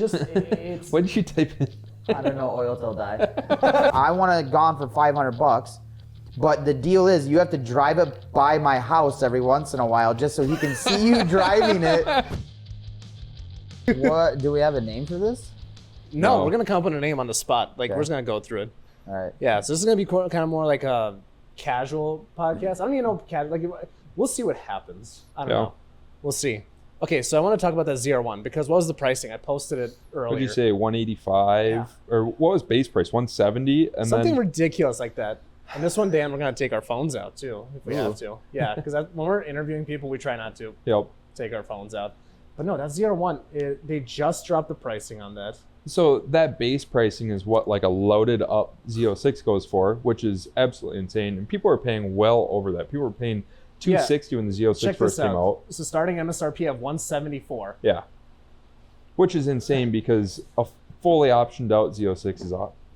it's. What did you type in? I don't know, oil till die. I want to gone for $500, but the deal is you have to drive it by my house every once in a while just so he can see you driving it. What? Do we have a name for this? No, we're gonna come up with a name on the spot. Like we're just gonna go through it. All right. Yeah, so this is gonna be kind of more like a casual podcast. I don't even know like we'll see what happens. I don't know. We'll see. Okay, so I want to talk about that ZR1 because what was the pricing? I posted it earlier. What did you say? 185 or what was base price? 170 and something then ridiculous like that. And this one, Dan, we're gonna take our phones out too if we have to. Yeah, because when we're interviewing people, we try not to take our phones out. But no, that ZR1, they just dropped the pricing on that. So that base pricing is what like a loaded up Z06 goes for, which is absolutely insane. And people are paying well over that. People were paying $260 when the Z06 first came out. So starting MSRP of $174. Yeah. Which is insane because a fully optioned out Z06 is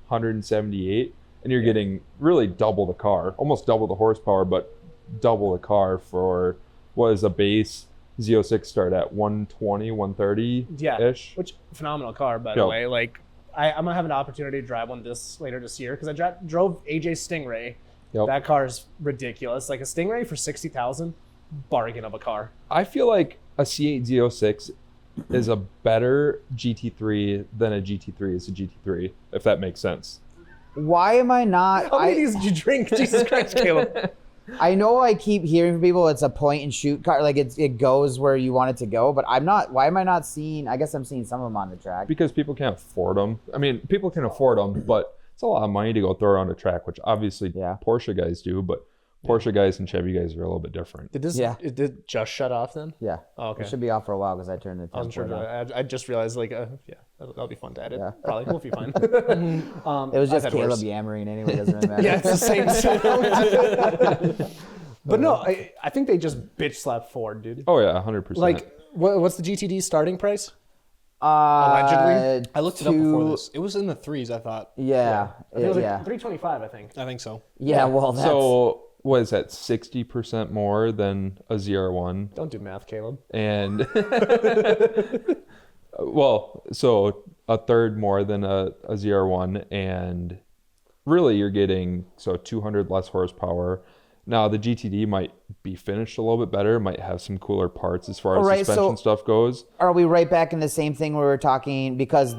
$178 and you're getting really double the car, almost double the horsepower, but double the car for what is a base Z06 start at 120, 130-ish. Which phenomenal car, by the way. Like I'm gonna have an opportunity to drive one later this year because I drove AJ Stingray. That car is ridiculous. Like a Stingray for $60,000, bargain of a car. I feel like a C8 Z06 is a better GT3 than a GT3 is a GT3, if that makes sense. Why am I not? How many of these did you drink? Jesus Christ, Caleb. I know I keep hearing from people it's a point and shoot car, like it goes where you want it to go, but I'm not. Why am I not seeing? I guess I'm seeing some of them on the track. Because people can't afford them. I mean, people can afford them, but it's a lot of money to go throw around a track, which obviously Porsche guys do, but Porsche guys and Chevy guys are a little bit different. Did this? It did just shut off then? Yeah. Oh, okay. It should be off for a while because I turned the temperature on. I just realized, like, that'll be fun to edit. Yeah. Probably will be fine. It was just Caleb yammering anyway. Doesn't really matter. Yeah, it's the same sound. But no, I think they just bitch slapped Ford, dude. Oh yeah, 100%. Like, what's the GTD starting price? Allegedly, I looked it up before this. It was in the threes, I thought. Yeah. It was like 325, I think. I think so. Yeah, well, that's... So, what is that, 60% more than a ZR1? Don't do math, Caleb. And, well, so a third more than a ZR1, and really you're getting, 200 less horsepower. Now, the GTD might be finished a little bit better, might have some cooler parts as far as suspension stuff goes. Are we right back in the same thing where we were talking? Because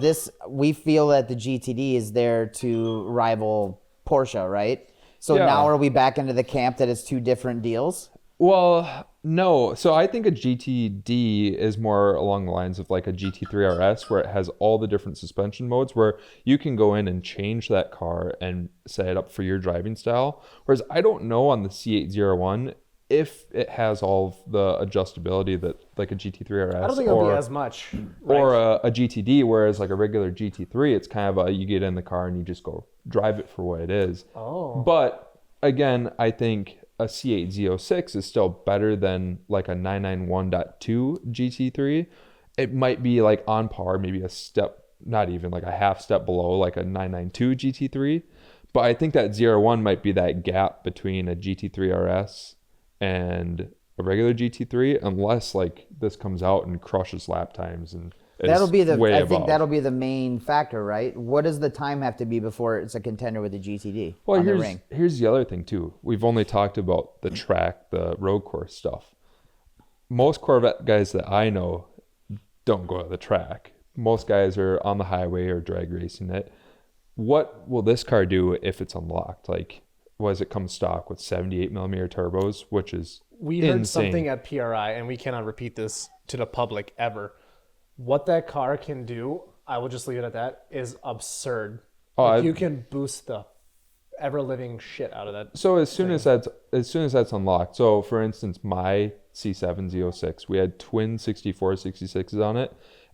we feel that the GTD is there to rival Porsche, right? So now are we back into the camp that it's two different deals? Well, no. So I think a GTD is more along the lines of like a GT3 RS where it has all the different suspension modes where you can go in and change that car and set it up for your driving style. Whereas I don't know on the C8 ZR1 if it has all of the adjustability that like a GT3 RS I don't think it'll be as much. Or a GTD, whereas like a regular GT3, it's kind of you get in the car and you just go drive it for what it is. Oh. But again, I think a C8 Z06 is still better than like a 991.2 GT3. It might be like on par, maybe a step, not even like a half step below like a 992 GT3. But I think that ZR1 might be that gap between a GT3 RS and a regular GT3, unless like this comes out and crushes lap times and that'll be I think that'll be the main factor, right? What does the time have to be before it's a contender with the GTD on the ring? Here's the other thing too. We've only talked about the track, the road course stuff. Most Corvette guys that I know don't go to the track. Most guys are on the highway or drag racing it. What will this car do if it's unlocked? Like, does it come stock with 78 millimeter turbos, which is we heard something at PRI, and we cannot repeat this to the public ever. What that car can do, I will just leave it at that, is absurd. You can boost the ever-living shit out of that. So as soon as that's unlocked, so for instance, my C7 Z06, we had twin 6466s on it,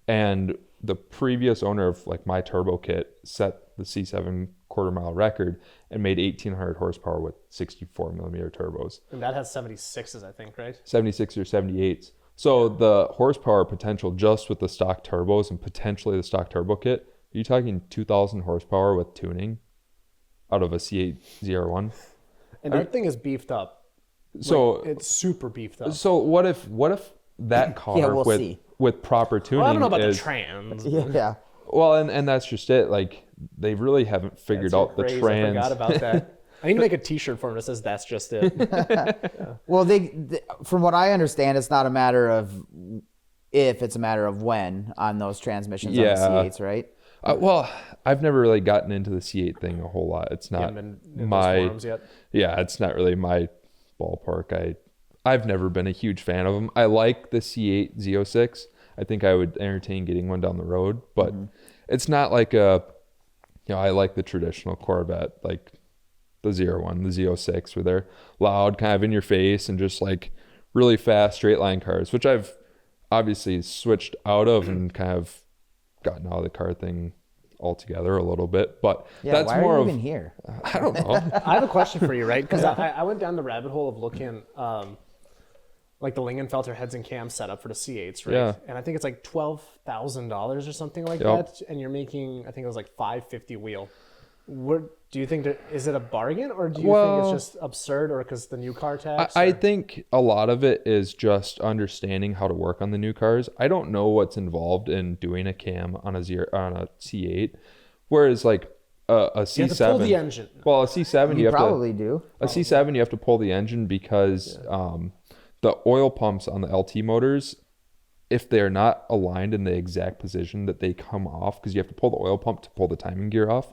and the previous owner of like my turbo kit set the C7 quarter mile record and made 1,800 horsepower with 64 millimeter turbos. And that has 76s, I think, right? 76 or 78s. So the horsepower potential just with the stock turbos and potentially the stock turbo kit, are you talking 2,000 horsepower with tuning out of a C8 ZR1? And that thing is beefed up. So like, it's super beefed up. So what if that car with proper tuning. Well, I don't know about the trans. Yeah. Well, and that's just it. Like they really haven't figured out the trans. I forgot about that. I need to make a T-shirt for him that says "That's just it." Well, they, from what I understand, it's not a matter of if; it's a matter of when on those transmissions on the C8s, right? Well, I've never really gotten into the C8 thing a whole lot. It's not been in my those forums yet? Yeah, it's not really my ballpark. I've never been a huge fan of them. I like the C8 Z06. I think I would entertain getting one down the road, but it's not like I like the traditional Corvette, like the ZR1, the Z06, where they're loud, kind of in your face, and just like really fast straight line cars, which I've obviously switched out of and kind of gotten out of the car thing altogether a little bit. But that's why more are you of even here? I don't know. I have a question for you, right? Because I went down the rabbit hole of looking like the Lingenfelter heads and cams setup for the C8s, right? Yeah. And I think it's like $12,000 or something like Yep. that, and you're making, I think it was like $550 wheel. Do you think is it a bargain, or do you think it's just absurd, or because the new car tax? I think a lot of it is just understanding how to work on the new cars. I don't know what's involved in doing a cam on a C8, whereas like a C7. You have to pull the engine. Well, a C7 You have probably to do. A C7 you have to pull the engine because the oil pumps on the LT motors, if they're not aligned in the exact position that they come off, because you have to pull the oil pump to pull the timing gear off.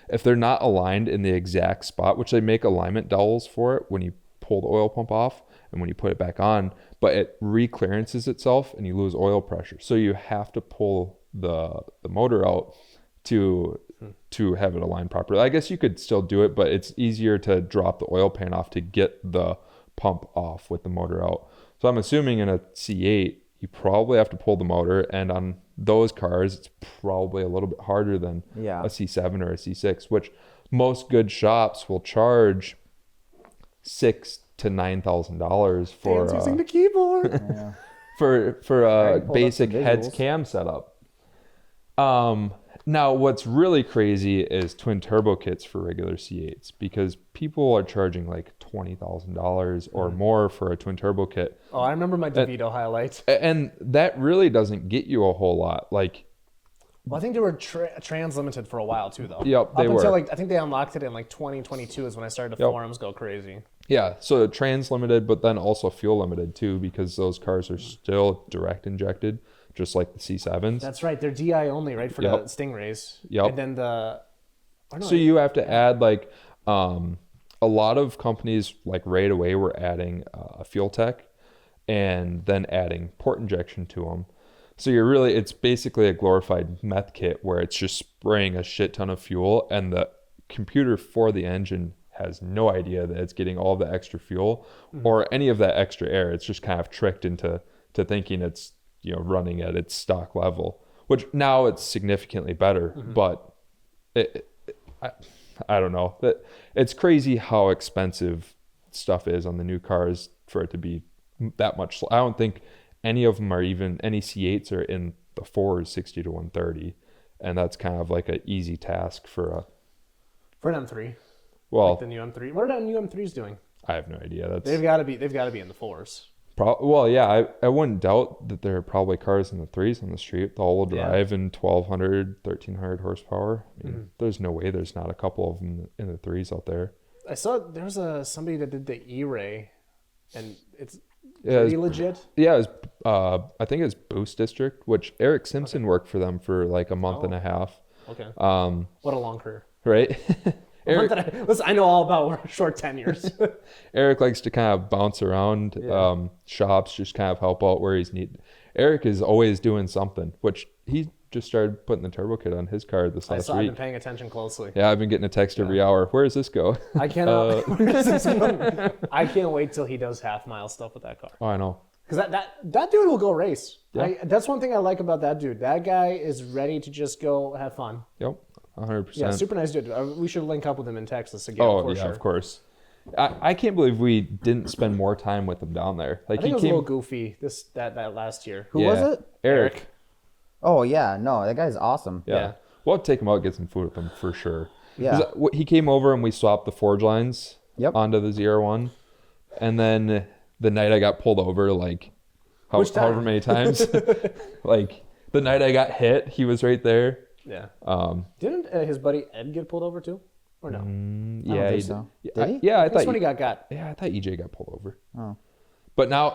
If they're not aligned in the exact spot, which they make alignment dowels for it when you pull the oil pump off and when you put it back on, but it re-clearances itself and you lose oil pressure. So you have to pull the motor out to have it aligned properly. I guess you could still do it, but it's easier to drop the oil pan off to get the pump off with the motor out. So I'm assuming in a C8, you probably have to pull the motor, and on those cars, it's probably a little bit harder than a C7 or a C6, which most good shops will charge $6,000 to $9,000 for Dan's using the keyboard. for a pulled up basic some heads visuals. cam setup. Now, what's really crazy is twin turbo kits for regular C8s, because people are charging like $20,000 or more for a twin turbo kit. Oh, I remember my DeVito highlights. And that really doesn't get you a whole lot. Like, Well, I think they were trans limited for a while too, though. Yep, they Up until were. I think they unlocked it in like 2022 is when I started the forums go crazy. yeah, so trans limited, but then also fuel limited too, because those cars are still direct injected, just like the C7s. That's right. They're DI only, right, for the Stingrays. Yep. And then So you have to add like a lot of companies like right away were adding a fuel tech and then adding port injection to them. So it's basically a glorified meth kit where it's just spraying a shit ton of fuel, and the computer for the engine has no idea that it's getting all the extra fuel or any of that extra air. It's just kind of tricked into thinking it's running at its stock level, which now it's significantly better, but I don't know. That it's crazy how expensive stuff is on the new cars for it to be that much. I don't think any of them are even, any C8s are in the 4s, 60 to 130, and that's kind of like an easy task for an M3. Well, Like the new M3. What are the new M3s doing? I have no idea. They've got to be in the 4s. Well, yeah, I wouldn't doubt that there are probably cars in the 3s on the street, the all-wheel drive and 1,200, 1,300 horsepower. I mean, there's no way there's not a couple of them in the 3s out there. I saw there was somebody that did the E-Ray, and it's pretty legit. Yeah, it was, I think it's Boost District, which Eric Simpson worked for them for like a month and a half. Okay. What a long career. Right? Listen, I know all about short tenures. Eric likes to kind of bounce around shops, just kind of help out where he's needed. Eric is always doing something, which he just started putting the turbo kit on his car this last I've been week. paying attention closely. Yeah, I've been getting a text every hour. Where does this go? I cannot. I can't wait till he does half-mile stuff with that car. Oh, I know. Because that dude will go race. Yeah. That's one thing I like about that dude. That guy is ready to just go have fun. Yep, 100%. Yeah, super nice dude. We should link up with him in Texas again. Oh, for yeah, sure. of course. I can't believe we didn't spend more time with him down there. Like I think it was a little goofy that last year. Who was it? Eric. Oh yeah, no, that guy's awesome. Yeah. We'll have to take him out, get some food with him for sure. Yeah. 'Cause, he came over and we swapped the forge lines Yep. onto the ZR1. And then the night I got pulled over, like Which time? However many times. Like the night I got hit, he was right there. Yeah. Didn't his buddy Ed get pulled over too, or no? Yeah, think he so. did. Did he? Yeah, I That's thought. when he got. Yeah, I thought EJ got pulled over. Oh. But now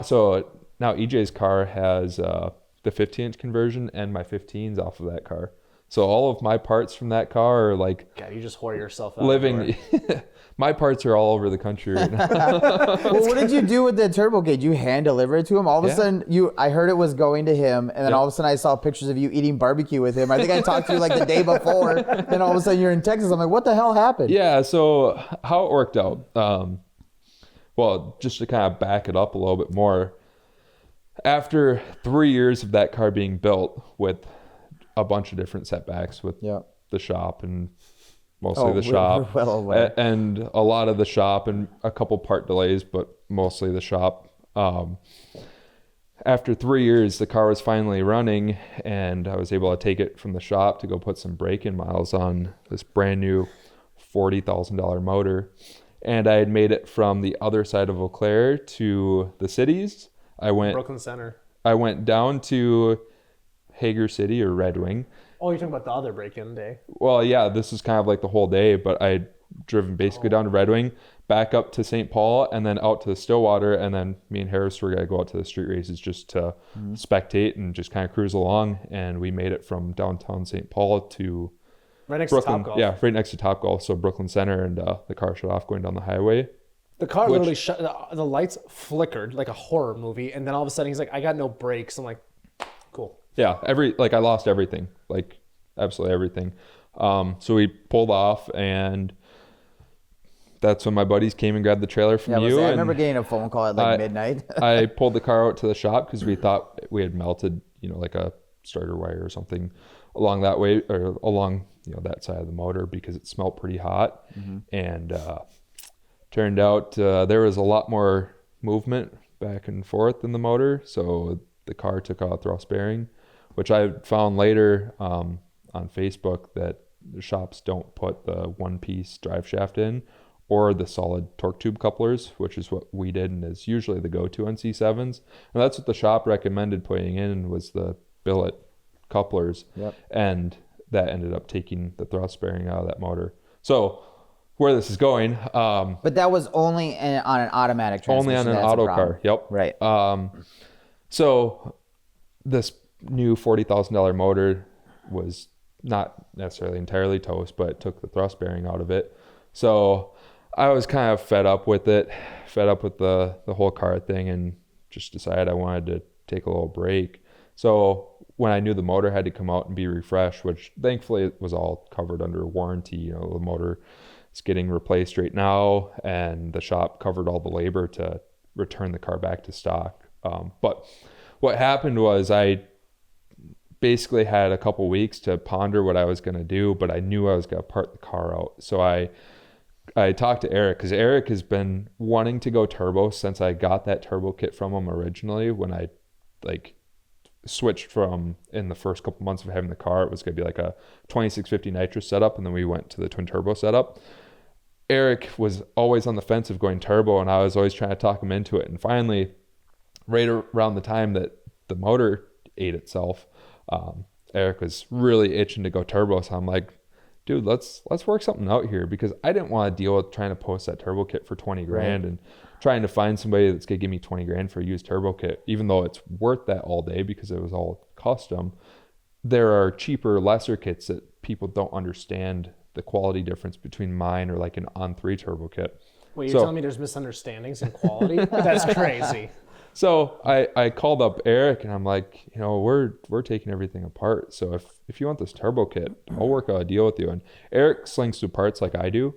EJ's car has the 50-inch conversion and my 15s off of that car. So all of my parts from that car are like God, you just whore yourself out. living. My parts are all over the country right now. Well, what did you do with the turbo kit? You hand deliver it to him? All of a sudden, I heard it was going to him, and then all of a sudden I saw pictures of you eting barbecue with him. I think I talked to you like the day before, then all of a sudden you're in Texas. I'm like, what the hell happened? Yeah, so how it worked out. Well, just to kind of back it up a little bit more, after 3 years of that car being built with a bunch of different setbacks with the shop and mostly the shop we're well aware. and a lot of the shop and a couple part delays, but mostly the shop. After 3 years, the car was finally running and I was able to take it from the shop to go put some break-in miles on this brand new $40,000 motor. And I had made it from the other side of Eau Claire to the cities. Brooklyn Center. I went down to Hager City or Red Wing. Oh, you're talking about the other break-in day. Well, yeah, this was kind of like the whole day, but I'd driven basically down to Red Wing, back up to St. Paul, and then out to the Stillwater, and then me and Harris were going to go out to the street races just to spectate and just kind of cruise along, and we made it from downtown St. Paul to Right next Brooklyn. to Topgolf. Yeah, right next to Topgolf, so Brooklyn Center, and the car shut off going down the highway. The car literally shut. The lights flickered like a horror movie, and then all of a sudden he's like, "I got no brakes." I'm like, "Cool." Yeah, I lost everything, like absolutely everything. So we pulled off, and that's when my buddies came and grabbed the trailer from you. I remember getting a phone call at like midnight. I pulled the car out to the shop because we thought we had melted, like a starter wire or something along that way, or along that side of the motor, because it smelled pretty hot. And turned out there was a lot more movement back and forth in the motor, so the car took out a thrust bearing, which I found later on Facebook that the shops don't put the one-piece drive shaft in or the solid torque tube couplers, which is what we did and is usually the go-to on C7s. And that's what the shop recommended putting in, was the billet couplers. And that ended up taking the thrust bearing out of that motor. So where this is going. But that was only on an automatic transmission. Only on an auto car. Yep. Right. So this new $40,000 motor was not necessarily entirely toast, but it took the thrust bearing out of it. So I was kind of fed up with it, fed up with the whole car thing, and just decided I wanted to take a little break. So when I knew the motor had to come out and be refreshed, which thankfully it was all covered under warranty, the motor is getting replaced right now, and the shop covered all the labor to return the car back to stock. But what happened was I basically had a couple weeks to ponder what I was going to do, but I knew I was going to part the car out. So I talked to Eric, because Eric has been wanting to go turbo since I got that turbo kit from him originally. When I switched from, in the first couple months of having the car, it was going to be like a 2650 nitrous setup, and then we went to the twin turbo setup. Eric was always on the fence of going turbo, and I was always trying to talk him into it. And finally, right around the time that the motor ate itself, Eric was really itching to go turbo. So I'm like, dude, let's work something out here, because I didn't want to deal with trying to post that turbo kit for 20 grand and trying to find somebody that's going to give me 20 grand for a used turbo kit, even though it's worth that all day because it was all custom. There are cheaper, lesser kits that people don't understand the quality difference between mine or like an On3 turbo kit. Wait, you're telling me there's misunderstandings in quality? That's crazy. So I called up Eric and I'm like, we're taking everything apart. So if you want this turbo kit, I'll work out a deal with you. And Eric slings through parts like I do.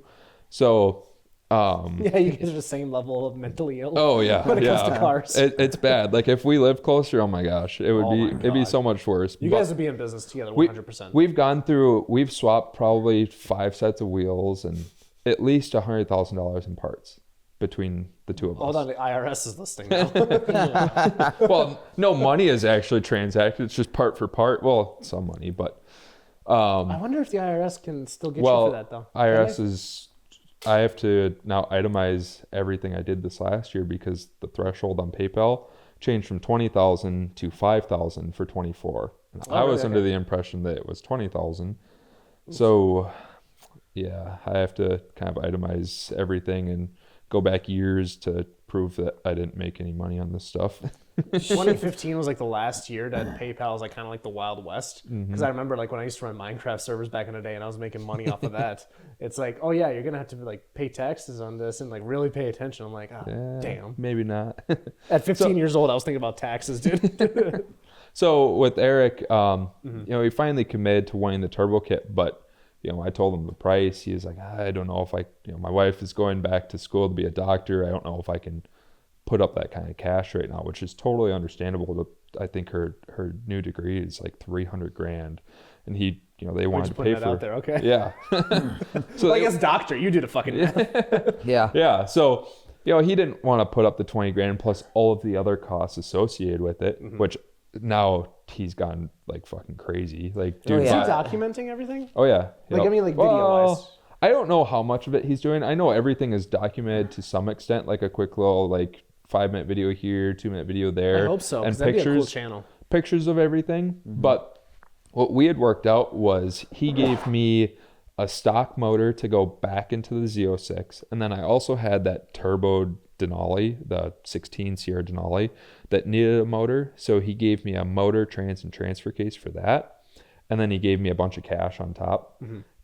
So yeah, you guys are the same level of mentally ill. Oh yeah, when it comes to cars. It's bad. Like if we lived closer, oh my gosh, it'd be so much worse. You guys would be in business together 100%. We've swapped probably 5 sets of wheels and at least $100,000 in parts between the two of us. Hold on, the IRS is listening now. Well, no money is actually transacted. It's just part for part. Well, some money, but I wonder if the IRS can still get you for that though. IRS is. I have to now itemize everything I did this last year because the threshold on PayPal changed from 20,000 to 5,000 for 24. And I was under the impression that it was 20,000. So yeah, I have to kind of itemize everything and go back years to prove that I didn't make any money on this stuff. 2015 was like the last year that PayPal was like kind of like the Wild West. Because I remember like when I used to run Minecraft servers back in the day and I was making money off of that. It's like, oh yeah, you're gonna have to like pay taxes on this and like really pay attention. I'm like, damn. Maybe not. At 15 years old, I was thinking about taxes, dude. So with Eric, you know, he finally committed to wanting the turbo kit, but you know, I told him the price. He was like, I don't know if I, you know, my wife is going back to school to be a doctor. I don't know if I can put up that kind of cash right now, which is totally understandable. I think her new degree is like $300,000, and he, you know, they wanted to pay for. Out there, okay. Yeah. So well, I guess doctor, you do the fucking math. Yeah. Yeah. So, you know, he didn't want to put up the $20,000 plus all of the other costs associated with it, which now he's gone like fucking crazy. Like, dude, Is he documenting everything? Oh yeah. Like, I mean, like video wise. I don't know how much of it he's doing. I know everything is documented to some extent, like a quick little like 5-minute video here, 2-minute video there. I hope so, and that'd be a cool channel. Pictures of everything. But what we had worked out was he gave me a stock motor to go back into the Z06, and then I also had that turbo Denali, the 16 CR Denali, that needed a motor. So he gave me a motor, trans, and transfer case for that, and then he gave me a bunch of cash on top.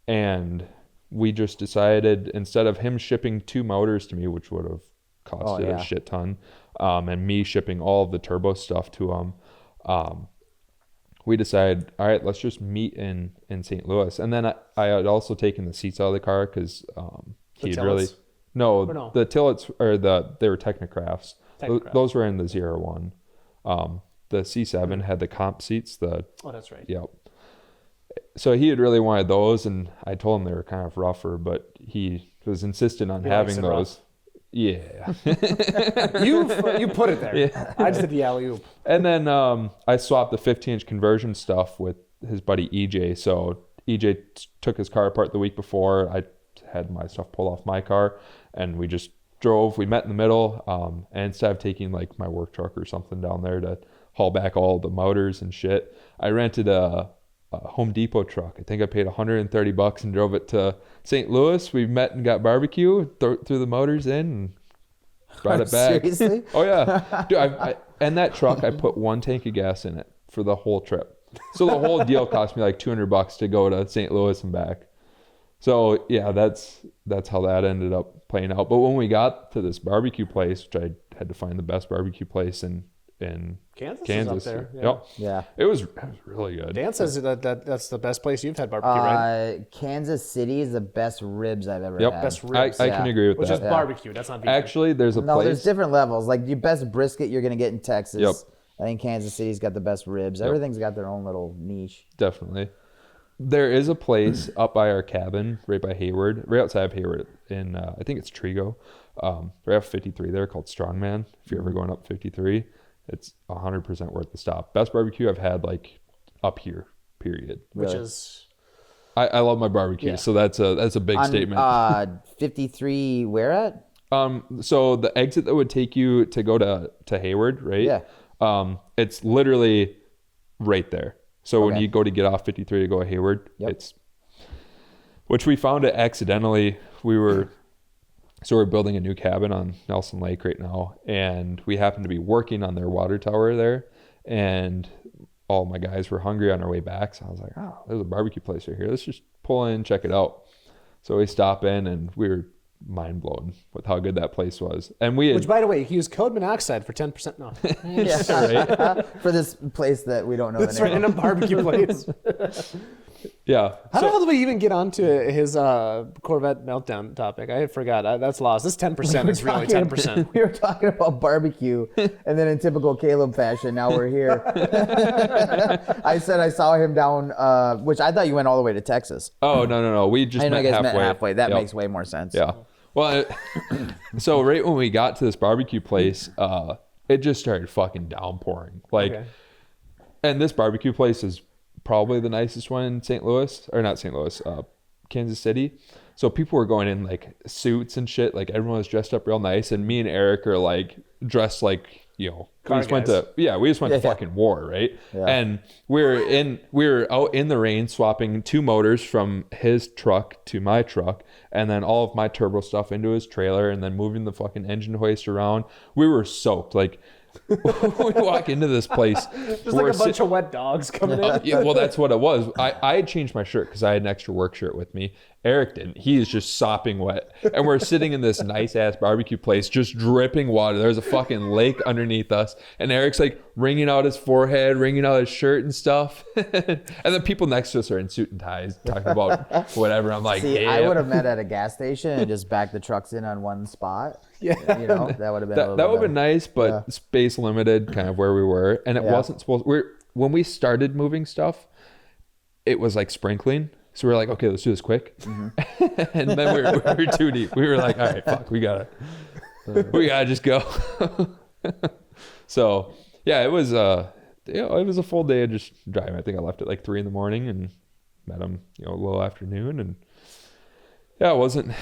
And we just decided, instead of him shipping 2 motors to me, which would have costed a shit ton, and me shipping all of the turbo stuff to him, we decided, all right, let's just meet in St. Louis. And then I had also taken the seats out of the car because he had really... No, the Tillets, or they were Technocrafts. Those were in the ZR1. The C7 had the comp seats. Oh, that's right. Yep. So he had really wanted those, and I told him they were kind of rougher, but he was insistent on having those. Rough. Yeah. You put it there. Yeah. I just did the alley-oop. And then I swapped the 50-inch conversion stuff with his buddy EJ. So EJ took his car apart the week before. I had my stuff pulled off my car, and we just drove. We met in the middle, and instead of taking like my work truck or something down there to haul back all the motors and shit, I rented a Home Depot truck. I think I paid $130 and drove it to St. Louis. We met and got barbecue, threw the motors in, and brought it back. Seriously? Oh yeah, dude. And that truck, I put 1 tank of gas in it for the whole trip. So the whole deal cost me like $200 to go to St. Louis and back. So yeah, that's how that ended up playing out. But when we got to this barbecue place, which I had to find the best barbecue place in Kansas. Is up there. Yeah. It was really good. Dan says that's the best place you've had barbecue, right? Kansas City is the best ribs I've ever had. Best ribs. I can agree with Which that. Which is barbecue. That's not beef. Actually, there's a place. There's different levels. Like your best brisket you're gonna get in Texas. Yep. I think Kansas City's got the best ribs. Everything's got their own little niche. Definitely. There is a place up by our cabin, right by Hayward, right outside of Hayward, in I think it's Trigo, right off 53 there, called Strongman. If you're ever going up 53, it's 100% worth the stop. Best barbecue I've had, like, up here, period. Which is... I love my barbecue, so that's a big statement. 53 where at? So the exit that would take you to go to Hayward, right? Yeah. It's literally right there. So when you go to get off 53 to go to Hayward, which we found it accidentally. We're building a new cabin on Nelson Lake right now, and we happened to be working on their water tower there, and all my guys were hungry on our way back. So I was like, oh, there's a barbecue place right here. Let's just pull in and check it out. So we stop in, and we were mind blown with how good that place was. And which, by the way, he used code Minnoxide for 10% off. Right. For this place that we don't know. That's the name right, in a barbecue place. Yeah. How the hell did we even get onto his Corvette meltdown topic? I forgot. That's lost. This 10% is really 10%. We were talking about barbecue, and then in typical Caleb fashion, now we're here. I said I saw him down, which I thought you went all the way to Texas. Oh, no. We just met halfway. That makes way more sense. Yeah. Well, so right when we got to this barbecue place, it just started fucking downpouring. And this barbecue place is probably the nicest one in St. Louis, or not St. Louis, Kansas City. So people were going in like suits and shit. Like everyone was dressed up real nice, and me and Eric are like dressed like we Car just went guys. to fucking war, right? Yeah. And we were out in the rain swapping 2 motors from his truck to my truck, and then all of my turbo stuff into his trailer, and then moving the fucking engine hoist around. We were soaked. Like, we walk into this place, Just like a bunch of wet dogs coming in. yeah, well, that's what it was. I had changed my shirt because I had an extra work shirt with me. Eric didn't. He is just sopping wet. And we're sitting in this nice ass barbecue place, just dripping water. There's a fucking lake underneath us. And Eric's like wringing out his forehead, wringing out his shirt and stuff. And then people next to us are in suit and ties talking about whatever. I'm like, See, yeah. I would have met at a gas station and just backed the trucks in on one spot. Yeah. That would have been That would have been nice, but space limited, kind of where we were. And it wasn't supposed. When we started moving stuff, it was like sprinkling. So we were like, okay, let's do this quick. Mm-hmm. And then we were too deep. We were like, all right, fuck, we gotta just go. So yeah, it was it was a full day of just driving. I think I left at like 3 a.m. and met him, a little afternoon, and yeah, it wasn't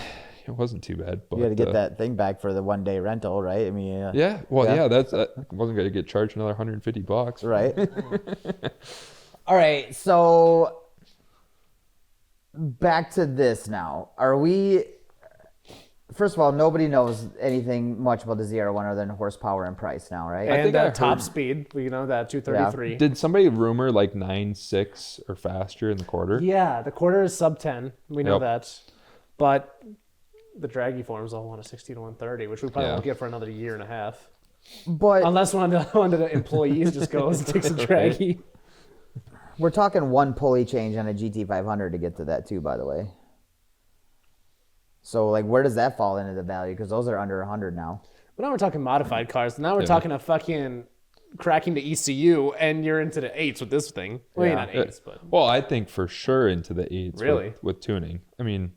too bad. But you had to get that thing back for the 1-day rental, right? I mean, yeah, that's wasn't gonna get charged another $150, right? All right, so back to this now. Are we? First of all, nobody knows anything much about the ZR1 other than horsepower and price now, right? And think I top heard- speed, that 233. Did somebody rumor like 9.6 or faster in the quarter? Yeah, the quarter is sub 10. We know Yep. that. But the draggy forms all want a 60 to 130, which we probably Yeah. won't get for another year and a half. But Unless one of the employees just goes and takes a draggy. we're talking one pulley change on a GT500 to get to that too, by the way. So, like, where does that fall into the value? Because those are under 100 now. But now we're talking modified cars. Now we're talking a fucking cracking the ECU, and you're into the 8s with this thing. Well, Yeah. not 8s, but... Well, I think for sure into the 8s Really? with tuning. I mean,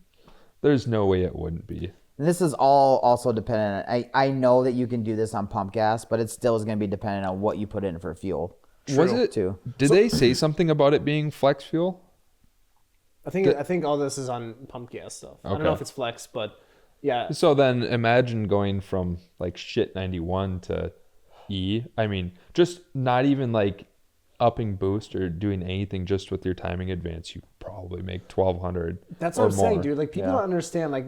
there's no way it wouldn't be. And this is all also dependent on, I know that you can do this on pump gas, but it still is going to be dependent on what you put in for fuel. Was it? Too. Did they say something about it being flex fuel? I think all this is on pump gas stuff. I don't know Okay. if it's flex, but yeah. So then imagine going from like shit 91 to E. I mean, just not even like upping boost or doing anything, just with your timing advance, you probably make 1,200. That's or what I'm saying, more. dude. Like, people don't understand, like,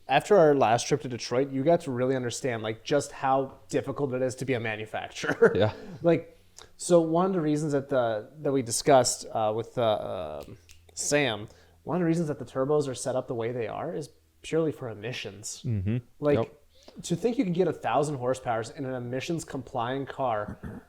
after our last trip to Detroit, you got to really understand, like, just how difficult it is to be a manufacturer. Yeah. Like, so one of the reasons that we discussed with Sam, one of the reasons that the turbos are set up the way they are is purely for emissions. Mm-hmm. Like, Yep. to think you can get 1,000 horsepower in an emissions-compliant car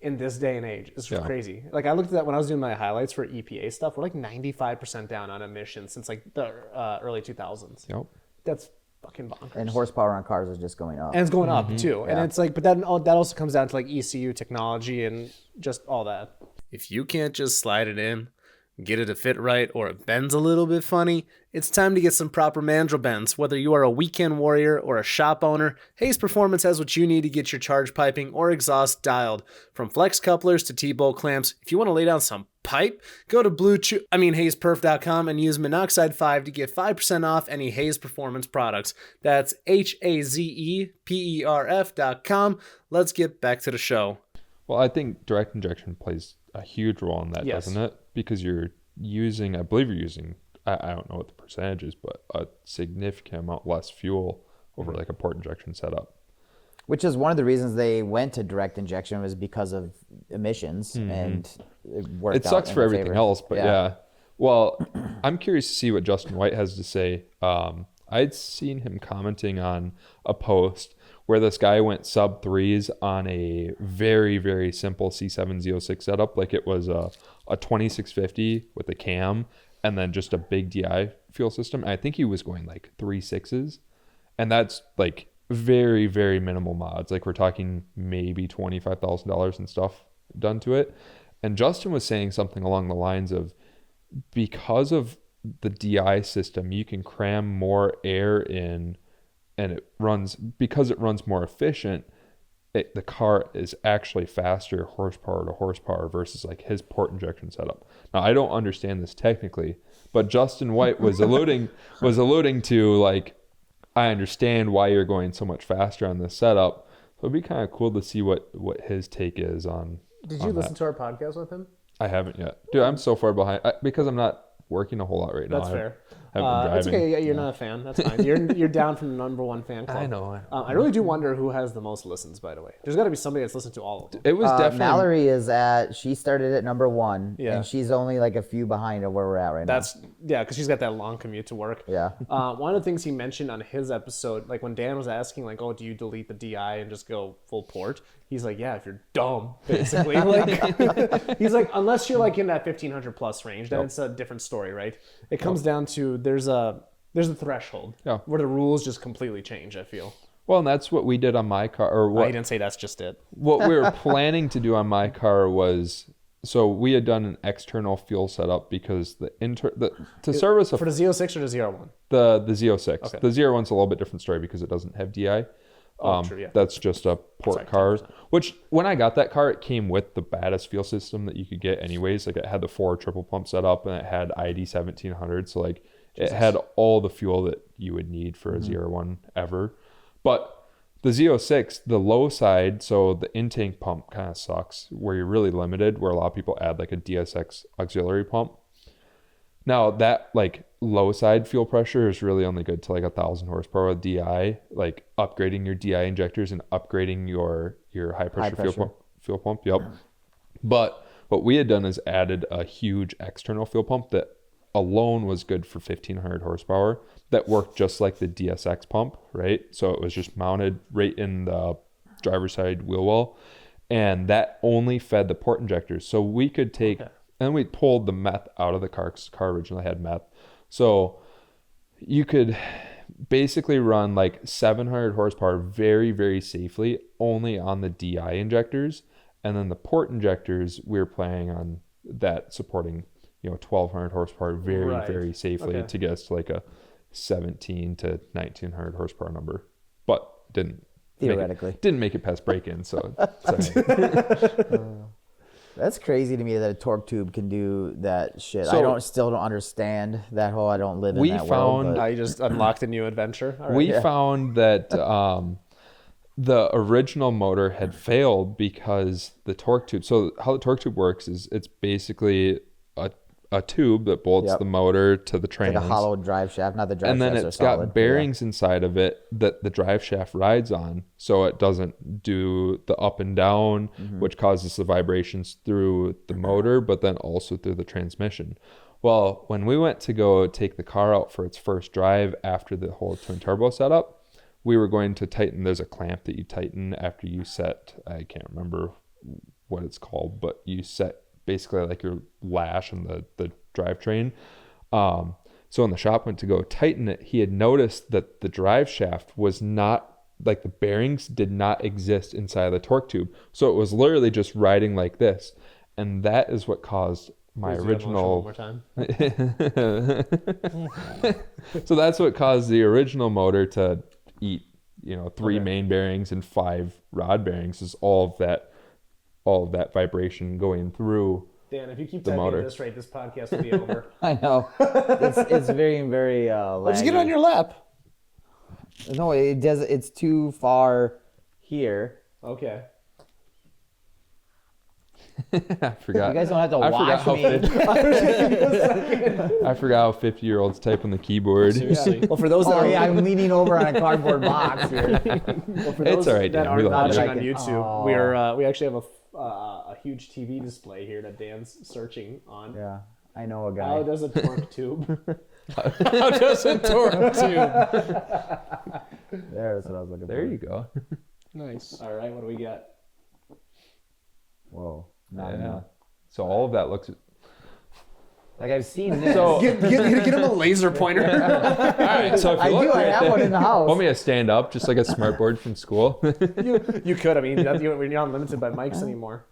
in this day and age is crazy. Like, I looked at that when I was doing my highlights for EPA stuff. We're like 95% down on emissions since like the early 2000s. Yep. That's fucking bonkers. And horsepower on cars is just going up. And it's going up too. And it's like, but that also comes down to like ECU technology and just all that. If you can't just slide it in, get it to fit right, or it bends a little bit funny, it's time to get some proper mandrel bends. Whether you are a weekend warrior or a shop owner, Hayes Performance has what you need to get your charge piping or exhaust dialed. From flex couplers to T-bolt clamps, if you want to lay down some pipe, go to HayesPerf.com and use Minnoxide 5 to get 5% off any Hayes Performance products. That's HAZEPERF.com. Let's get back to the show. Well, I think direct injection plays a huge role in that, Yes. doesn't it? Because you're using, I believe you're using, I don't know what the percentage is, but a significant amount less fuel over like a port injection setup. Which is one of the reasons they went to direct injection, was because of emissions, and it worked It out sucks in for their everything favor. else, but yeah. Well, I'm curious to see what Justin White has to say. I'd seen him commenting on a post where this guy went sub 3s on a very, very simple C7 Z06 setup. Like, it was a 2650 with a cam and then just a big DI fuel system. And I think he was going like 3.6s, and that's like very, very minimal mods. Like, we're talking maybe $25,000 and stuff done to it. And Justin was saying something along the lines of, because of the DI system, you can cram more air in, and because it runs more efficient, the car is actually faster horsepower to horsepower versus like his port injection setup. Now, I don't understand this technically, but Justin White was alluding to, like, I understand why you're going so much faster on this setup. it'd be kind of cool to see what his take is on. Did you listen to our podcast with him? I haven't yet, dude. I'm so far behind because I'm not working a whole lot right now. That's fair. I haven't been driving. It's okay. Yeah, you're not a fan. That's fine. You're down from the number one fan club. I know. I really do wonder who has the most listens. By the way, there's got to be somebody that's listened to all of them. It was definitely Mallory she started at number 1, Yeah. and she's only like a few behind of where we're at right now. Because she's got that long commute to work. Yeah. One of the things he mentioned on his episode, like when Dan was asking, like, "Oh, do you delete the DI and just go full port?" He's like, "Yeah, if you're dumb, basically." Like, he's like, unless you're like in that 1500 plus range, then it's a different story, right? It comes down to there's a threshold where the rules just completely change. I feel. Well, and that's what we did on my car, or what I didn't say that's just it. What we were planning to do on my car was, so we had done an external fuel setup because to service for the Z06 or the ZR1. The Z06. Okay. The ZR1's a little bit different story because it doesn't have DI. True, yeah. That's just a port car. 10%. Which when I got that car, it came with the baddest fuel system that you could get, anyways. Like it had the 4 triple pump setup and it had ID 1700. So like it had all the fuel that you would need for a ZR1 ever. But the Z06, the low side, so the intake pump kind of sucks, where you're really limited, where a lot of people add like a DSX auxiliary pump. Now that like low side fuel pressure is really only good to like 1,000 horsepower with DI, like upgrading your DI injectors and upgrading your high pressure fuel pump. Yep. But what we had done is added a huge external fuel pump that alone was good for 1,500 horsepower that worked just like the DSX pump, right? So it was just mounted right in the driver's side wheel well, and that only fed the port injectors. So we could take, and we pulled the meth out of the car, because the car originally had meth. So you could basically run like 700 horsepower very, very safely only on the DI injectors. And then the port injectors, we were planning on that supporting, 1,200 horsepower very, very safely to get us to like a 17 to 1,900 horsepower number. But didn't make it past break-in. So That's crazy to me that a torque tube can do that shit. So, I still don't understand that whole. I don't live in that world. But I just unlocked a new adventure. All right. We found that the original motor had failed because the torque tube. So how the torque tube works is it's basically a tube that bolts the motor to the trans. Like a hollow drive shaft, not the drive shaft. And then it's got bearings inside of it that the drive shaft rides on, so it doesn't do the up and down, which causes the vibrations through the motor, but then also through the transmission. Well, when we went to go take the car out for its first drive after the whole twin turbo setup, we were going to tighten. There's a clamp that you tighten after you set, I can't remember what it's called, but you set basically like your lash on the drivetrain. So when the shop went to go tighten it, he had noticed that the drive shaft was not, like the bearings did not exist inside of the torque tube. So it was literally just riding like this. And that is what caused my original... One more time. So that's what caused the original motor to eat, 3 main bearings and 5 rod bearings, is all of that vibration going through. Dan, if you keep the typing motor at this rate, this podcast will be over. I know. It's very, very Let's get it on your lap. No, it does. It's too far here. Okay. I forgot. You guys don't have to watch me. I forgot how 50-year-olds type on the keyboard. Seriously. Well, for those that I'm leaning over on a cardboard box here. well, for those It's all right, that Dan. aren't We love watching you. on YouTube, we actually have a huge TV display here that Dan's searching on. Yeah, I know a guy. How does a torque tube? How does a torque tube? There's what I was looking for. There you go. Nice. All right, what do we got? Whoa. Yeah. So all of that looks... Like I've seen this. So, Get him a laser pointer. all right, so if you look I have one in the house. want me to stand up just like a smartboard from school? You could. I mean, you're not limited by mics anymore.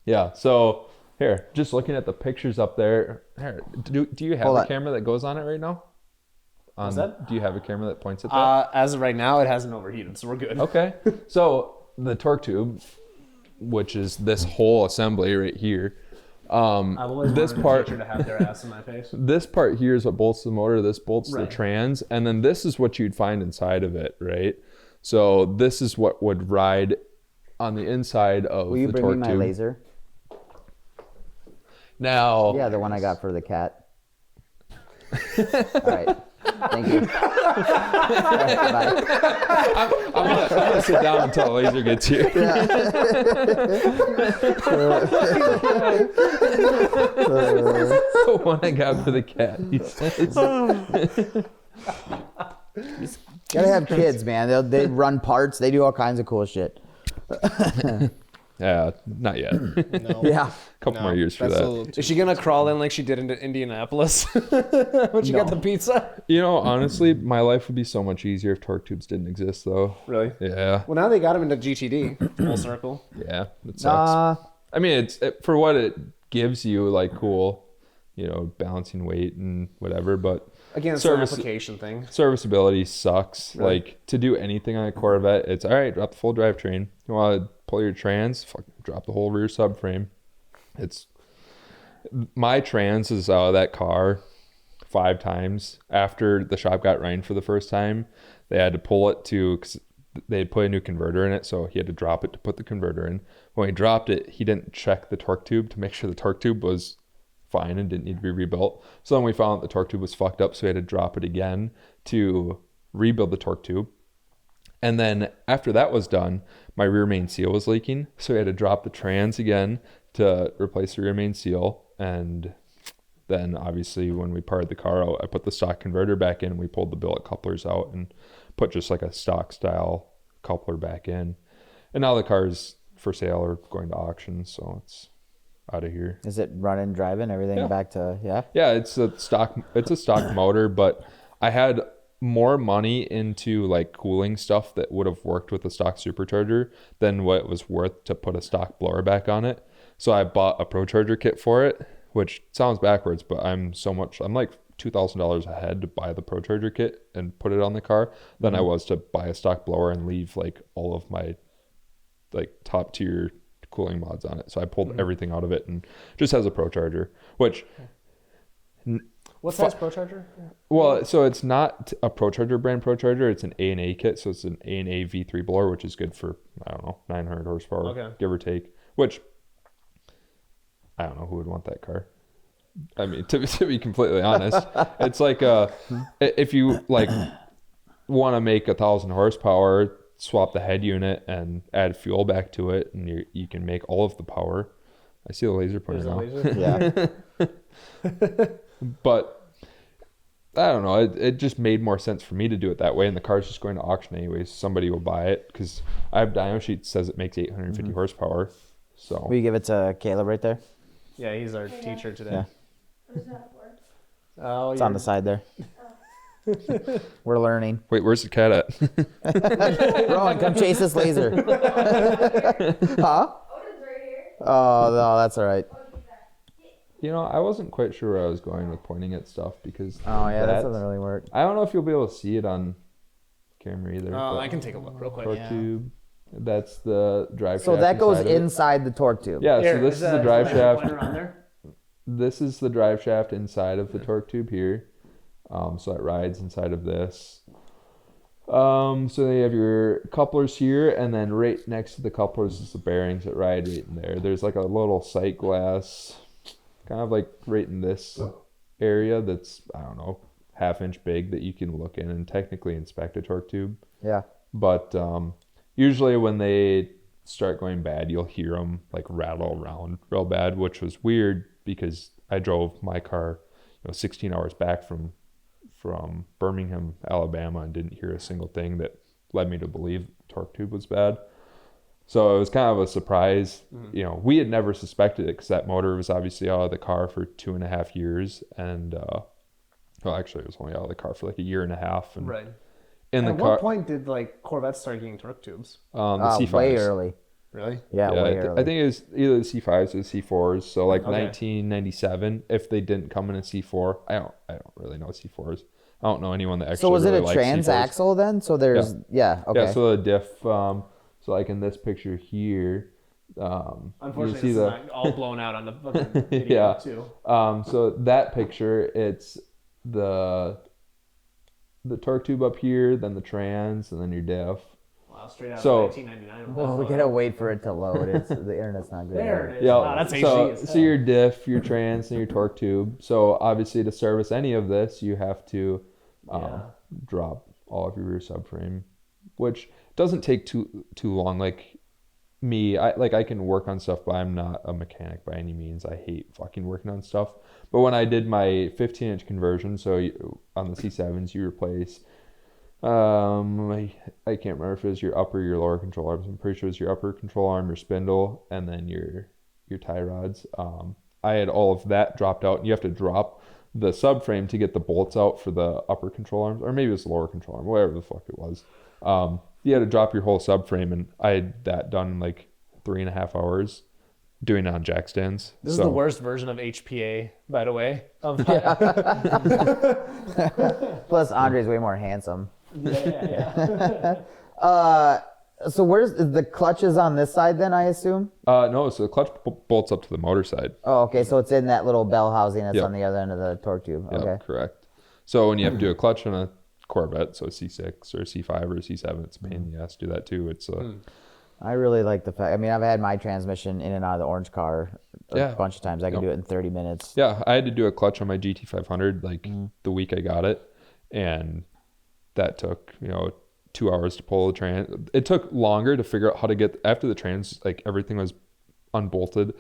Yeah, so here, just looking at the pictures up there. Here, do you have a camera that goes on it right now? What's that? Do you have a camera that points at that? As of right now, it hasn't overheated, so we're good. Okay. So the torque tube, which is this whole assembly right here. I've always this wanted part, a teacher to have their ass in my face. This part here is what bolts the motor. This bolts the Right. trans, and then this is what you'd find inside of it, right? So this is what would ride on the inside of Will you the bring torque me my tube. laser? Now, Yeah, the one I got for the cat. All right. Thank you. All right, bye. I'm gonna sit down until the laser gets here. The one I got for the cat. He says. Gotta have kids, man. They run parts. They do all kinds of cool shit. Yeah, not yet. No. Yeah. Couple more years for That's a that. little too Is she gonna crawl in like she did into Indianapolis when she got the pizza? You know, honestly, my life would be so much easier if torque tubes didn't exist, though. Really? Yeah, Well, now they got him into GTD. Full circle. yeah, it sucks. I mean, for what it gives you, like cool, balancing weight and whatever, but Again, it's Service- an application thing. serviceability sucks. Really? Like to do anything on a Corvette, it's all right. Drop the full drivetrain. You want to pull your trans? Fucking drop the whole rear subframe. It's my trans is out of that car 5 times after the shop got running for the first time. They had to pull it because they had put a new converter in it, so he had to drop it to put the converter in. When he dropped it, he didn't check the torque tube to make sure the torque tube was fine and didn't need to be rebuilt. So then we found that the torque tube was fucked up, so we had to drop it again to rebuild the torque tube. And then after that was done, my rear main seal was leaking, so we had to drop the trans again to replace the rear main seal. And then obviously when we parted the car out, I put the stock converter back in and we pulled the billet couplers out and put just like a stock style coupler back in. And now the car's for sale or going to auction, so it's out of here. Is it running, driving, everything Yeah. back to, yeah? Yeah, it's a stock motor, but I had more money into like cooling stuff that would have worked with a stock supercharger than what it was worth to put a stock blower back on it. So I bought a Pro Charger kit for it, which sounds backwards, but I'm like $2,000 ahead to buy the Pro Charger kit and put it on the car than I was to buy a stock blower and leave like all of my like top tier cooling mods on it. So I pulled everything out of it and just has a Pro Charger, which What size Pro Charger? well, so it's not a Pro Charger brand Pro Charger. It's an A&A kit. So it's an A&A V3 blower, which is good for, I don't know, 900 horsepower, Okay. give or take, which I don't know who would want that car. I mean, to be completely honest, it's like if you like want to make 1,000 horsepower, swap the head unit and add fuel back to it, and you can make all of the power. I see the laser pointer now. Yeah. But I don't know. It just made more sense for me to do it that way, and the car's just going to auction anyways. Somebody will buy it because I have dyno sheet says it makes 850 horsepower. So Will you give it to Caleb right there? Yeah, he's our teacher today. Yeah. What is that for? Oh, It's on the side there. We're learning. wait, where's the cat at? Rowan, come chase this laser. Huh? Owen's right here. Oh, no, that's all right. I wasn't quite sure where I was going with pointing at stuff because Oh, yeah, that doesn't really work. I don't know if you'll be able to see it on camera either. but I can take a look real quick. torque tube. That's the drive So shaft that goes inside of it. inside the torque tube. Yeah, Here, so this is the that- drive that shaft. pointer on there? This is the drive shaft inside of the torque tube here. So it rides inside of this. So you have your couplers here, and then right next to the couplers is the bearings that ride right in there. There's like a little sight glass, kind of like right in this area that's, I don't know, 1/2 inch big that you can look in and technically inspect a torque tube. Yeah. But usually when they start going bad, you'll hear them like rattle around real bad, which was weird because I drove my car 16 hours back from Birmingham, Alabama, and didn't hear a single thing that led me to believe the torque tube was bad. So it was kind of a surprise. We had never suspected it because that motor was obviously out of the car for 2.5 years, and well, actually, it was only out of the car for like 1.5 years. And Right. in the At car, what point did like Corvettes start getting torque tubes? the C5s. Way early. Really? Yeah, Yeah, way I early. think it was either the C5s or the C4s. So like Okay. 1997, if they didn't come in a C4, I don't really know C4s. I don't know anyone that actually. So was it really a likes C4s. transaxle then? So there's, yeah, okay. Yeah, so the diff. So like in this picture here, Unfortunately, you this see is the not all blown out on the fucking video Yeah. too. so that picture, it's the torque tube up here, then the trans, and then your diff. straight out So- of 1999. Well, we gotta wait for it to load. It's the internet's not good. There it is. Yeah, Wow, that's so, HD. so your diff, your trans, and your torque tube. So obviously to service any of this, you have to drop all of your rear subframe, which doesn't take too long. Like me, I can work on stuff, but I'm not a mechanic by any means. I hate fucking working on stuff. But when I did my 15-inch conversion, so on the C7s, you replace I can't remember if it was your upper or your lower control arms. I'm pretty sure it was your upper control arm, your spindle, and then your tie rods. I had all of that dropped out, and you have to drop the subframe to get the bolts out for the upper control arms, or maybe it was the lower control arm, whatever the fuck it was. You had to drop your whole subframe, and I had that done in like 3.5 hours doing it on jack stands. This is the worst version of HPA, by the way. Plus, Andre's way more handsome. Yeah. So where's the clutch is on this side then, I assume? No, so the clutch bolts up to the motor side. Oh, okay. So it's in that little bell housing that's Yep. on the other end of the torque tube. Yeah, Okay. correct. So when you have to do a clutch on a Corvette, so a C6 or a C5 or a C7, it's a pain in the ass to do that too. It's I really like the fact. I mean, I've had my transmission in and out of the orange car a bunch of times. I can do it in 30 minutes. yeah, I had to do a clutch on my GT500 like the week I got it, and that took 2 hours to pull the trans. It took longer to figure out how to get after the trans, like everything was unbolted.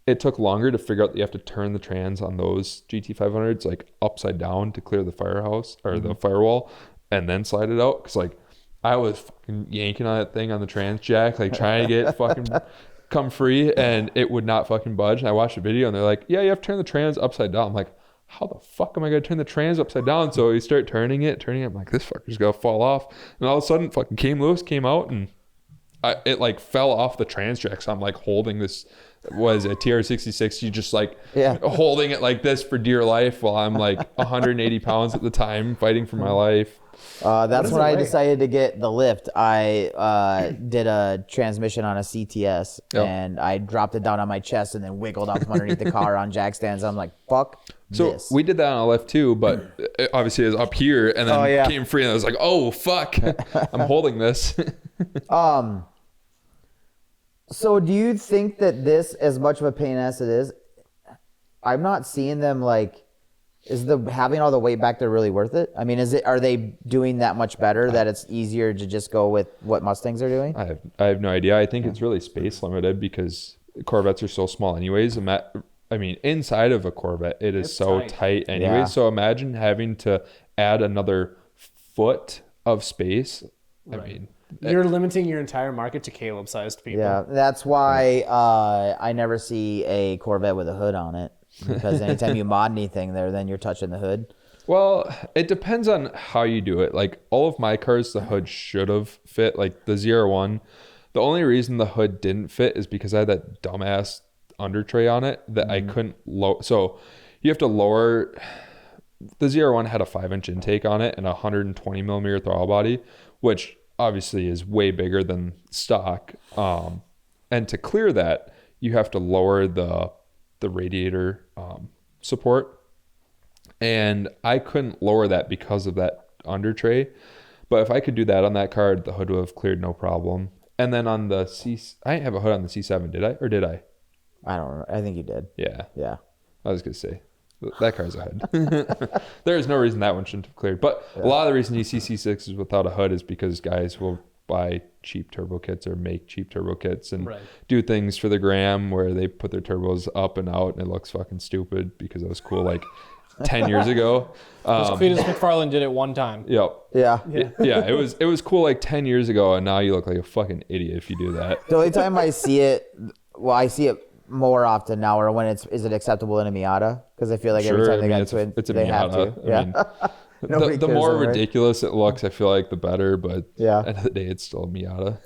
It took longer to figure out that you have to turn the trans on those GT500s like upside down to clear the firehouse or the firewall, and then slide it out. Cause like I was fucking yanking on that thing on the trans jack, like trying to get fucking come free, and it would not fucking budge. And I watched a video, and they're like, "Yeah, you have to turn the trans upside down." I'm like, how the fuck am I gonna turn the trans upside down? So you start turning it. I'm like, this fucker's gonna fall off. And all of a sudden, fucking came loose, came out, and it like fell off the trans jack. So I'm like holding this, was a TR66. You just like holding it like this for dear life while I'm like 180 pounds at the time, fighting for my life. That's when I decided to get the lift. I did a transmission on a CTS, and I dropped it down on my chest and then wiggled up from underneath the car on jack stands. I'm like, fuck this. We did that on a lift too, but it obviously it was up here and then came free, and I was like, oh fuck, I'm holding this. So do you think that this, as much of a pain as it is, I'm not seeing them like, is the having all the weight back there really worth it? I mean, are they doing that much better that it's easier to just go with what Mustangs are doing? I have no idea. I think it's really space limited because Corvettes are so small anyways. I mean, inside of a Corvette, it's so tight anyways. Yeah. So imagine having to add another foot of space. I mean, You're limiting your entire market to Caleb-sized people. Yeah, that's why I never see a Corvette with a hood on it, because anytime you mod anything there, then you're touching the hood. well, it depends on how you do it. Like all of my cars, the hood should have fit. Like the ZR1, the only reason the hood didn't fit is because I had that dumbass under tray on it that I couldn't lower. So you have to lower. The ZR1 had a 5-inch intake on it and a 120 millimeter throttle body, which obviously is way bigger than stock. And to clear that, you have to lower the radiator support. And I couldn't lower that because of that under tray. But if I could do that on that car, the hood would have cleared no problem. And then on the I didn't have a hood on the C7, did I? Or did I? I don't know. I think you did. Yeah. Yeah. I was going to say, that car's a hood. There's no reason that one shouldn't have cleared. But a lot of the reason you see C6s without a hood is because guys will buy cheap turbo kits or make cheap turbo kits and do things for the gram where they put their turbos up and out and it looks fucking stupid because it was cool like 10 years ago. Cletus McFarlane did it one time. Yep. Yeah. Yeah, it was cool like 10 years ago, and now you look like a fucking idiot if you do that. The only time I see it, I see it more often now, or when is it acceptable in a Miata? Because I feel like every time they got twin, it's a they have Miata. to. Yeah. I mean, the more cares, right? ridiculous it looks, I feel like the better, but Yeah. at the end of the day, it's still a Miata.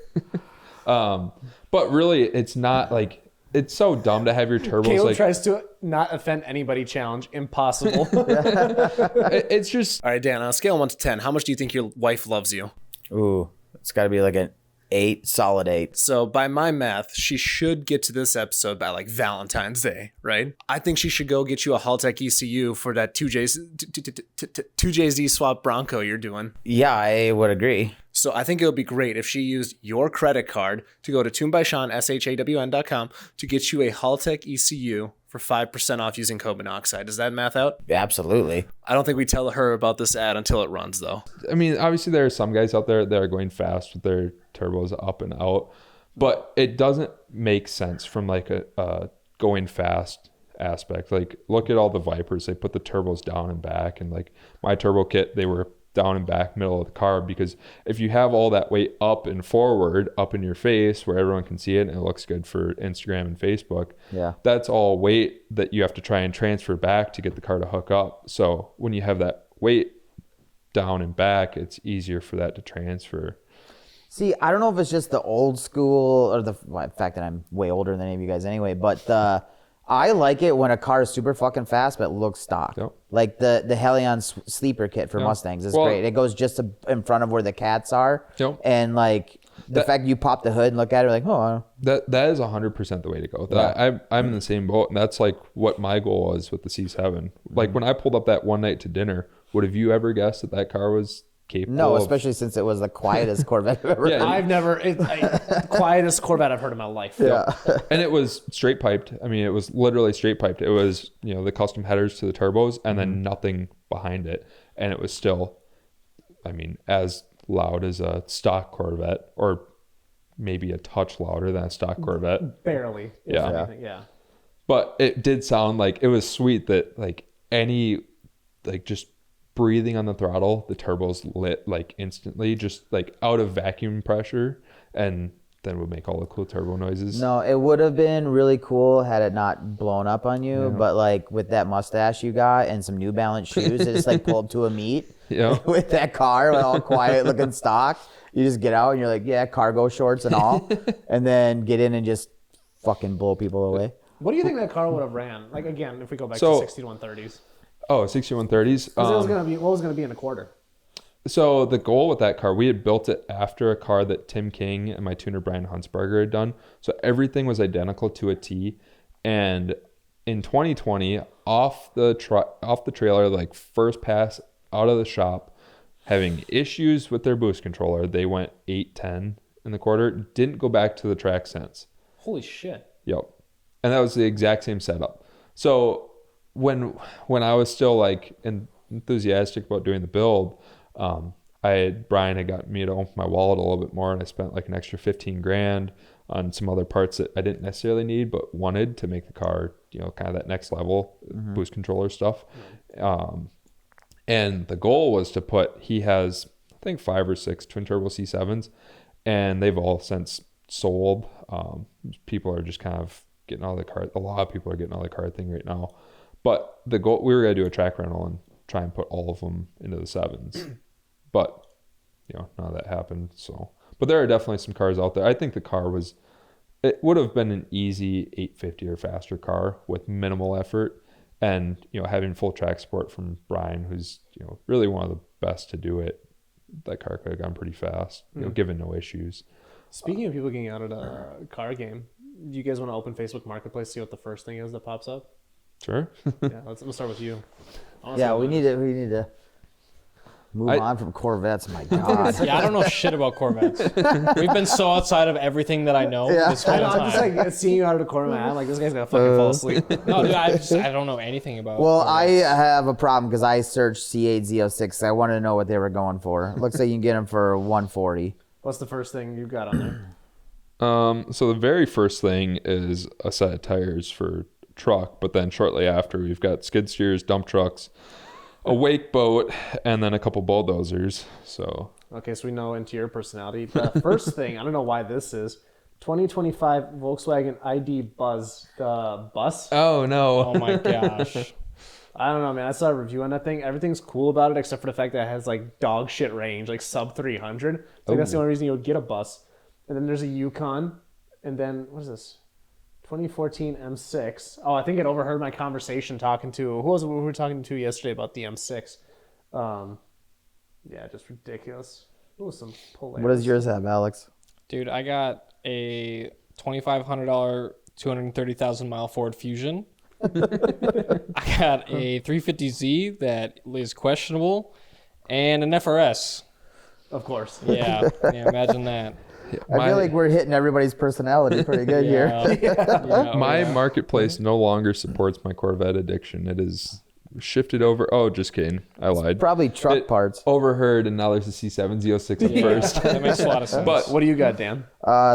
But really, it's not like, it's so dumb to have your turbos Caleb like, tries to not offend anybody challenge. Impossible. it's just, All right, Dan, on a scale of 1 to 10, how much do you think your wife loves you? Ooh, it's got to be like an 8, solid 8. So by my math, she should get to this episode by like Valentine's Day, right? I think she should go get you a Haltech ECU for that 2JZ swap Bronco you're doing. Yeah, I would agree. So I think it would be great if she used your credit card to go to tunedbysean, SHAWN.com to get you a Haltech ECU for 5% off using code Minnoxide. Does that math out? Absolutely. I don't think we tell her about this ad until it runs, though. I mean, obviously there are some guys out there that are going fast with their turbos up and out, but it doesn't make sense from like a going fast aspect. Like, look at all the Vipers. They put the turbos down and back, and like my turbo kit, they were down and back middle of the car, because if you have all that weight up and forward up in your face where everyone can see it and it looks good for Instagram and Facebook, that's all weight that you have to try and transfer back to get the car to hook up. So when you have that weight down and back, it's easier for that to transfer. See, I don't know if it's just the old school or the fact that I'm way older than any of you guys anyway, but I like it when a car is super fucking fast but looks stock. Yep. Like the Helion sleeper kit for Mustangs is great. It goes just in front of where the cats are. Yep. And like the fact you pop the hood and look at it like, oh. That is 100% the way to go. I'm in the same boat, and that's like what my goal was with the C7. Like when I pulled up that one night to dinner, would have you ever guessed that car was capable? No, especially since it was the quietest Corvette I've ever heard. I've never, quietest Corvette I've heard in my life. Yeah. And it was straight piped. I mean, it was literally straight piped. It was, the custom headers to the turbos and then nothing behind it. And it was still, I mean, as loud as a stock Corvette, or maybe a touch louder than a stock Corvette. Barely. Yeah. But it did sound like, it was sweet that like just breathing on the throttle, the turbos lit like instantly, just like out of vacuum pressure, and then would make all the cool turbo noises. No, it would have been really cool had it not blown up on you, but like with that mustache you got and some New Balance shoes, it just like pull up to a meet with that car with all quiet looking stock. You just get out and you're like, yeah, cargo shorts and all, and then get in and just fucking blow people away. What do you think that car would have ran? Like, again, if we go back to 6130s. Oh, 6130s. What was going to be in a quarter? So the goal with that car, we had built it after a car that Tim King and my tuner Brian Huntsberger had done. So everything was identical to a T. And in 2020, off the trailer, like first pass out of the shop, having issues with their boost controller, they went 810 in the quarter. Didn't go back to the track since. Holy shit. Yep. And that was the exact same setup. So when I was still like enthusiastic about doing the build, Brian had got me to my wallet a little bit more, and I spent like an extra $15,000 on some other parts that I didn't necessarily need but wanted to make the car, kind of that next level boost controller stuff. And the goal was to he has I think 5 or 6 twin turbo C7s, and they've all since sold. People are just kind of getting out of the car. A lot of people are getting out of the car thing right now. But the goal, we were going to do a track rental and try and put all of them into the 7s. But, none of that happened. So, but there are definitely some cars out there. I think the car it would have been an easy 850 or faster car with minimal effort. And, having full track support from Brian, who's, really one of the best to do it, that car could have gone pretty fast, given no issues. Speaking of people getting out of the car game, do you guys want to open Facebook Marketplace, see what the first thing is that pops up? Sure. Yeah, we'll start with you. Yeah, we need to move on from Corvettes. My God. Yeah, I don't know shit about Corvettes. We've been so outside of everything that I know this whole time. I'm just like seeing you out of the corner of my eye. I'm like, this guy's gonna fucking fall asleep. No, dude, I don't know anything about. Well, Corvettes. I have a problem because I searched C8 Z06. I wanted to know what they were going for. Looks like you can get them for $140. What's the first thing you got on there? So the very first thing is a set of tires for truck, but then shortly after we've got skid steers, dump trucks, a wake boat, and then a couple bulldozers. So okay, so we know into your personality. The first thing, I don't know why this is 2025 Volkswagen ID Buzz, the bus. Oh no. Oh my gosh. I don't know, man. I saw a review on that thing. Everything's cool about it except for the fact that it has like dog shit range, like sub 300. So that's the only reason you would get a bus. And then there's a Yukon, and then what is this? 2014 M6. Oh, I think it overheard my conversation talking to who was it we were talking to yesterday about the M6. Yeah, just ridiculous. Ooh, some Polaris. What does yours have, Alex? Dude, I got a $2,500 230,000 mile Ford Fusion. I got a 350Z that is questionable, and an FRS. Of course. Yeah, imagine that. I feel like we're hitting everybody's personality pretty good here. My marketplace no longer supports my Corvette addiction. It is shifted over. Oh, just kidding. I lied. Probably truck parts. Overheard, and now there's a C7 Z06 at first. That makes a lot of sense. But what do you got, Dan?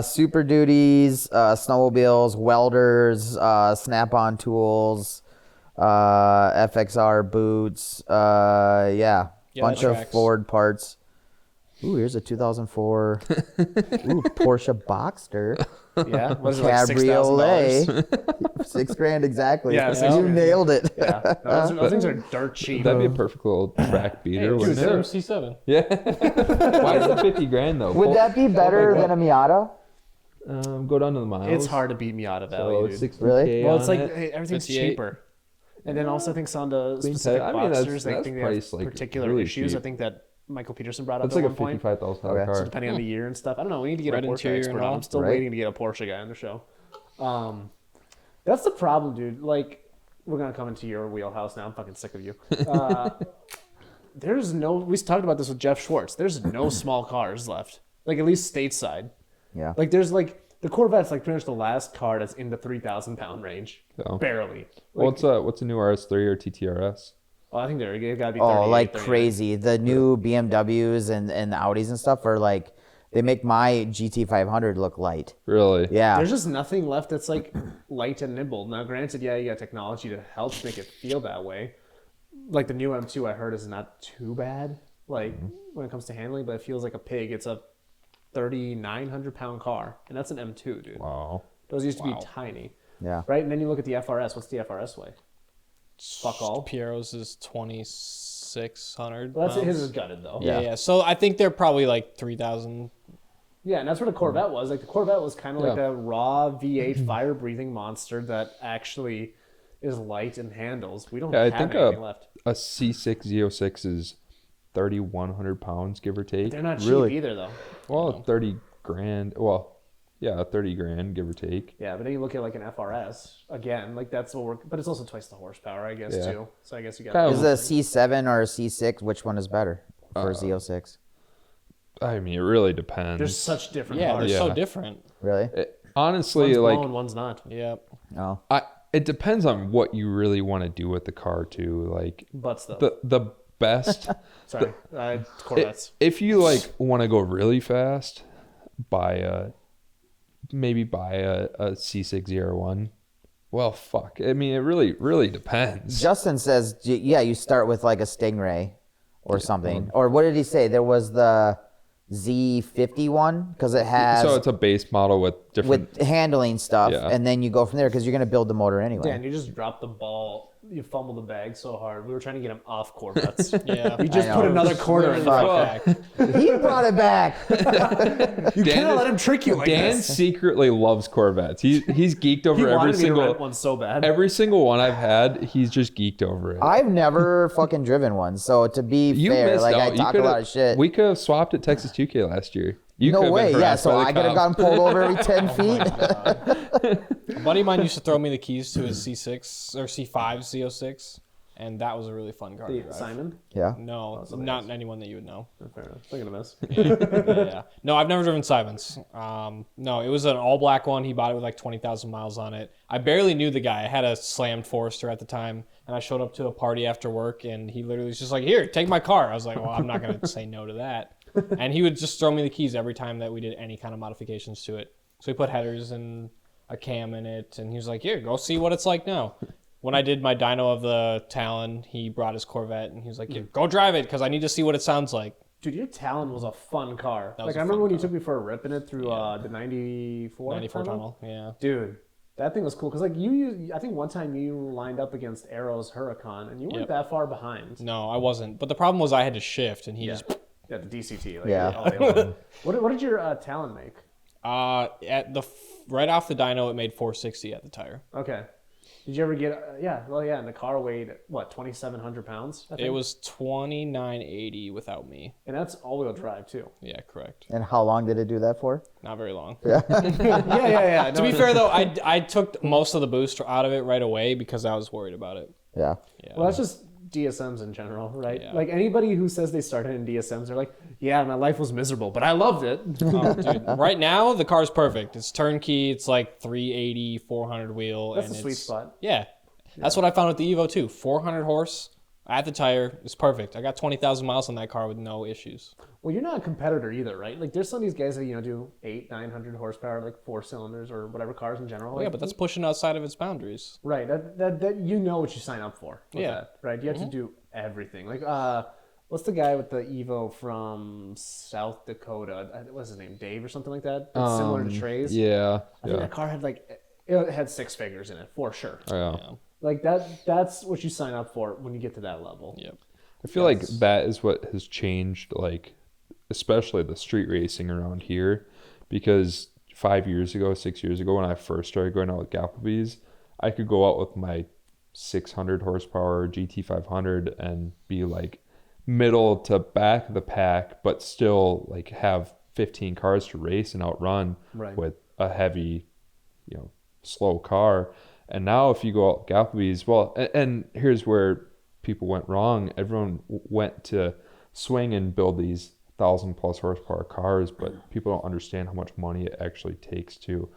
Super Duties, snowmobiles, welders, snap-on tools, FXR boots, bunch of tracks. Ford parts. Ooh, here's a 2004 Porsche Boxster. Yeah. What is it, like Cabriolet. $6,000? $6,000 exactly. Yeah, You $6,000. nailed it. Yeah. Those things are dirt cheap. That'd be a perfect little track beater, Dude, wouldn't it? C7. Yeah. Why is it 50 grand though? Would that be better than a Miata? Go down to the miles. It's hard to beat Miata value, So dude. 60K Really? Well, it's on like it. hey, everything's 58. cheaper. And then also I think on the Queen specific size. I mean, Boxsters, that's I think they priced, have like, particular really issues. cheap. I think that Michael Peterson brought up It's at like a one point. $55,000 Okay. car. So depending on the year and stuff. I don't know. We need to get Red a Porsche interior expert and on. all. I'm still Right. waiting to get a Porsche guy on the show. That's the problem, dude. Like, we're going to come into your wheelhouse now. I'm fucking sick of you. We talked about this with Jeff Schwartz. There's no small cars left. Like, at least stateside. Yeah. Like, there's like, the Corvette's like pretty much the last car that's in the 3,000 pound range. Oh. Barely. Well, what's a new RS3 or TTRS? Oh, I think they've got to be 38, Oh, like 39. crazy. The new BMWs and the Audis and stuff are like, they make my GT500 look light. Really? Yeah. There's just nothing left that's like light and nimble. Now, granted, yeah, you got technology to help make it feel that way. Like the new M2, I heard, is not too bad. Like when it comes to handling, but it feels like a pig. It's a 3,900 pound car, and that's an M2, dude. Wow. Those used to be Wow. tiny, Yeah. right? And then you look at the FRS. What's the FRS weigh? Fuck all. Piero's is 2,600. Well, that's pounds. his is gutted though. Yeah. So I think they're probably like 3,000. Yeah, and that's what the Corvette was. Like the Corvette was kind of like Yeah. a raw V8 fire-breathing monster that actually is light and handles. We don't Yeah, I have think anything left. a C6 Z06 is 3,100 pounds, give or take. They're not cheap Really? either, though. Well, 30 grand. Well, yeah, 30 grand, give or take. Yeah, but then you look at like an FRS again, like that's what we're. But it's also twice the horsepower, I guess, Yeah. too. So I guess you got. Kind Is a C7 or a C6, which one is better for Z06? I mean, it really depends. There's such different Yeah, cars. they're so Yeah. different. Really? Honestly, One's like blowing, one's not. Yep. Oh. it depends on what you really want to do with the car too. Like But stuff. the best. Sorry, Corvettes. If you like want to go really fast, maybe buy a C6 ZR1. Well, fuck. I mean, it really depends. Justin says, yeah, you start with like a Stingray or something. Or what did he say? There was the Z50 one because it has So it's a base model with different. with handling stuff, Yeah. and then you go from there because you're gonna build the motor anyway. Dan, you just dropped the ball. You fumbled the bag so hard. We were trying to get him off Corvettes. Yeah. You just I put know. another corner in the Fuck. back. He brought it back. You Dan cannot is- let him trick you like Dan this. secretly loves Corvettes. He's geeked He over every wanted me to rent single one so bad. every single one I've had. He's just geeked over it. I've never fucking driven one, so to be You fair, missed like out. I You talk a coulda- lot of shit. We could have swapped at Texas 2K last year. You No could've way, been yeah. harassed So by the I could have cops. gotten pulled over every 10 feet. A buddy of mine used to throw me the keys to his C6 or C5 Z06, and that was a really fun car to drive. Simon? Yeah. No, somebody not else. anyone that you would know. Fair enough. Look at miss. Yeah. No, I've never driven Simons. No, it was an all-black one. He bought it with like 20,000 miles on it. I barely knew the guy. I had a slammed Forester at the time, and I showed up to a party after work, and he literally was just like, "Here, take my car." I was like, "Well, I'm not going to say no to that." And he would just throw me the keys every time that we did any kind of modifications to it. So we put headers and a cam in it, and he was like, "Here, go see what it's like now." When I did my dyno of the Talon, he brought his Corvette, and he was like, "Yeah, go drive it, because I need to see what it sounds like." Dude, your Talon was a fun car. was Like, a I remember fun when you car. took me for a rip in it through the 94 94 tunnel, yeah. Dude, that thing was cool. Because, like, I think one time you lined up against Arrow's Huracan, and you weren't Yep. that far behind. No, I wasn't. But the problem was I had to shift, and he just Yeah, the DCT. Like, Yeah. all day long. What did your Talon make? right off the dyno, it made 460 at the tire. Okay. Did you ever get? And the car weighed what, 2,700 pounds? I think? It was 2980 without me. And that's all-wheel drive too. Yeah, correct. And how long did it do that for? Not very long. Yeah. To be fair though, I took most of the boost out of it right away because I was worried about it. Yeah. Well, that's just DSMs in general, right? Yeah. Like anybody who says they started in DSMs, they're like, yeah, my life was miserable, but I loved it. Oh, dude. Right now, the car's perfect. It's turnkey. It's like 380, 400 wheel. That's and a sweet spot. Yeah. That's what I found with the Evo too. 400 horse at the tire. It's perfect. I got 20,000 miles on that car with no issues. Well, you're not a competitor either, right? Like there's some of these guys that, do 900 horsepower, like 4 cylinders or whatever cars in general. Well, yeah, but that's pushing outside of its boundaries. Right. That you know what you sign up for. With Yeah. that, right. You have to do everything. Like, what's the guy with the Evo from South Dakota? What's his name? Dave or something like that? It's similar to Trey's. Yeah. I think that car had it had 6 figures in it for sure. Yeah. Like that's what you sign up for when you get to that level. Yep. I feel like that is what has changed, like, especially the street racing around here, because 6 years ago, when I first started going out with Gappleby's, I could go out with my 600 horsepower GT500 and be like middle to back of the pack, but still like have 15 cars to race and outrun with a heavy, slow car. And now if you go out with Gappleby's, well, and here's where people went wrong. Everyone went to swing and build these 1,000+ horsepower cars, but people don't understand how much money it actually takes to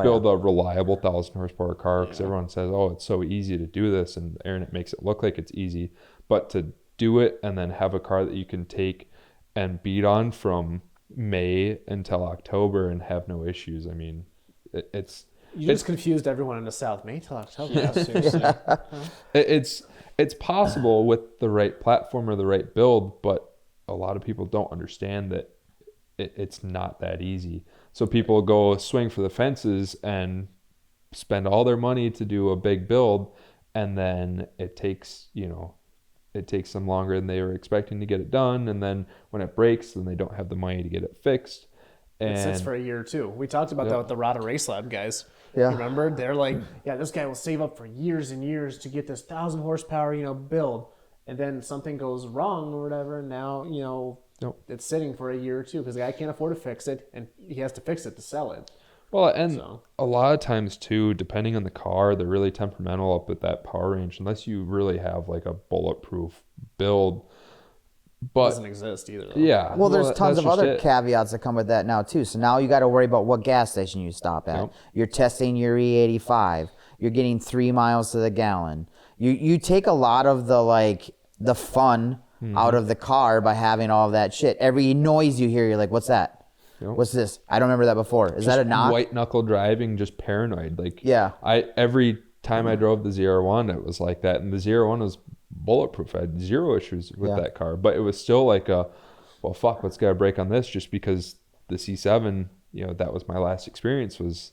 build a reliable 1,000 horsepower car, because everyone says, oh, it's so easy to do this, and Aaron, it makes it look like it's easy, but to do it and then have a car that you can take and beat on from May until October and have no issues. I mean, it's just confused everyone in the South. May till October. Yeah, seriously. it's possible with the right platform or the right build, but a lot of people don't understand that it's not that easy. So people go swing for the fences and spend all their money to do a big build, and then it takes them longer than they were expecting to get it done, and then when it breaks, then they don't have the money to get it fixed. And it sits for a year or two. We talked about that with the Rada Race Lab guys. Yeah. Remember? They're like, yeah, this guy will save up for years and years to get this 1,000 horsepower, build. And then something goes wrong or whatever. And now, it's sitting for a year or two because the guy can't afford to fix it, and he has to fix it to sell it. Well, and a lot of times too, depending on the car, they're really temperamental up at that power range, unless you really have like a bulletproof build. But it doesn't exist either, though. Yeah. Well, there's tons of other caveats that come with that now too. So now you got to worry about what gas station you stop at. Yep. You're testing your E85. You're getting 3 miles to the gallon. You take a lot of the fun out of the car by having all of that shit. Every noise you hear, you're like, what's that? Yep. What's this? I don't remember that before. Is that a knock? White knuckle driving, just paranoid. Like, yeah. Every time I drove the ZR1, it was like that, and the ZR1 was bulletproof. I had zero issues with that car, but it was still like well, fuck, let's get a break on this, just because the C7, that was my last experience, was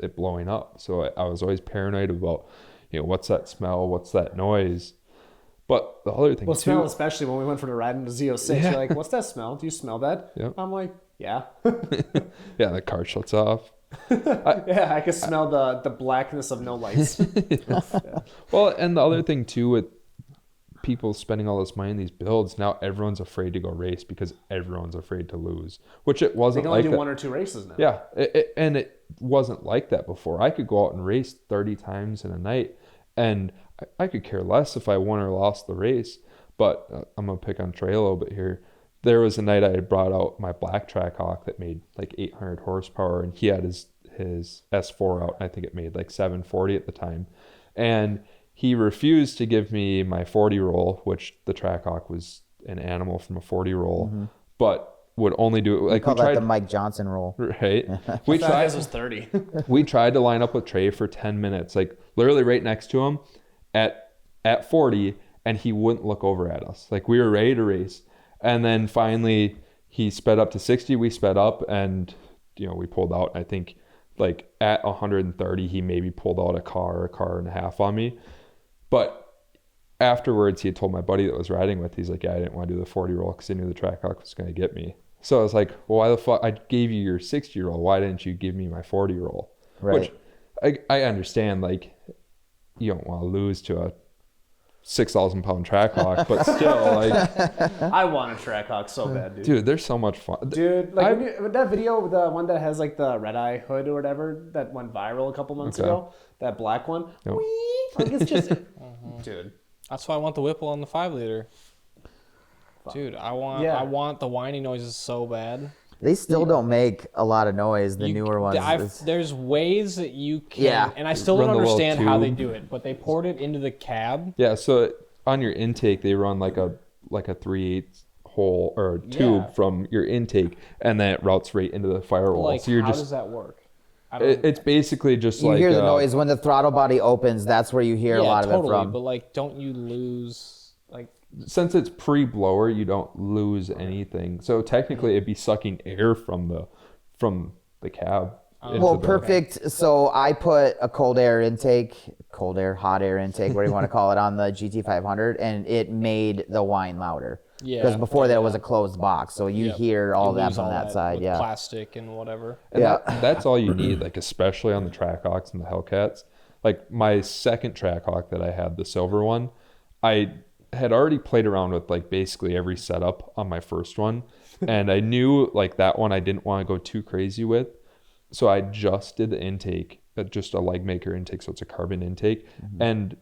it blowing up. So I was always paranoid about, what's that smell? What's that noise? But the other thing too, smell, especially when we went for the ride in the Z06, you're like, what's that smell? Do you smell that? Yep. I'm like, yeah. Yeah, the car shuts off. I can smell the blackness of no lights. Well, and the other thing too, with people spending all this money in these builds, now everyone's afraid to go race because everyone's afraid to lose, which it wasn't. They can only like do that. 1 or 2 races now. Yeah, and it wasn't like that before. I could go out and race 30 times in a night, and I could care less if I won or lost the race. But I'm gonna pick on Trey a little bit here. There was a night I had brought out my black Trackhawk that made like 800 horsepower, and he had his S4 out, and I think it made like 740 at the time, and he refused to give me my 40 roll, which the Trackhawk was an animal from a 40 roll, but would only do it like we tried the Mike Johnson roll. Right. We tried. His was 30. We tried to line up with Trey for 10 minutes, like literally right next to him at 40, and he wouldn't look over at us. Like we were ready to race. And then finally he sped up to 60, we sped up, and we pulled out. I think like at 130 he maybe pulled out a car and a half on me. But afterwards he had told my buddy that was riding with, he's like, yeah, I didn't want to do the 40 roll because I knew the Trackhawk was going to get me. So I was like, well, why the fuck? I gave you your 60 roll. Why didn't you give me my 40 roll? Right. Which I understand, like, you don't want to lose to a 6,000 pound Trackhawk, but still, like, I want a Trackhawk so bad, dude. dude, they're so much fun. Dude, like that video, the one that has like the red eye hood or whatever that went viral a couple months ago, that black one, Yep. like it's just, dude. That's why I want the Whipple on the 5-liter. Dude, I want the whiny noises so bad. They still don't make a lot of noise. The newer ones. There's ways that you can, and I still don't Run the little understand how they tube. do it, but they poured it into the cab. Yeah, so on your intake, they run like a 3/8 hole or tube from your intake, and then it routes right into the firewall. Like, so you're how just does that work? it's basically just You like hear the noise when the throttle body opens. That's where you hear a lot of it from. But like, don't you lose like? since it's pre-blower, you don't lose anything. So technically, it'd be sucking air from the cab. Well, perfect. So I put a hot air intake, whatever you want to call it, on the GT500, and it made the whine louder. Yeah. Because before that it was a closed box, so you hear all that from that side. With Yeah. plastic and whatever. And that's all you need, like especially on the Trackhawks and the Hellcats. Like my second Trackhawk that I had, the silver one, I had already played around with like basically every setup on my first one, and I knew like that one I didn't want to go too crazy with, so I just did the intake, just a leg maker intake, so it's a carbon intake, and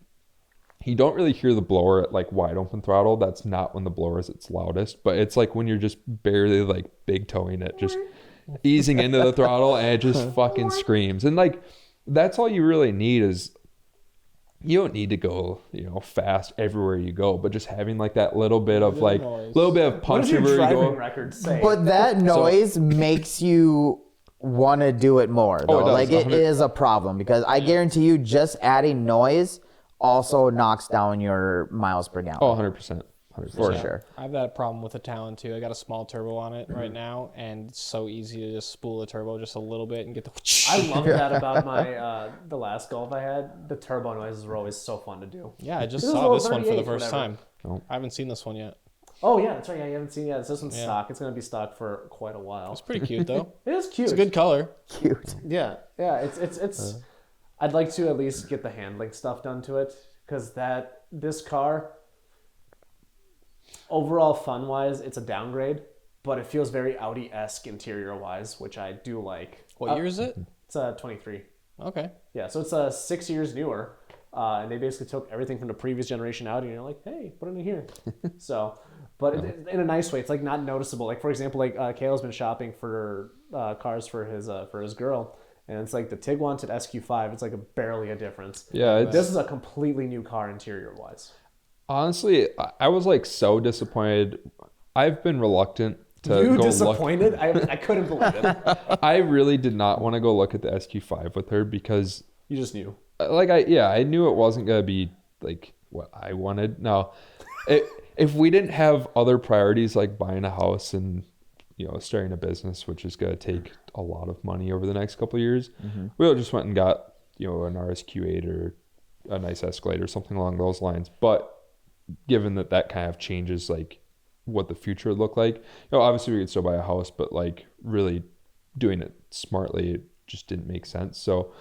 you don't really hear the blower at like wide open throttle. That's not when the blower is its loudest, but it's like when you're just barely like big toeing it, just easing into the throttle, and it just fucking screams. And like that's all you really need is, you don't need to go, fast everywhere you go, but just having like that little bit of like little bit of punch What does your everywhere you driving go. record say? But that noise makes you want to do it more, though. it does, Like, it 100. is a problem, because I guarantee you just adding noise also knocks down your miles per gallon. Oh, 100%. 100%. For sure. I have that problem with the Talon too. I got a small turbo on it right now, and it's so easy to just spool the turbo just a little bit and get the. I love that about my the last Golf I had. The turbo noises were always so fun to do. Yeah, I just This is saw a this one for the 38, first whatever. time. Oh. I haven't seen this one yet. Oh yeah, that's right. Yeah, you haven't seen this one's Yeah. stock. It's gonna be stock for quite a while. It's pretty cute though. It is cute. It's a good color. Cute. Yeah. It's. I'd like to at least get the handling stuff done to it, because this car, overall fun wise, it's a downgrade, but it feels very Audi-esque interior wise, which I do like. What year is it? It's a 23. Okay. Yeah, so it's 6 years newer, and they basically took everything from the previous generation Audi, and you're like, hey, put it in here. So, but in a nice way, it's like not noticeable. Like for example, like Kayla's been shopping for cars for his girl, and it's like the Tiguan to the SQ5. It's like barely a difference. Yeah, This is a completely new car interior wise. Honestly, I was like so disappointed. I've been reluctant to You go disappointed? I couldn't believe it. look. I really did not want to go look at the SQ5 with her, because You just knew. I knew it wasn't going to be like what I wanted. Now, if we didn't have other priorities like buying a house and starting a business, which is going to take a lot of money over the next couple of years, we just went and got an RSQ8 or a nice Escalade or something along those lines. But given that kind of changes like what the future would look like, obviously we could still buy a house, but like really doing it smartly, it just didn't make sense. So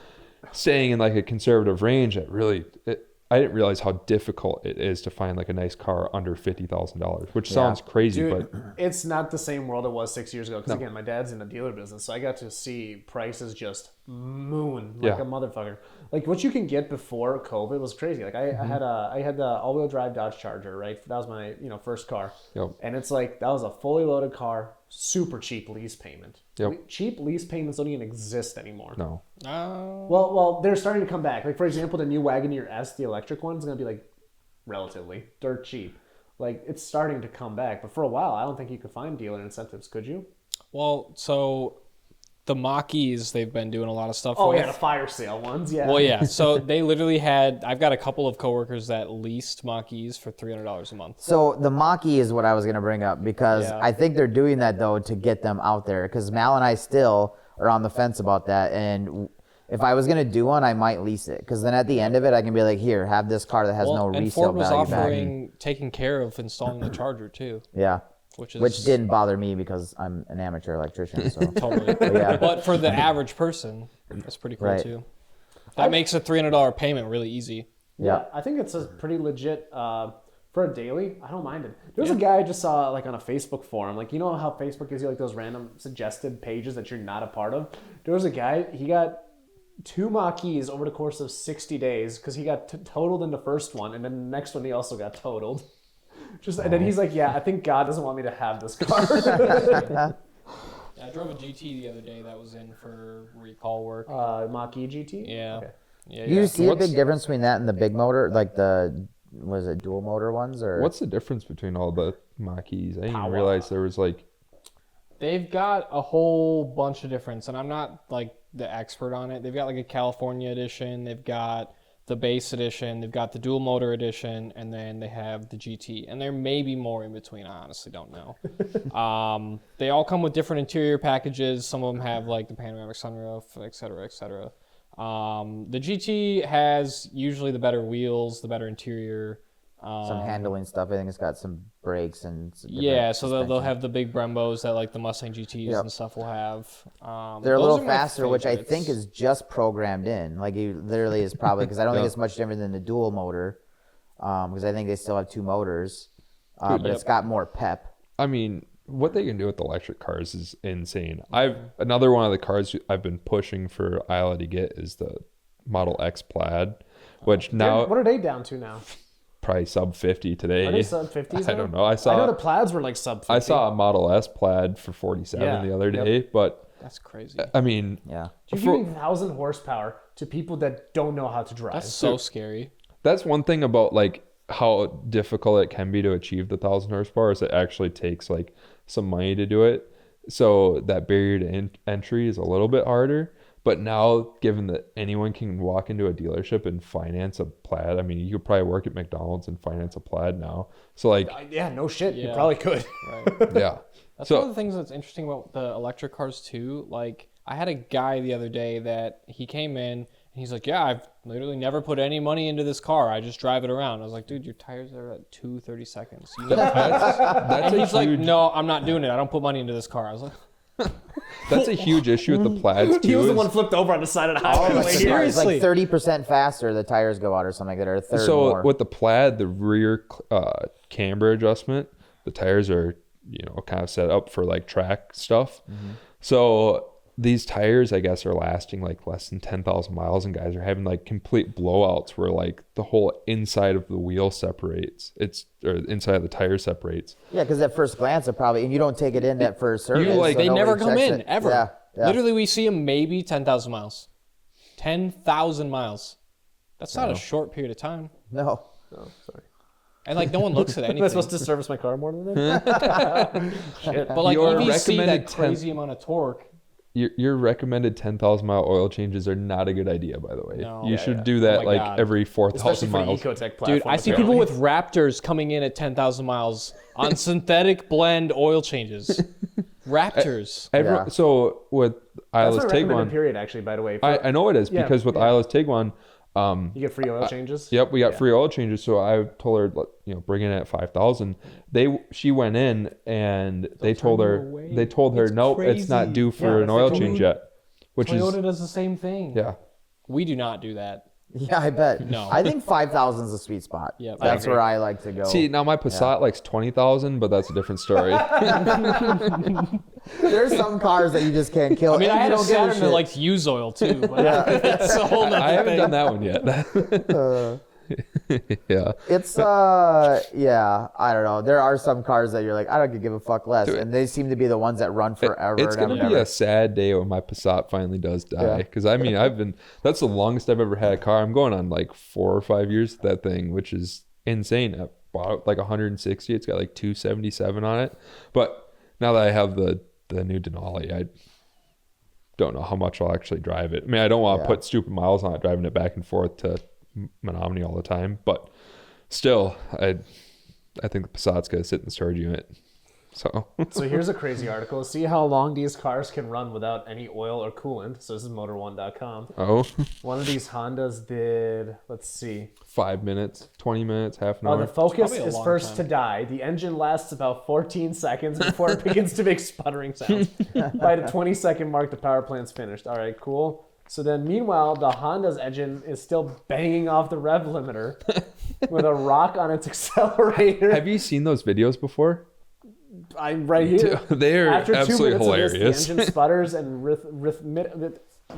staying in like a conservative range, I didn't realize how difficult it is to find like a nice car under $50,000, which sounds crazy, Dude, but it's not the same world it was 6 years ago. Because again, my dad's in the dealer business, so I got to see prices just moon like a motherfucker. Like what you can get before COVID was crazy. Like I had the all-wheel drive Dodge Charger, right? That was my first car, and it's like that was a fully loaded car, super cheap lease payment. Cheap lease payments don't even exist anymore. no. Well, they're starting to come back. Like for example, the new Wagoneer S, the electric one, is gonna be like relatively dirt cheap. Like it's starting to come back, but for a while, I don't think you could find dealer incentives. Could you? Well, so the Mach E's, they've been doing a lot of stuff Oh with. yeah, the fire sale ones. Yeah. Well, yeah. So they literally I've got a couple of coworkers that leased Mach E's for $300 a month. So the Mach E is what I was going to bring up, because Yeah. I think they're doing that, though, to get them out there, because Mal and I still are on the fence about that. And if I was going to do one, I might lease it, because then at the end of it, I can be like, here, have this car that has no and resale Ford was value back. offering taking care of installing the charger too, Yeah. which didn't bother me because I'm an amateur electrician. So totally. yeah. But for the average person, that's pretty cool Right. too. That makes a $300 payment really easy. Yeah. I think it's a pretty legit for a daily. I don't mind it. There's a guy I just saw like on a Facebook forum. Like, you know how Facebook gives you like those random suggested pages that you're not a part of? There was a guy, he got 2 Mach E's over the course of 60 days because he got totaled in the first one, and then the next one he also got totaled. And then he's like, yeah, I think God doesn't want me to have this car. I drove a GT the other day that was in for recall work. Mach E GT? Yeah. Okay. Yeah. You see a big difference between that and the big motor, like the, was it dual motor ones? Or What's the difference between all the Mach E's? I didn't even realize there was like... They've got a whole bunch of difference, and I'm not like the expert on it. They've got like a California edition, they've got the base edition, they've got the dual motor edition, and then they have the GT. And there may be more in between. I honestly don't know. They all come with different interior packages. Some of them have like the panoramic sunroof, et cetera, et cetera. The GT has usually the better wheels, the better interior. some handling stuff. I think it's got some brakes and some Yeah, so they'll suspension. have the big Brembos that like the Mustang GTs and stuff will have. They're a those little are my faster, which I favorites. think is just programmed in. Like it literally is probably because I don't think it's much different than the dual motor, because I think they still have 2 motors, but it's got more pep. I mean, what they can do with electric cars is insane. Another one of the cars I've been pushing for Isla to get is the Model X Plaid, which now What are they down to now? probably sub 50 today. Are they sub 50s? I don't know. I know the Plaids were like sub 50. I saw a Model S Plaid for 47 the other day, but That's crazy. I mean, Yeah. You're giving 1,000 horsepower to people that don't know how to drive. That's so scary. that's one thing about like how difficult it can be to achieve the 1,000 horsepower is it actually takes like some money to do it. So that barrier to entry is a little bit harder. But now, given that anyone can walk into a dealership and finance a Plaid, I mean, you could probably work at McDonald's and finance a Plaid now. So like, Yeah, no shit. You Yeah. probably could. Right. yeah. That's So- one of the things that's interesting about the electric cars too. Like I had a guy the other day that he came in and he's like, "Yeah, I've literally never put any money into this car. I just drive it around." I was like, "Dude, your tires are at 30 seconds." You know? That's and a he's like, huge, "No, I'm not doing it. I don't put money into this car." I was like, that's a huge issue with the Plaids too. He was the is- one flipped over on the side of the highway. Like, Like, it's seriously. like 30% faster the tires go out or something like that, or a third So more. with the Plaid, the rear camber adjustment, the tires are, kind of set up for like track stuff. So these tires, I guess, are lasting like less than 10,000 miles, and guys are having like complete blowouts where like the whole inside of the wheel separates. Or inside of the tire separates. Yeah, because at first glance, it probably, and you don't take it in that first service. like- so they nobody never come checks in it. ever. Yeah. Literally, we see them maybe 10,000 miles. 10,000 miles. That's not a short period of time. No. And like no one looks at Am I anything. supposed to service my car more than that? Shit. But like Your if you see recommended that crazy amount of torque, Your recommended 10,000 mile oil changes are not a good idea, by the way. No. You Yeah, should yeah. do that Oh my like God. every Especially 4,000 for the miles. Ecotech platform. dude, I see people with Raptors coming in at 10,000 miles on synthetic blend oil changes. Raptors. Yeah. So with That's Isla's my recommended Tiguan, period, actually, by the way. I know it is Yeah, because with yeah. Isla's Tiguan, You get free oil changes? yep, we got free oil changes. So I told her, bring it in at 5,000. She went in and they told her, away. nope, it's not crazy. due for Yeah, an that's oil like- change yet, which Toyota is, does the same thing. yeah. We do not do that. Yeah, I bet. No. I think 5,000 is a sweet spot. Yep. That's I agree. where I like to go. See, now my Passat likes 20,000, but that's a different story. There's some cars that you just can't kill. I mean, and I had you a don't give Saturn that shit. likes used oil too, but it's a whole nother I haven't thing. done that one yet. Yeah. It's yeah, I don't know. There are some cars that you're like, I don't give a fuck less, and they seem to be the ones that run forever. It's and gonna ever be and a sad day when my Passat finally does die. Yeah. Because I mean, that's the longest I've ever had a car. I'm going on like 4 or 5 years with that thing, which is insane. I bought it like 160. It's got like 277 on it. But now that I have the new Denali, I don't know how much I'll actually drive it. I mean, I don't want to put stupid miles on it, driving it back and forth to Menominee all the time. But still, I think the Passat's gonna sit in the storage unit. So So here's a crazy article. See how long these cars can run without any oil or coolant. So this is motor1.com. oh, One of these Hondas did, let's see. 5 minutes, 20 minutes, half an Oh, hour. the Focus probably a is long first time. to die. The engine lasts about 14 seconds before it begins to make sputtering sounds. By the 20-second mark, the power plant's finished. All right, cool. So then, meanwhile, the Honda's engine is still banging off the rev limiter with a rock on its accelerator. Have you seen those videos before? I'm right here. They're After 2 absolutely minutes hilarious. of this, the engine sputters and we're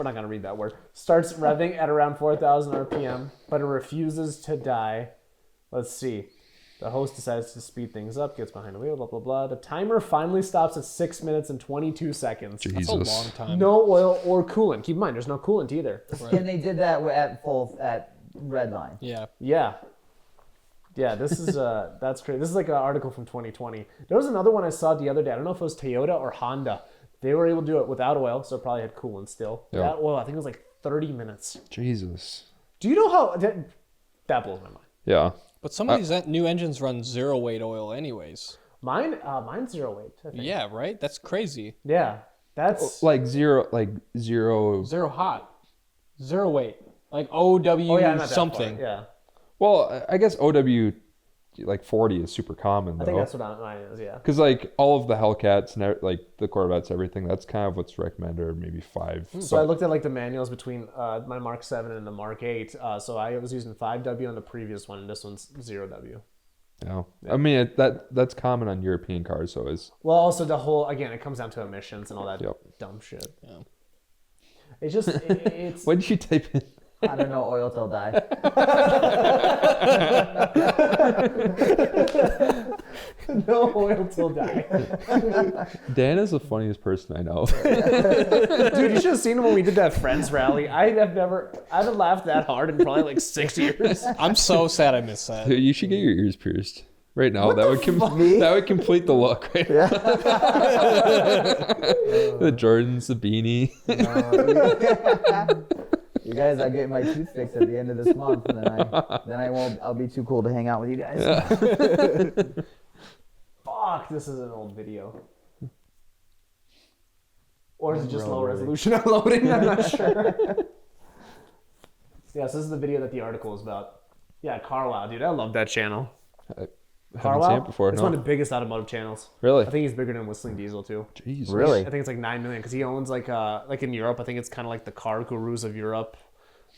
not going to read that word. Starts revving at around 4,000 RPM, but it refuses to die. Let's see. The host decides to speed things up, gets behind the wheel, blah, blah, blah. The timer finally stops at 6 minutes and 22 seconds. Jesus. That's a long time. No oil or coolant. Keep in mind, there's no coolant either. And they did that at Redline. Yeah. Yeah. Yeah, this is that's crazy. This is like an article from 2020. There was another one I saw the other day. I don't know if it was Toyota or Honda. They were able to do it without oil, so it probably had coolant still. Yeah. Without oil, I think it was like 30 minutes. Jesus. Do you know how that blows my mind? Yeah. But some of these new engines run zero weight oil anyways. Mine's 0 weight. I think. Yeah, right? That's crazy. Yeah, that's Like zero. Zero hot. Zero weight. Like OW not that something. far. Yeah, Well, I guess OW like 40 is super common though. I think that's what mine is. Yeah. Because like all of the Hellcats and like the Corvettes, everything, that's kind of what's recommended, or maybe 5. So I looked at like the manuals between my Mark 7 and the Mark 8. So I was using 5W on the previous one, and this one's 0W. Yeah. I mean that's common on European cars, so is. Well, also the whole again, it comes down to emissions and all that Yep. dumb shit. Yeah. It's just it's. What did you type in? I don't know, oil till die. No oil till die. Dan is the funniest person I know. Dude, you should have seen him when we did that Friends rally. I haven't laughed that hard in probably like 6 years. I'm so sad I missed that. You should get your ears pierced right now. That would complete the look. Right? The Jordans, the beanie. You guys, I get my tooth fixed at the end of this month, and then I'll be too cool to hang out with you guys. Fuck, this is an old video. Or is it just low resolution uploading? I'm not sure. Yes, this is the video that the article is about. Yeah, Carwow, dude. I love that channel. I haven't seen it before. It's No. one of the biggest automotive channels. Really? I think he's bigger than Whistling Diesel too. Jeez. Really? I think it's like 9 million because he owns like in Europe. I think it's kind of like the car gurus of Europe,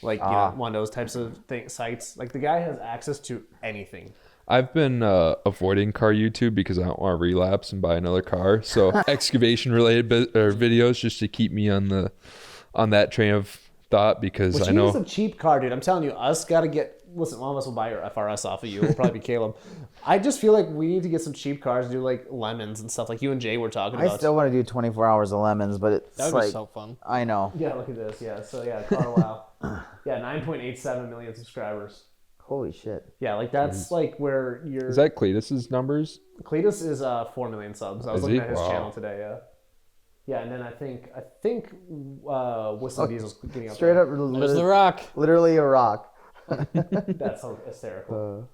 like you know, one of those types of sites. Like the guy has access to anything. I've been avoiding car YouTube because I don't want to relapse and buy another car. So excavation related videos just to keep me on that train of thought, because Which I know is a cheap car, dude. I'm telling you, us gotta get. Listen, one of us will buy your FRS off of you. It'll probably be Caleb. I just feel like we need to get some cheap cars and do like lemons and stuff like you and Jay were talking I about. still want to do 24 hours of lemons, but it's That would like be so fun. I know. Yeah, look at this. Yeah, so yeah, Carwow. Yeah, 9.87 million subscribers. Holy shit. Yeah, like that's like where you're. is that Cletus's numbers? Cletus is 4 million subs. I was Is looking he? at his Wow. channel today. Yeah. Yeah, and then I think Whistling Diesel's getting up Straight there. up, There's the rock. literally a rock. That's hysterical.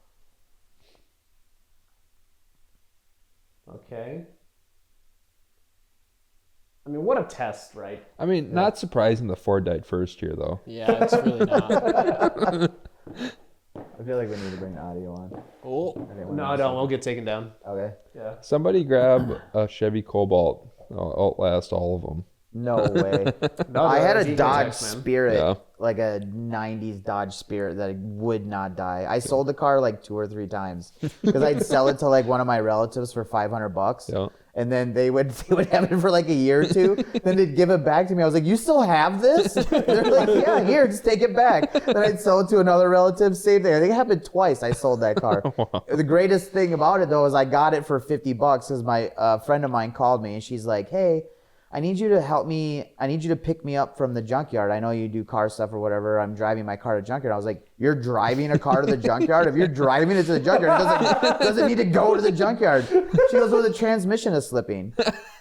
Okay. I mean, what a test, right? I mean, not surprising the Ford died first here though. Yeah, it's really not. I feel like we need to bring the audio on. Oh, No, we'll get taken down. Okay. Yeah. Somebody grab a Chevy Cobalt. I'll outlast all of them. No way. No, I had those a are Dodge Ecotex, man. Spirit, Yeah. like a 90s Dodge Spirit that would not die. I sold the car like 2 or 3 times because I'd sell it to like one of my relatives for $500. Yeah. And then they would have it for like a year or 2. Then they'd give it back to me. I was like, "You still have this?" They're like, "Yeah, here, just take it back." Then I'd sell it to another relative. Same thing. I think it happened twice. I sold that car. The greatest thing about it though is I got it for $50 because my friend of mine called me and she's like, "Hey, I need you to help me. I need you to pick me up from the junkyard. I know you do car stuff or whatever. I'm driving my car to the junkyard." I was like, "You're driving a car to the junkyard? If you're driving it to the junkyard, it doesn't need to go to the junkyard." She goes, "Well, the transmission is slipping."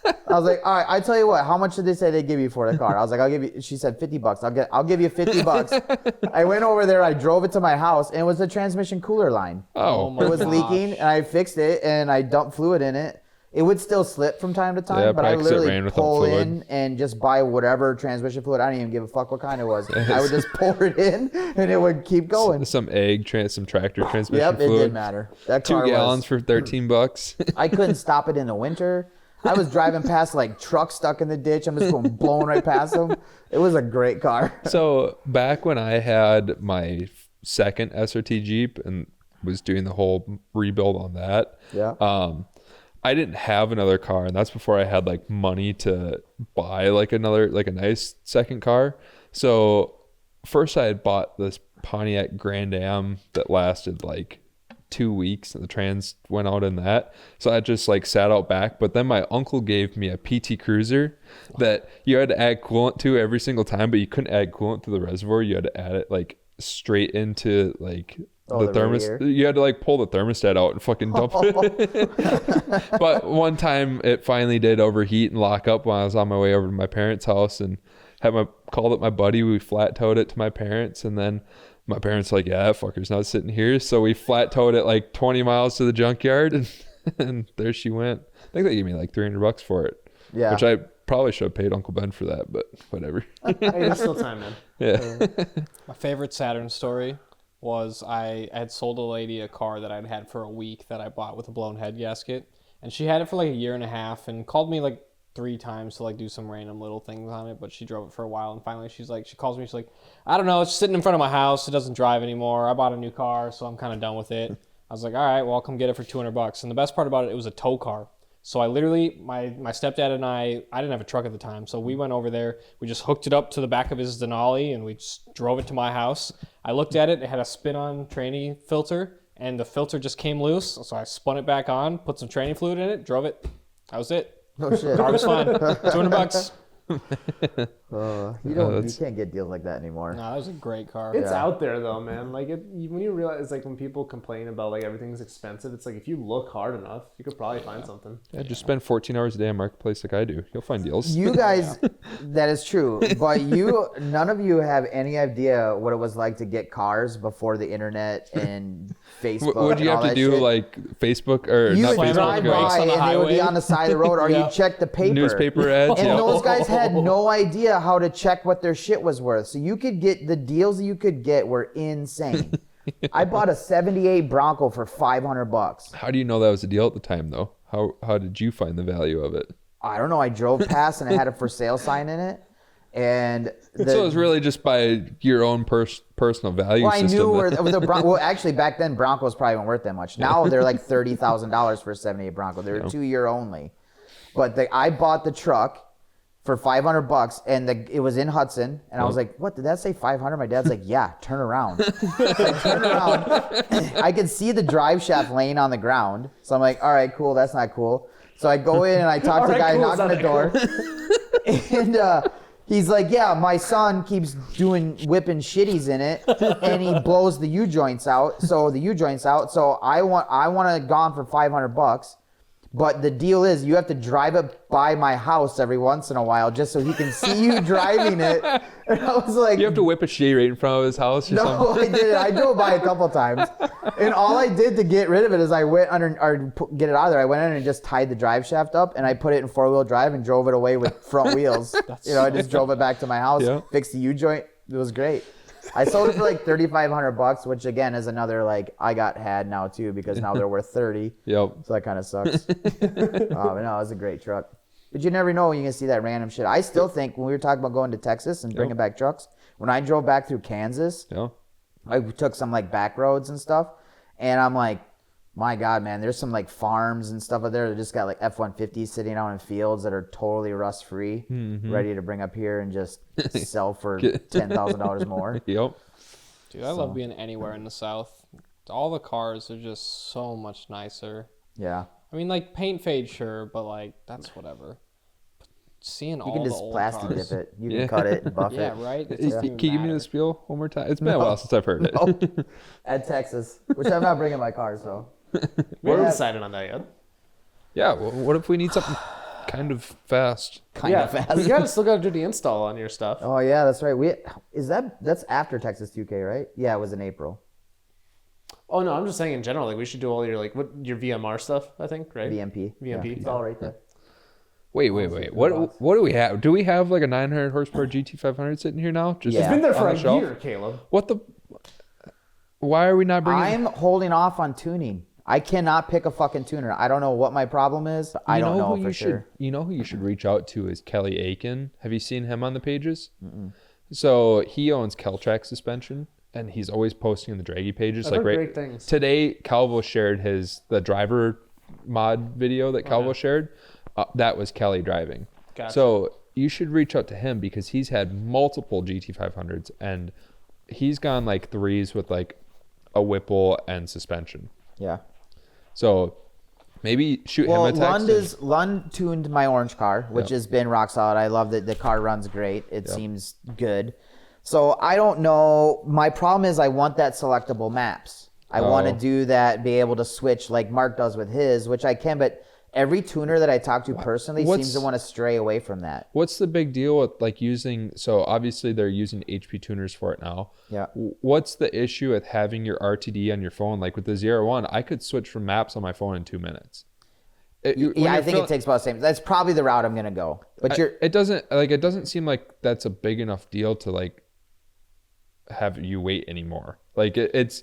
I was like, "All right, I tell you what. How much did they say they give you for the car?" I was like, "I'll give you." She said $50. I'll give you $50. I went over there. I drove it to my house, and it was the transmission cooler line. oh my It was gosh. leaking, and I fixed it, and I dumped fluid in it. It would still slip from time to time, Yeah, but I probably 'cause it literally ran without pull fluid. in and just buy whatever transmission fluid. I didn't even give a fuck what kind it was. I would just pour it in, and it would keep going. Some some tractor transmission Yep, it fluid. didn't matter. That 2 car gallons was, for $13. I couldn't stop it in the winter. I was driving past like trucks stuck in the ditch. I'm just going blowing right past them. It was a great car. So back when I had my second SRT Jeep and was doing the whole rebuild on that, I didn't have another car, and that's before I had like money to buy like a nice second car. So first I had bought this Pontiac Grand Am that lasted like 2 weeks, and the trans went out in that, so I just like sat out back. But then my uncle gave me a PT Cruiser that you had to add coolant to every single time, but you couldn't add coolant to the reservoir. You had to add it like straight into like the thermos. You had to like pull the thermostat out and fucking dump it. But one time it finally did overheat and lock up when I was on my way over to my parents' house, and called up my buddy. We flat towed it to my parents, and then my parents were like, yeah, that fucker's not sitting here. So we flat towed it like 20 miles to the junkyard, and there she went. I think they gave me like $300 for it. Yeah. Which I probably should have paid Uncle Ben for that, but whatever. Hey, there's still time, man. Yeah. My favorite Saturn story was I had sold a lady a car that I'd had for a week that I bought with a blown head gasket. And she had it for like a year and a half and called me like 3 times to like do some random little things on it, but she drove it for a while, and finally she calls me, she's like, I don't know, it's sitting in front of my house, it doesn't drive anymore, I bought a new car, so I'm kind of done with it. I was like, all right, well, I'll come get it for $200. And the best part about it, it was a tow car. So I literally, my stepdad and I didn't have a truck at the time, so we went over there, we just hooked it up to the back of his Denali, and we just drove it to my house. I looked at it, it had a spin-on tranny filter, and the filter just came loose, so I spun it back on, put some tranny fluid in it, drove it. That was it. Oh shit. Car was fine. $200. You can't get deals like that anymore. No, that was a great car. It's out there though, man. Like when you realize, like when people complain about like everything's expensive, it's like if you look hard enough, you could probably find something. Yeah, just spend 14 hours a day on Marketplace like I do. You'll find deals. You guys, that is true, but none of you have any idea what it was like to get cars before the internet and Facebook. Would you have to do shit. Like Facebook or you not would Facebook? drive by and they would be on the side of the road, or you check the paper. Newspaper ads. And those guys had no idea how to check what their shit was worth. So you could get the deals that you could get were insane. I bought a '78 Bronco for $500. How do you know that was a deal at the time, though? How did you find the value of it? I don't know. I drove past and it had a for sale sign in it. And so it was really just by your own personal value system. I knew where the Bronco. Well, actually, back then Broncos probably weren't worth that much. Now they're like $30,000 for a '78 Bronco. They're 2-year only. But I bought the truck for $500, and it was in Hudson, and I was like, "What did that say? 500?" My dad's like, "Yeah, turn around." I turn around. I could see the drive shaft laying on the ground, so I'm like, "All right, cool. That's not cool." So I go in and I talk to the guy, knock on the door, and he's like, "Yeah, my son keeps whipping shitties in it, and he blows the U joints out. So I want it gone for $500." But the deal is you have to drive it by my house every once in a while just so he can see you driving it. And I was like... You have to whip a shitty right in front of his house or something? No, I didn't. I drove by a couple times. And all I did to get rid of it is I went under, or get it out of there, I went in and just tied the drive shaft up, and I put it in 4-wheel drive and drove it away with front wheels. I just drove it back to my house, fixed the U-joint. It was great. I sold it for like $3,500, which again is another like I got had now too, because now they're worth 30. Yep. So that kind of sucks. But no, it was a great truck. But you never know when you can see that random shit. I still think when we were talking about going to Texas and bringing back trucks, when I drove back through Kansas, I took some like back roads and stuff, and I'm like, my God, man, there's some like farms and stuff out there that just got like F-150s sitting out in fields that are totally rust free, ready to bring up here and just sell for $10,000 more. Yep. Dude, I love being anywhere in the South. All the cars are just so much nicer. Yeah. I mean, like paint fade, sure, but like that's whatever. But seeing all the old You can just plastic cars. dip it. You can cut it and buff it. Yeah, right. Can you give me the spiel one more time? It's been a while since I've heard it. At Texas, which I'm not bringing my car, so. We haven't decided on that yet. Yeah, well, what if we need something kind of fast? Kind of fast. We still got to do the install on your stuff. Oh yeah, that's right. That's after Texas 2K, right? Yeah, it was in April. Oh no, I'm just saying in general. Like we should do all your your VMR stuff. I think right. VMP. VMP. Yeah, it's all right there. Wait. What do we have? Do we have like a 900 horsepower GT500 sitting here now? Just It's been there for on a the shelf? year, Caleb. What the? Why are we not bringing? I'm holding off on tuning. I cannot pick a fucking tuner. I don't know what my problem is. But I don't know who for you sure. You know who you should reach out to is Kelly Aiken. Have you seen him on the pages? Mm-mm. So he owns Keltrack suspension, and he's always posting on the Draggy pages. I've heard great things. Today, Calvo shared the driver mod video that Calvo shared. That was Kelly driving. Gotcha. So you should reach out to him because he's had multiple GT500s, and he's gone like threes with like a Whipple and suspension. Yeah. So maybe shoot him a text. Lund tuned my orange car, which has been rock solid. I love that the car runs great. It seems good. So I don't know. My problem is I want that selectable maps. I want to do that, be able to switch like Mark does with his, which I can, but every tuner that I talk to personally seems to want to stray away from that. What's the big deal with like using, so obviously they're using HP tuners for it now. Yeah. What's the issue with having your RTD on your phone? Like with the ZR1, I could switch from maps on my phone in 2 minutes. I think it takes about the same. That's probably the route I'm going to go. But it doesn't seem like that's a big enough deal to like have you wait anymore. Like here's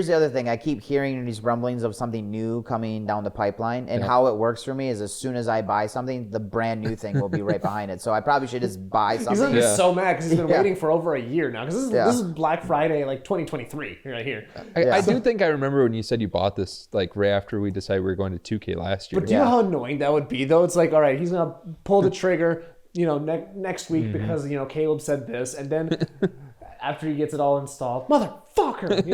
the other thing. I keep hearing these rumblings of something new coming down the pipeline, and how it works for me is as soon as I buy something, the brand new thing will be right behind it. So I probably should just buy something. He's gonna be so mad because he's been waiting for over a year now. Because this is Black Friday, like 2023, right here. I do think I remember when you said you bought this like right after we decided we were going to 2K last year. But do you know how annoying that would be though? It's like, all right, he's gonna pull the trigger, next week because Caleb said this, and then. After he gets it all installed, motherfucker,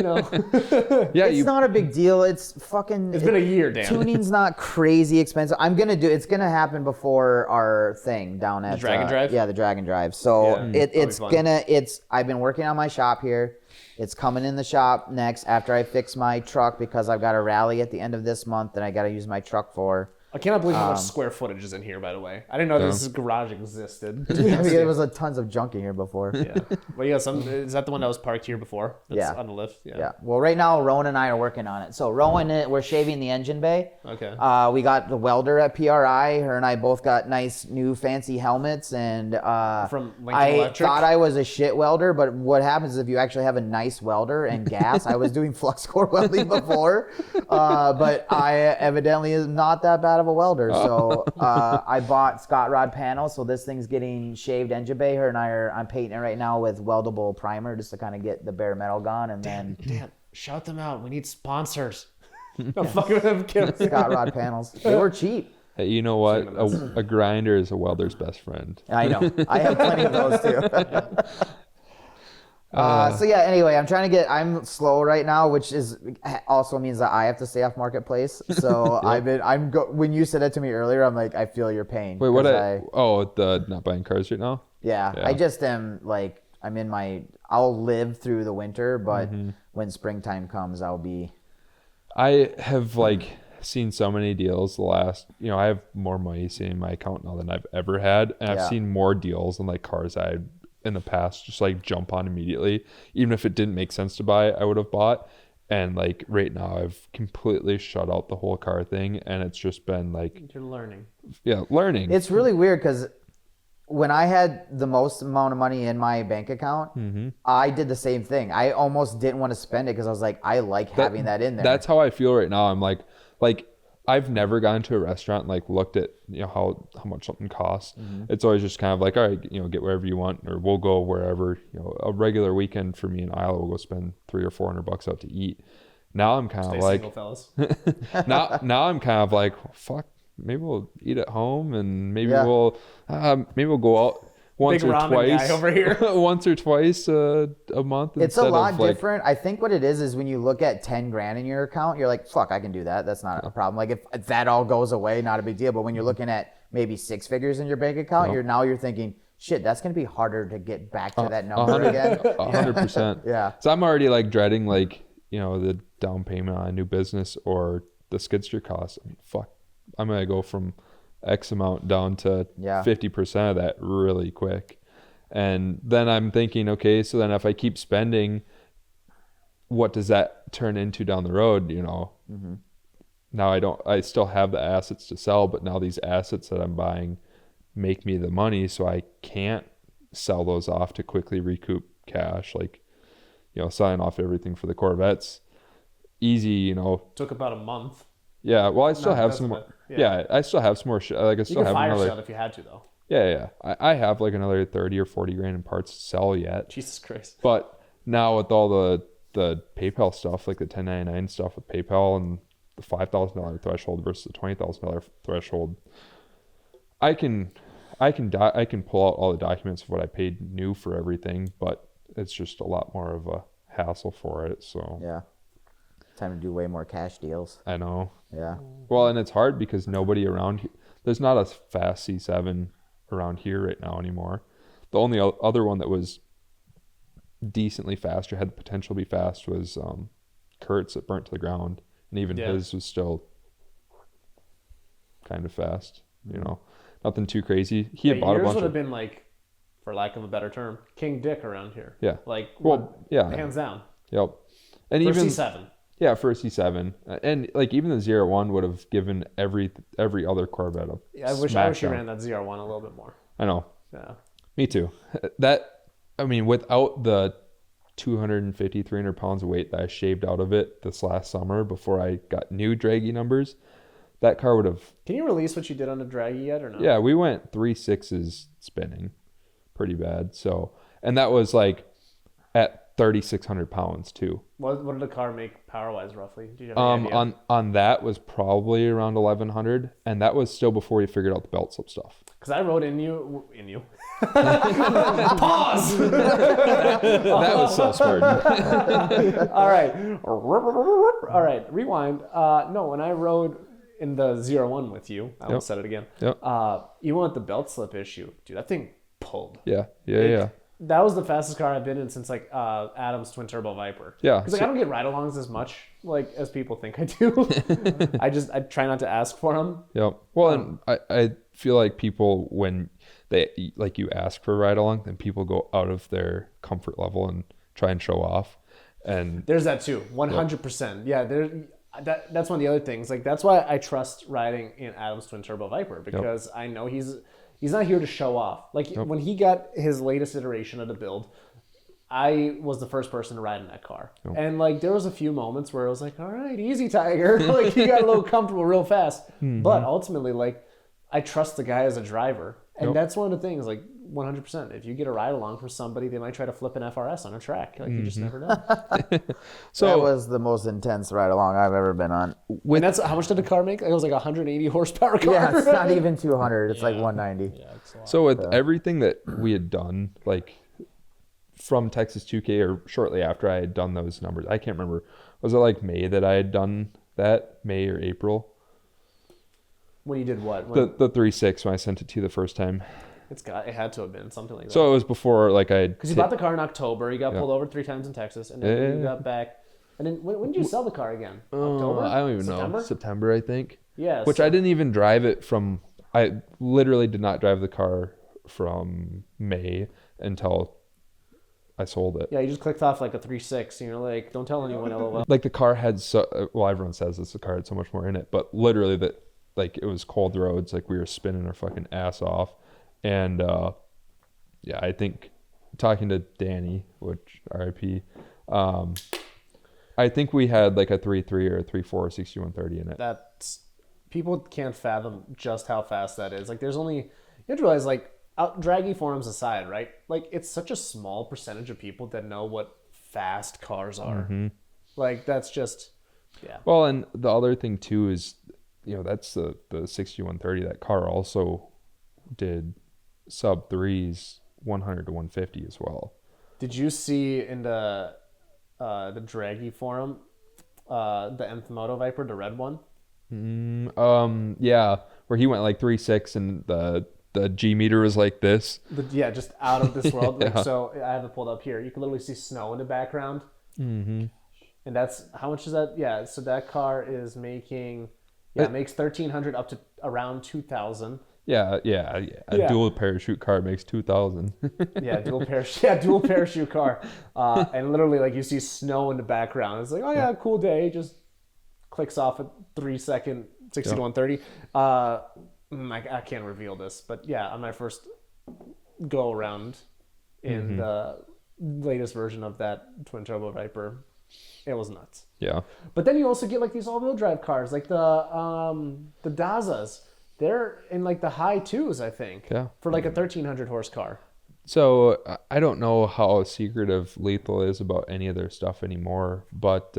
Yeah, it's not a big deal. It's fucking. It's been a year, Dan. Tuning's not crazy expensive. It's gonna happen before our thing down at the Dragon Drive. Yeah, the Dragon Drive. So I've been working on my shop here. It's coming in the shop next after I fix my truck because I've got a rally at the end of this month that I got to use my truck for. I cannot believe how much square footage is in here, by the way. I didn't know this garage existed. There was tons of junk in here before. Yeah. Well, is that the one that was parked here before? That's on the lift? Yeah. Well, right now, Rowan and I are working on it. So, we're shaving the engine bay. Okay. We got the welder at PRI. Her and I both got nice new fancy helmets. And from Lincoln I Electric? thought I was a shit welder, but what happens is if you actually have a nice welder and gas, I was doing flux core welding before, but I evidently is not that bad of a welder. So I bought Scott Rod panels. So this thing's getting shaved engine bay. Her and I'm painting it right now with weldable primer just to kind of get the bare metal gone. And then shout them out. We need sponsors. No, fucking I'm kidding. Scott Rod panels. They were cheap. Hey, you know what? A grinder is a welder's best friend. I know. I have plenty of those too. So yeah, anyway, I'm slow right now, which also means that I have to stay off marketplace. So when you said that to me earlier, I'm like, I feel your pain. Wait, the not buying cars right now? Yeah, I just am like, I'll live through the winter, but when springtime comes, I have seen so many deals the last, I have more money sitting in my account now than I've ever had. And I've seen more deals on cars in the past just jump on immediately. Even if it didn't make sense to buy, I would have bought. And right now I've completely shut out the whole car thing, and it's just been you're learning. Yeah, learning. It's really weird because when I had the most amount of money in my bank account, I did the same thing. I almost didn't want to spend it because I was like, I like having that in there. That's how I feel right now. I'm like I've never gone to a restaurant and looked at how much something costs. It's always just kind of all right, get wherever you want, or we'll go wherever. A regular weekend for me in Iowa, we'll go spend $300 or $400 out to eat. Now I'm kind of single, fellas. now I'm kind of like, fuck, maybe we'll eat at home, and maybe we'll go out once Big or ramen twice guy over here. once or twice a month. It's a lot different. I think what it is when you look at 10 grand in your account, you're like, fuck, I can do that. That's not a problem. Like if that all goes away, not a big deal. But when you're looking at maybe 6 figures in your bank account, you're thinking, shit, that's going to be harder to get back to that number again. 100%. Yeah. So I'm already dredging the down payment on a new business or the skidster costs. I mean, fuck, I'm going to go from X amount down to 50% of that really quick. And then I'm thinking, okay, so then if I keep spending, what does that turn into down the road? Now I still have the assets to sell, but now these assets that I'm buying make me the money, so I can't sell those off to quickly recoup cash. Selling off everything for the Corvettes easy, you know. Took about a month. Yeah, well, I still No, have that's some. what- Yeah, I still have some more shit. Like I You still can have fire another. sale if you had to, though. Yeah. I have like another 30 or 40 grand in parts to sell yet. Jesus Christ. But now with all the PayPal stuff, like the 1099 stuff with PayPal and the $5,000 threshold versus the $20,000 threshold, I can pull out all the documents of what I paid new for everything, but it's just a lot more of a hassle for it. So Yeah. Time to do way more cash deals. I know. Yeah. Well, and it's hard because nobody around here, there's not a fast C7 around here right now anymore. The only other one that was decently fast or had the potential to be fast was Kurt's that burnt to the ground, and even his was still kind of fast. You know, nothing too crazy. He had bought a yours bunch would have of. been like, for lack of a better term, King Dick around here. Yeah. Like, hands down. Yep. And For even C7. Yeah, for a C7, and like even the ZR1 would have given every other Corvette a Yeah, I wish you ran that ZR1 a little bit more. I know. Yeah. Me too. I mean, without the 250, 300 pounds of weight that I shaved out of it this last summer before I got new draggy numbers, that car would have. Can you release what you did on the draggy yet or no? Yeah, we went 3.6s spinning, pretty bad. So, and that was like at 3,600 pounds too. What did the car make power wise roughly? Do you have any idea? On that was probably around 1,100, and that was still before we figured out the belt slip stuff. Because I rode in you. Pause. That was so Spartan. All right. Rewind. No, when I rode in the ZR1 with you, I almost said it again. Yep. Even with the belt slip issue, dude, that thing pulled. Yeah. That was the fastest car I've been in since like Adam's twin turbo Viper. Yeah. Because like I don't get ride-alongs as much like as people think I do. I try not to ask for them. Yep. Well, and I feel like people, when they like you ask for a ride along, then people go out of their comfort level and try and show off. And There's that too, 100%. Yeah, that's one of the other things. Like that's why I trust riding in Adam's twin turbo Viper because I know he's not here to show off. Like when he got his latest iteration of the build, I was the first person to ride in that car. And like there was a few moments where I was like, all right, easy Tiger. Like he got a little comfortable real fast. But ultimately, like I trust the guy as a driver. And that's one of the things, like 100%. If you get a ride along from somebody, they might try to flip an FRS on a track. Like you just never know. so That was the most intense ride along I've ever been on. And that's how much did the car make? It was like a 180 horsepower car. Yeah, it's not even 200. It's like 190. Yeah, it's a lot. So with everything that we had done, like from Texas 2K or shortly after I had done those numbers, I can't remember. Was it like May that I had done that? May or April? When you did what? The 3.6 when I sent it to you the first time. It had to have been something like that. So it was before like I. Because you bought the car in October, you got pulled over 3 times in Texas, and then you got back. And then when did you sell the car again? October? I don't even know. September, I think. Yeah. Which I didn't even drive it from. I literally did not drive the car from May until I sold it. Yeah, you just clicked off like a 3.6, and you're like, don't tell anyone, LOL. Like the car had well, everyone says this, the car had so much more in it, but literally that, like it was cold roads, like we were spinning our fucking ass off, and yeah, I think talking to Danny, which RIP, I think we had like a 3.3 or a 3.4 6130 in it. That's people can't fathom just how fast that is. Like, there's only you have to realize, like, draggy forums aside, right? Like, it's such a small percentage of people that know what fast cars are. Like, that's just Well, and the other thing too is, you know, that's the 6130. That car also did sub 3s 100 to 150 as well. Did you see in the draggy forum the Nth Moto Viper, the red one? Yeah, where he went like 3.6 and the G meter was like this. Yeah, just out of this world. Like, so I have it pulled up here. You can literally see snow in the background. And that's how much is that? Yeah, so that car is making it makes 1,300 up to around 2,000. Yeah. A dual parachute car makes 2,000. Dual parachute car. And literally, like, you see snow in the background. It's like, oh yeah, cool day. Just clicks off at 3-second 6130. I can't reveal this, but yeah, on my first go around in the latest version of that twin turbo Viper, It was nuts. Yeah. But then you also get like these all-wheel drive cars, like the Dazas. They're in like the high twos, I think. Yeah. For like a 1,300 horse car. So I don't know how secretive Lethal is about any of their stuff anymore, but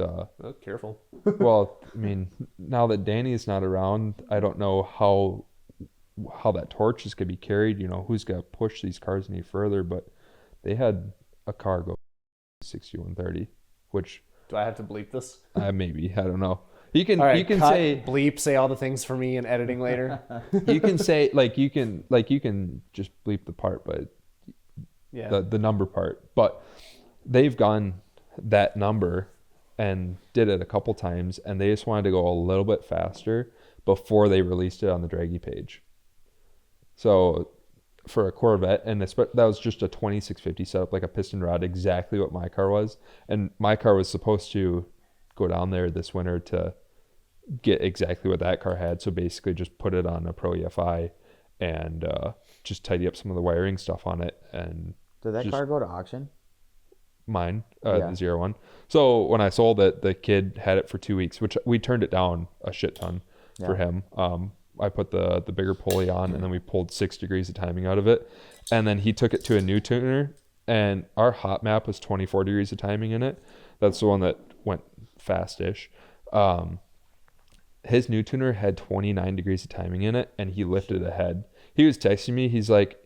Careful. well, I mean, now that Danny's not around, I don't know how that torch is gonna be carried. You know, who's gonna push these cars any further? But they had a car go 6130, which Do I have to bleep this? maybe I don't know. You can All right, you can cut, say bleep, say all the things for me in editing later. you can say you can just bleep the part, but Yeah. the number part. But they've gone that number and did it a couple times, and they just wanted to go a little bit faster before they released it on the Draggy page. So for a Corvette, and that was just a 2650 setup, like a piston rod, exactly what my car was. And my car was supposed to go down there this winter to get exactly what that car had. So basically just put it on a Pro EFI and just tidy up some of the wiring stuff on it. And Did that car go to auction? mine, Yeah. the ZR1. So when I sold it, the kid had it for 2 weeks, which we turned it down a shit ton for him. I put the bigger pulley on, and then we pulled 6 degrees of timing out of it. And then he took it to a new tuner, and our hot map was 24 degrees of timing in it. That's the one that went fast-ish. His new tuner had 29 degrees of timing in it, and he lifted a head. He was texting me. He's like,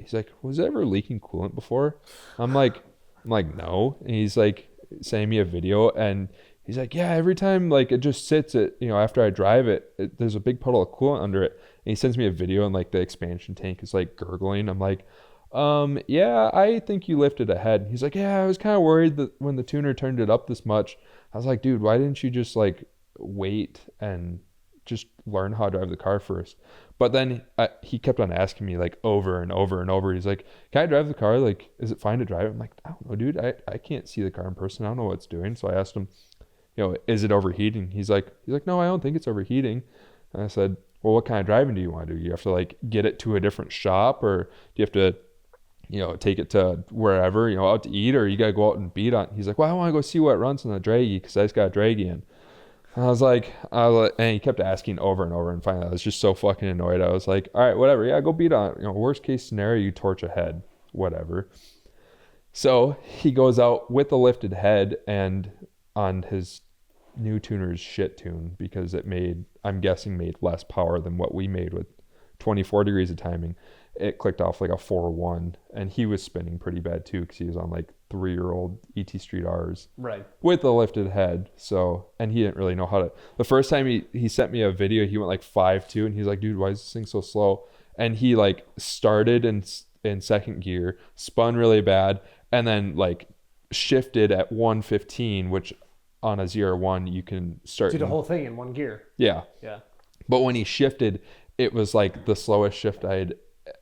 was it ever leaking coolant before? I'm like, no. And he's like, sending me a video, and he's like, yeah, every time like it just sits at, after I drive it, there's a big puddle of coolant under it. And he sends me a video, and like the expansion tank is like gurgling. I'm like, yeah, I think you lifted a head. He's like, yeah, I was kind of worried that when the tuner turned it up this much. I was like, dude, why didn't you just like wait and just learn how to drive the car first? But then he kept on asking me like over and over and over. He's like, can I drive the car? Like, is it fine to drive? I'm like, I don't know, dude. I can't see the car in person. I don't know what it's doing. So I asked him, is it overheating? He's like, no, I don't think it's overheating. And I said, well, what kind of driving do you want to do? You have to like get it to a different shop, or do you have to, take it to wherever, out to eat, or you got to go out and beat on? He's like, well, I want to go see what runs on the draggy because I just got a draggy in. And I was like, and he kept asking over and over, and finally I was just so fucking annoyed. I was like, all right, whatever. Yeah, go beat on it. Worst case scenario, you torch a head, whatever. So he goes out with a lifted head and on his new tuner's shit tune, because I'm guessing made less power than what we made with 24 degrees of timing. It clicked off like a 4.1, and he was spinning pretty bad too, because he was on like 3-year-old ET Street R's, Right. with a lifted head. So, and he didn't really know how to. The first time he sent me a video, he went like 5.2, and he's like, dude, why is this thing so slow? And he like started in second gear, spun really bad, and then like shifted at 115, which on a ZR1 you can start. Do the whole thing in one gear. Yeah. Yeah. But when he shifted, it was like the slowest shift I'd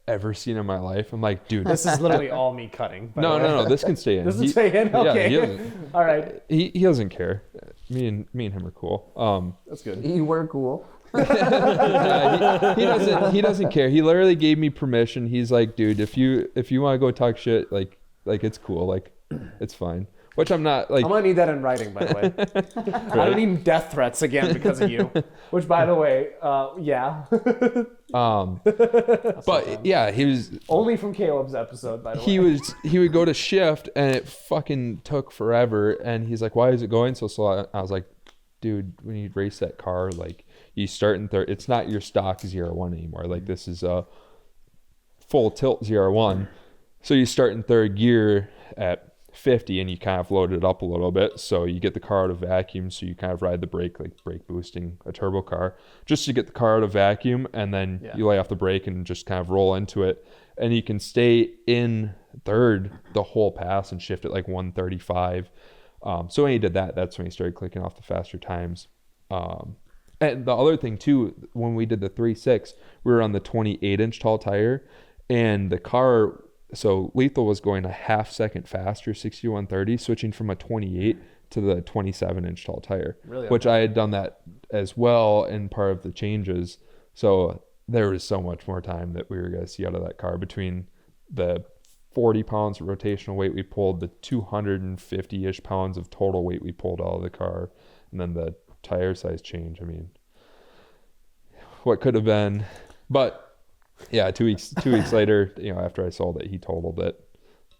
ever seen in my life. I'm like, dude, This is literally all me cutting. no, this can stay in. This is stay in? Okay. Yeah, All right. he doesn't care. Me and him are cool. That's good. You were cool. He doesn't care. He literally gave me permission. He's like, dude, if you want to go talk shit, like it's cool, like it's fine. Which I'm not like. I'm gonna need that in writing, by the way. I don't need death threats again because of you. Which, by the way, yeah. But yeah, he was Only from Caleb's episode, by the way. he would go to shift, and it fucking took forever. And he's like, why is it going so slow? I was like, dude, when you race that car, like you start in third. It's not your stock ZR1 anymore. Like this is a full tilt ZR1. So you start in third gear at 50, and you kind of load it up a little bit, so you get the car out of vacuum, so you kind of ride the brake, like brake boosting a turbo car, just to get the car out of vacuum, and then you lay off the brake and just kind of roll into it, and you can stay in third the whole pass and shift at like 135. So when he did that, that's when he started clicking off the faster times. And the other thing too, when we did the 3.6, we were on the 28-inch tall tire, and the car, so Lethal was going a half second faster, 6130, switching from a 28 to the 27-inch tall tire, Really? Which I had done that as well in part of the changes. So there was so much more time that we were going to see out of that car between the 40 pounds of rotational weight we pulled, the 250-ish pounds of total weight we pulled out of the car, and then the tire size change. I mean, what could have been. But yeah, 2 weeks later, after I sold it, he totaled it,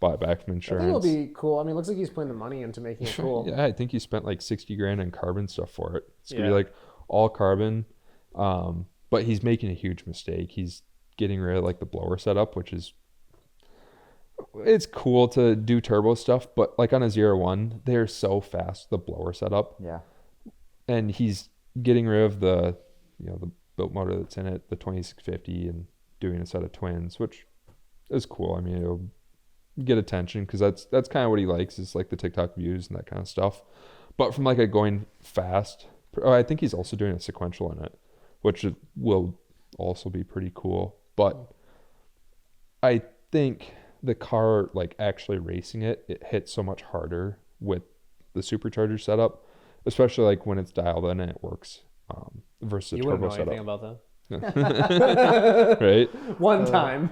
bought it back from insurance. I think it'll be cool. I mean, it looks like he's putting the money into making it cool. Yeah, I think he spent like $60,000 on carbon stuff for it. It's gonna be like all carbon. But he's making a huge mistake. He's getting rid of like the blower setup, which is, it's cool to do turbo stuff, but like on a ZR1, they're so fast, the blower setup. Yeah. And he's getting rid of the built motor that's in it, the 2650, and doing a set of twins, which is cool. I mean, it'll get attention because that's kind of what he likes, is like the TikTok views and that kind of stuff. But from like a going fast, I think he's also doing a sequential in it, which will also be pretty cool. But I think the car, like actually racing it hits so much harder with the supercharger setup, especially like when it's dialed in and it works, versus You a wouldn't turbo know setup. anything about that. Right? One time.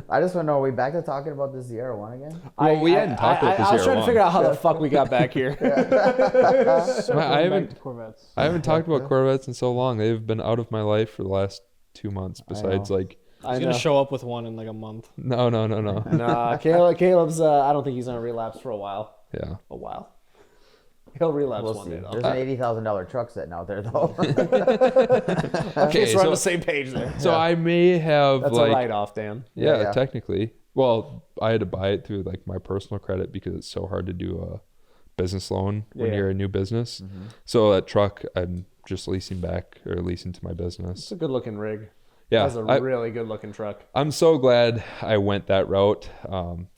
I just want to know, are we back to talking about this ZR1 again? Well, we hadn't talked about the I was trying to ZR1. figure out how the fuck we got back here. I haven't Back to Corvettes. I haven't talked about Corvettes in so long. They've been out of my life for the last 2 months. Besides, like, I He's know. gonna show up with one in like a month. no. Nah, Caleb's. I don't think he's gonna relapse for a while. Yeah. A while. He'll relapse We'll one see. day though. There's an $80,000 truck sitting out there, though. Okay, so we're on so- the same page there. So I may have That's like a write-off, Dan. yeah, Yeah. technically. Well, I had to buy it through like my personal credit because it's so hard to do a business loan when Yeah. you're a new business. So that truck I'm just leasing back, or leasing to my business. It's a good-looking rig. Yeah, That's a really good-looking truck. I'm so glad I went that route.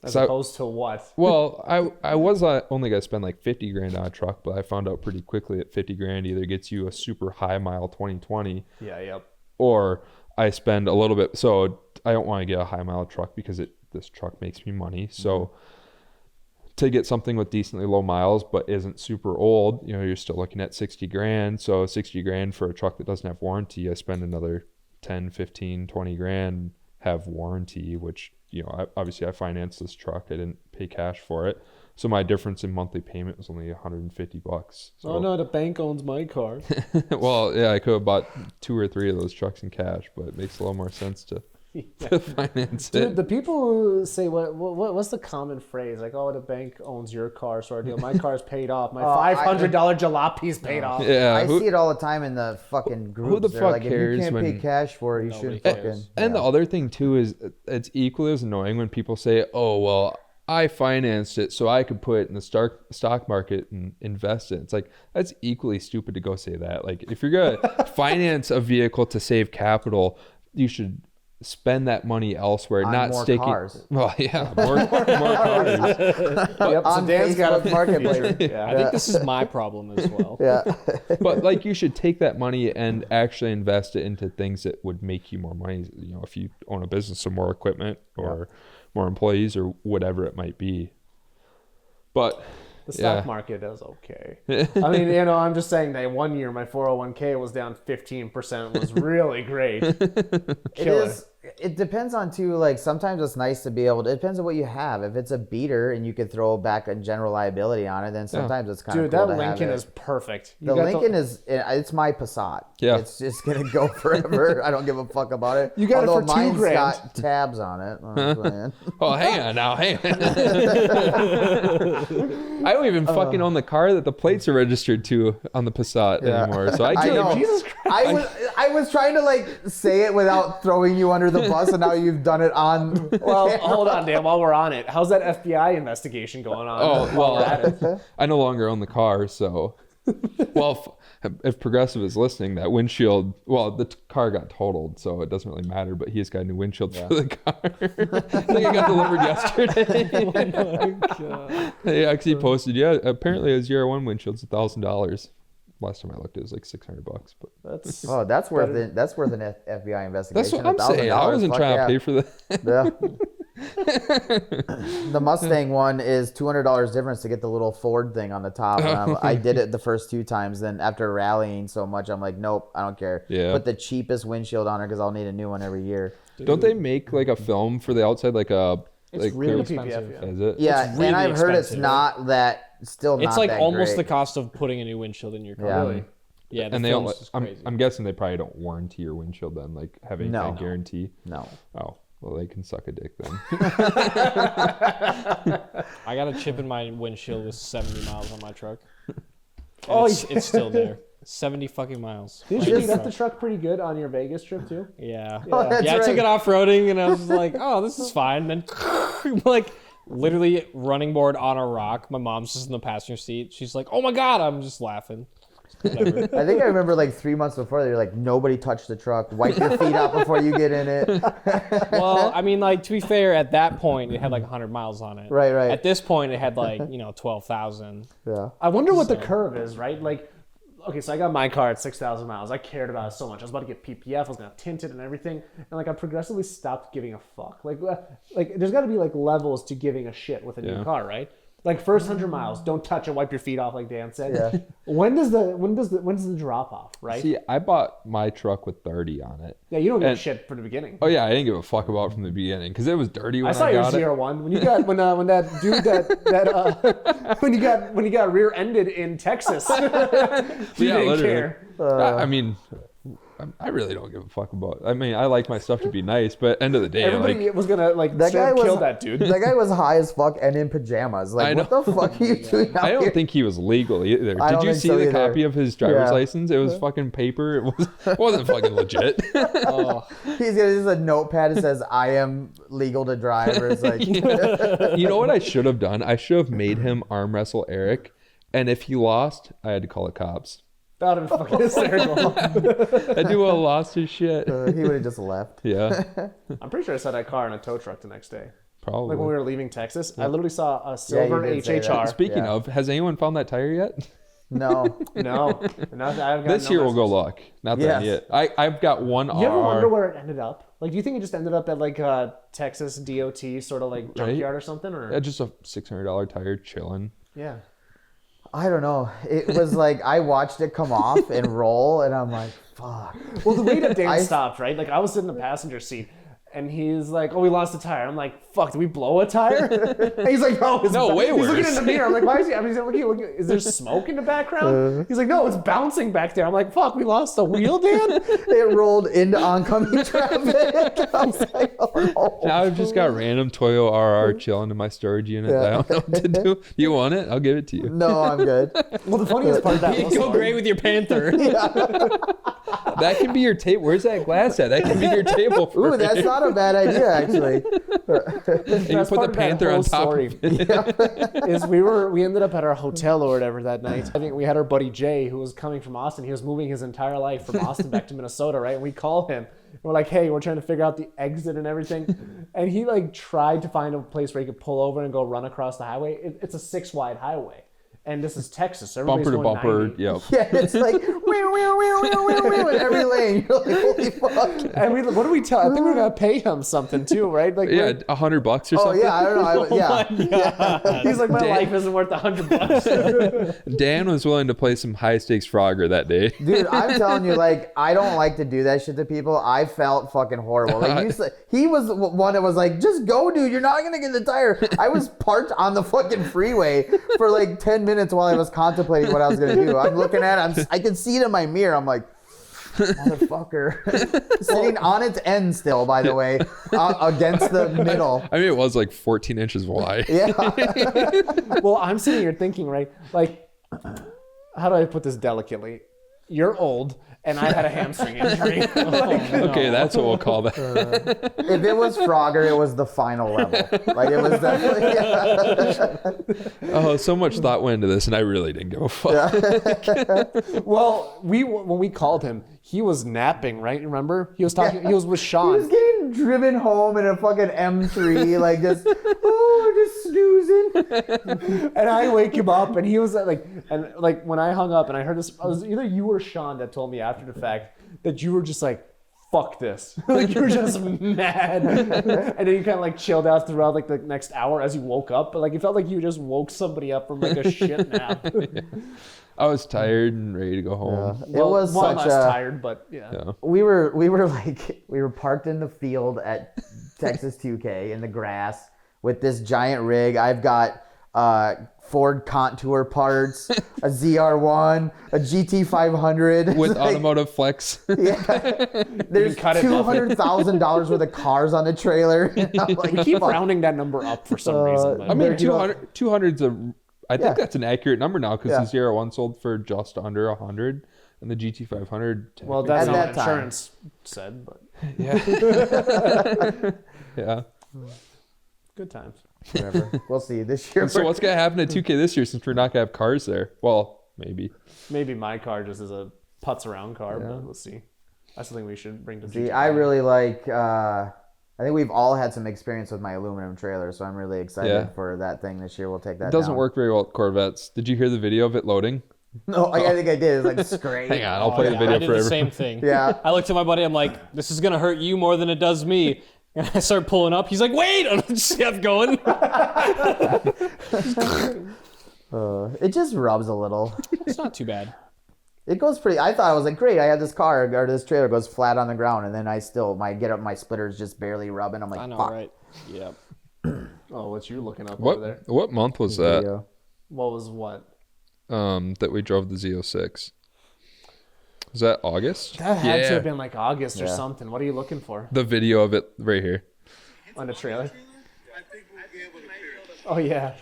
As So I- opposed to what? well, I was only gonna spend like $50,000 on a truck, but I found out pretty quickly that $50,000 either gets you a super high mile 2020, Yeah, yep. or I spend a little bit. So I don't want to get a high mile truck because this truck makes me money. So to get something with decently low miles but isn't super old, you're still looking at $60,000. So $60,000 for a truck that doesn't have warranty, I spend another 10, 15, 20 grand have warranty, which, obviously I financed this truck. I didn't pay cash for it. So my difference in monthly payment was only $150. So, Oh no, the bank owns my car. well, yeah, I could have bought 2 or 3 of those trucks in cash, but it makes a little more sense to finance Dude, it. the people who say what's the common phrase? Like, oh, the bank owns your car, so our deal. My car's paid off. My $500 jalape's paid off. Yeah, I see it all the time in the fucking groups. the They're fuck like, if cares you can't pay when- cash for it, you shouldn't Nobody fucking. cares. And the other thing too is it's equally as annoying when people say, "Oh, well, I financed it so I could put it in the stock market and invest it." It's like, that's equally stupid to go say that. Like, if you're gonna finance a vehicle to save capital, you should spend that money elsewhere, On not more staking. cars. Well, yeah, more cars. Yep. So On Dan's got Facebook a Marketplace. Yeah. I think this is my problem as well. Yeah. But like, you should take that money and actually invest it into things that would make you more money. If you own a business, some more equipment or more employees or whatever it might be. But The stock yeah. market is okay. I mean, I'm just saying that 1 year my 401k was down 15%. Was really great. Killer. It depends on too. Like sometimes it's nice to be able to. It depends on what you have. If it's a beater and you could throw back a general liability on it, then sometimes it's kind Dude, of cool that to have Lincoln it. is perfect. The Lincoln is. It's my Passat. Yeah. It's just gonna go forever. I don't give a fuck about it. You got it Although for $2,000. mine's got tabs on it. Man. oh, hang on now, hang on. I don't even fucking own the car that the plates are registered to on the Passat anymore. So I I can't. know. Jesus I was trying to like say it without throwing you under the bus, and now you've done it on. Well, hold on, Dan. While we're on it, how's that FBI investigation going on? Oh, while well, we're at it? I no longer own the car, so. Well, if Progressive is listening, that windshield, well, the car got totaled, so it doesn't really matter, but he's got a new windshield for the car. I think it got delivered yesterday. Oh my God. They actually posted, apparently a ZR1 windshield's $1,000. Last time I looked, it was like $600, but That's Oh, that's worth it. That's worth an FBI investigation. that's what I'm saying. I wasn't $1,000, trying fuck to pay for that. Yeah. The Mustang one is $200 difference to get the little Ford thing on the top. And I did it the first 2 times. Then after rallying so much, I'm like, nope, I don't care. Yeah. Put the cheapest windshield on her because I'll need a new one every year. Don't they make like a film for the outside, like a It's like really clearly PPF, yeah. Is it? Yeah, It's really and I've heard it's expensive. not that. Still, not It's like that almost great. the cost of putting a new windshield in your car. Yeah. Really? Yeah, the And they films don't. is crazy. I'm guessing they probably don't warranty your windshield then, like having No. a guarantee. No. Oh, well, they can suck a dick then. I got a chip in my windshield with 70 miles on my truck. Oh, It's still there. 70 fucking miles. Did you beat up the truck pretty good on your Vegas trip too? Yeah. Oh, that's Yeah, I took right. it off-roading and I was like, oh, this is fine. And then like literally running board on a rock. My mom's just in the passenger seat. She's like, oh my God, I'm just laughing. Whatever. I think I remember like 3 months before they were like, nobody touch the truck. Wipe your feet out before you get in it. Well, I mean, like, to be fair, at that point, it had like 100 miles on it. Right, right. At this point, it had like, 12,000. Yeah. I wonder what the curve is, right? Like, okay, so I got my car at 6,000 miles. I cared about it so much. I was about to get PPF. I was gonna tint it and everything, and like I progressively stopped giving a fuck. Like there's got to be like levels to giving a shit with a new car, right? Like first 100 miles, don't touch it, wipe your feet off, like Dan said. Yeah. When does the drop off, right? See, I bought my truck with 30 on it. Yeah, you don't give a and- shit from the beginning. Oh yeah, I didn't give a fuck about it from the beginning because it was dirty when I I, saw your got it. ZR1 when you got when that dude when you got rear-ended in Texas. He didn't literally. care. I mean, I really don't give a fuck about. I mean, I like my stuff to be nice, but end of the day, Everybody like was gonna like That guy was kill that dude. That guy was high as fuck and in pajamas. Like, I what know. the fuck are you doing out I don't here? think he was legal either. I Did don't you think see so the either. copy of his driver's Yeah. license? It was fucking paper. It wasn't fucking legit. Oh, He's got just a notepad that says, I am legal to drive. Or it's like, You know what I should have done? I should have made him arm wrestle Eric, and if he lost, I had to call the cops. That would have been fucking hysterical. That dude would have lost his shit. he would have just left. Yeah, I'm pretty sure I saw that car in a tow truck the next day. probably. Like when we were leaving Texas, I literally saw a silver did say that. HHR. Speaking Yeah. of, has anyone found that tire yet? No. No, I've got This no year will go message. luck. Not that Yes. yet. I've got one You ever wonder RR. where it ended up? Like, do you think it just ended up at like a Texas DOT sort of like junkyard or something? Or Just a $600 tire chilling. yeah, I don't know. It was like, I watched it come off and roll, and I'm like, fuck. well, the way that Dan I- stopped, right? Like, I was sitting in the passenger seat. And he's like, "Oh, we lost a tire." I'm like, "Fuck, did we blow a tire?" And he's like, "No, it's No, way He's looking in worse. the mirror. I'm like, "Why is he?" I mean, he's looking. Is there smoke in the background? He's like, "No, it's bouncing back there." I'm like, "Fuck, we lost a wheel, Dan." It rolled into oncoming traffic. I was like, oh no. Now I've just got random Toyo RR chilling in my storage unit that I don't know what to do. You want it? I'll give it to you. No, I'm good. Well, the funniest part of that you was go great with your Panther. That can be your table. Where's that glass at? That can be your table. For Ooh, that's not a bad idea, actually. And you best put part the of that Panther whole on top story of it. is we ended up at our hotel or whatever that night. I think we had our buddy Jay who was coming from Austin. He was moving his entire life from Austin back to Minnesota, right? And we call him. And we're like, "Hey, we're trying to figure out the exit and everything." And he like tried to find a place where he could pull over and go run across the highway. It's a 6-wide highway. And this is Texas. So everybody's Bumper to going bumper. 90. Yep. Yeah, it's like, in every lane. You're like, holy fuck. And what do we tell? I think we're gonna pay him something too, right? Like, Yeah, $100 or Oh, something. yeah, I don't know. Yeah. he's like, "My Dan- life isn't worth $100." Dan was willing to play some high stakes Frogger that day. Dude, I'm telling you, like, I don't like to do that shit to people. I felt fucking horrible. Like, he was one that was like, just go, dude. You're not going to get the tire. I was parked on the fucking freeway for like 10 minutes while I was contemplating what I was going to do. I'm looking at it. I can see it in my mirror. I'm like, motherfucker. Sitting on its end still, by the way, against the middle. I mean, it was like 14 inches wide. Yeah. Well, I'm sitting here thinking, right? Like, how do I put this delicately? You're old, and I had a hamstring injury. Like, Okay, that's what we'll call that. If it was Frogger, it was the final level. Like, it was definitely. Oh, so much thought went into this, and I really didn't give a fuck. well, when we called him, he was napping, right? Remember? He was talking. He was with He Sean. was getting driven home in a fucking M3, like just snoozing. And I wake him up, and he was like when I hung up and I heard this, it was either you or Sean that told me after the fact that you were just like, "Fuck this," like you were just mad, and then you kind of like chilled out throughout like the next hour as you woke up, but like it felt like you just woke somebody up from like a shit nap. I was tired and ready to go home. It was well, I'm such less a. tired, but yeah. Yeah. We were parked in the field at Texas 2K in the grass. with this giant rig. I've got Ford Contour parts, a ZR1, a GT500 with like, automotive flex. Yeah, there's $200,000 worth of cars on the trailer. Like, We keep rounding that number up for some reason. But I mean, 200's I think Yeah. that's an accurate number now because Yeah. the ZR1 sold for just under 100, and the GT500. well, that's At not that what time. insurance said, but yeah, yeah. good times. Whatever. We'll see this year. So what's gonna happen at 2K this year since we're not gonna have cars there? Well, maybe. Maybe my car just is a putz around car, but we'll see. That's something we should bring to See, GTI. I really like. I think we've all had some experience with my aluminum trailer, so I'm really excited for that thing this year. We'll take that. It doesn't down. work very well with Corvettes. Did you hear the video of it loading? No, I think I did. It's like great. Hang on, I'll play the I video did forever. the same thing. Yeah. I looked at my buddy. I'm like, this is gonna hurt you more than it does me. And I start pulling up. He's like, wait! And I just kept going. It just rubs a little. It's not too bad. It goes pretty. I thought I was like, great. I had this car or this trailer goes flat on the ground, and then I still my splitter's just barely rubbing. I'm like, I know, fuck. right? Yep. Oh, what you looking up over there? What month was that? Video. What was what? That we drove the Z06. Was that August? That had Yeah. to have been like August or Yeah. something. What are you looking for The video of it right here. on the trailer? Oh yeah.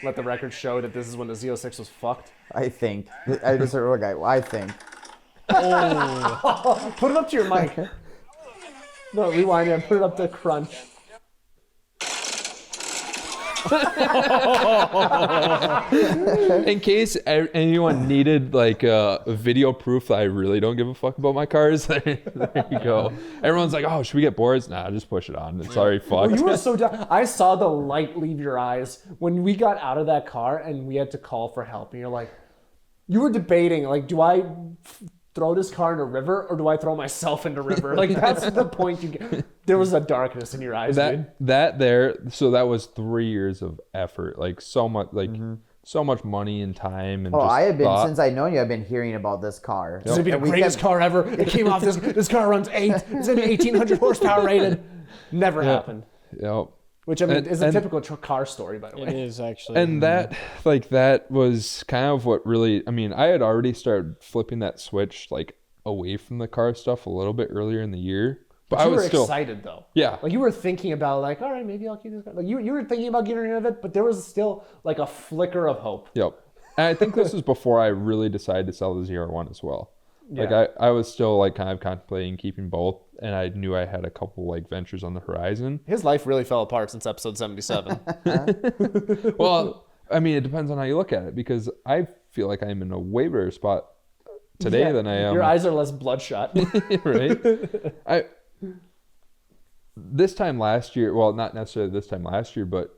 Let the record show that this is when the Z06 was fucked. I think. I just heard one guy. I think. Put it up to your mic. No, rewind it and put it up to crunch. In case anyone needed like a video proof that I really don't give a fuck about my cars, there you go. Everyone's like, "Oh, should we get boards?" Nah, just push it on. It's already Oh, fucked. you were so down. I saw the light leave your eyes when we got out of that car and we had to call for help. And you're like, you were debating, like, do I throw this car in a river or do I throw myself in the river? Like, that's the point you get. There was a darkness in your eyes, dude. So that was 3 years of effort, like so much, so much money and time. And Oh, just I have been thought. since I known you. I've been hearing about this car. This would be the And we greatest kept- car ever. It came off this car runs 8. It's an 1800 horsepower rated. Never happened. Yep. Which I mean And- is a and- typical car story, by the It way. is actually. And that was kind of what really, I mean, I had already started flipping that switch like away from the car stuff a little bit earlier in the year. But I You was were still, excited though. yeah. Like you were thinking about like, all right, maybe I'll keep this car. Like you were thinking about getting rid of it, but there was still like a flicker of hope. Yep. And I think this was before I really decided to sell the ZR1 as well. Like Yeah. I was still like kind of contemplating keeping both, and I knew I had a couple like ventures on the horizon. His life really fell apart since episode 77. Well, I mean, it depends on how you look at it, because I feel like I'm in a way better spot today Yeah, than I am. Your eyes are less bloodshot. Right? This time last year, well, not necessarily this time last year, but